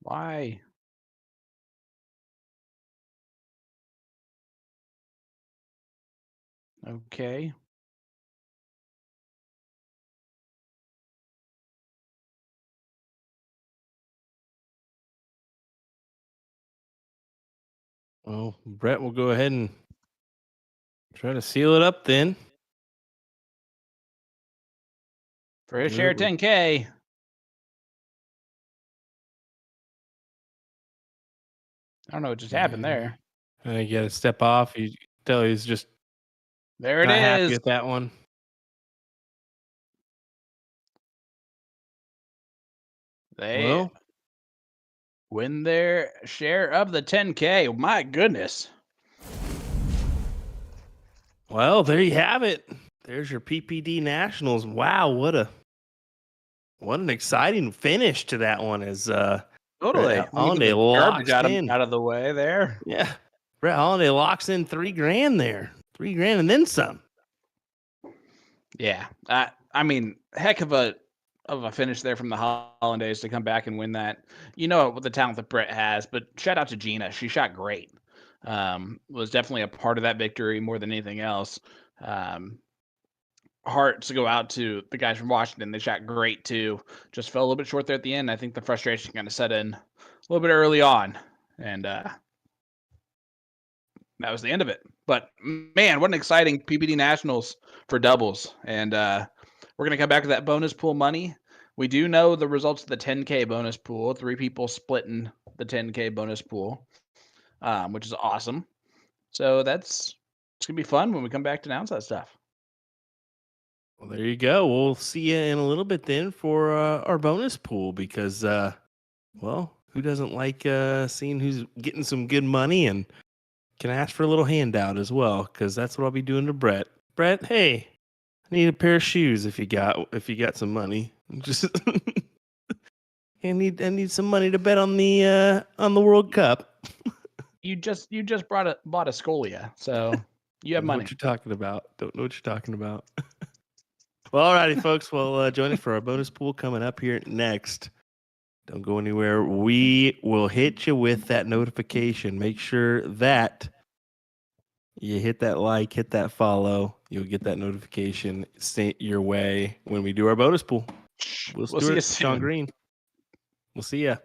Why? Okay. Well, Brett will go ahead and try to seal it up then. For his share 10K. I don't know what just happened there. You got to step off. You tell he's just There it not happy is. with that one. They win their share of the 10K. My goodness. Well, there you have it. There's your PPD Nationals. Wow, what an exciting finish to that one. As Totally. Brett Holiday Garbage locks in. out of the way there. Yeah, Brett Holiday locks in $3,000 there. $3,000 and then some. Yeah. I mean, heck of a finish there from the Hollandaise to come back and win that. You know what the talent that Brett has, but shout out to Gina. She shot great. Was definitely a part of that victory more than anything else. Hearts to go out to the guys from Washington. They shot great too. Just fell a little bit short there at the end. I think the frustration kind of set in a little bit early on, and that was the end of it. But man, what an exciting PPD Nationals for doubles. And we're going to come back to that bonus pool money. We do know the results of the 10K bonus pool. 3 people splitting the 10K bonus pool, which is awesome. So it's going to be fun when we come back to announce that stuff. Well, there you go. We'll see you in a little bit then for our bonus pool because, well, who doesn't like seeing who's getting some good money and can ask for a little handout as well? Because that's what I'll be doing to Brett. Brett, hey, I need a pair of shoes if you got some money. Just I need some money to bet on the World Cup. You just bought a Scolia, so you have Don't know money. what you're talking about. Don't know what you're talking about. Well, alrighty, folks. Well, join us for our bonus pool coming up here next. Don't go anywhere. We will hit you with that notification. Make sure that you hit that like, hit that follow. You'll get that notification sent your way when we do our bonus pool. We'll see you soon. Sean Green. We'll see ya.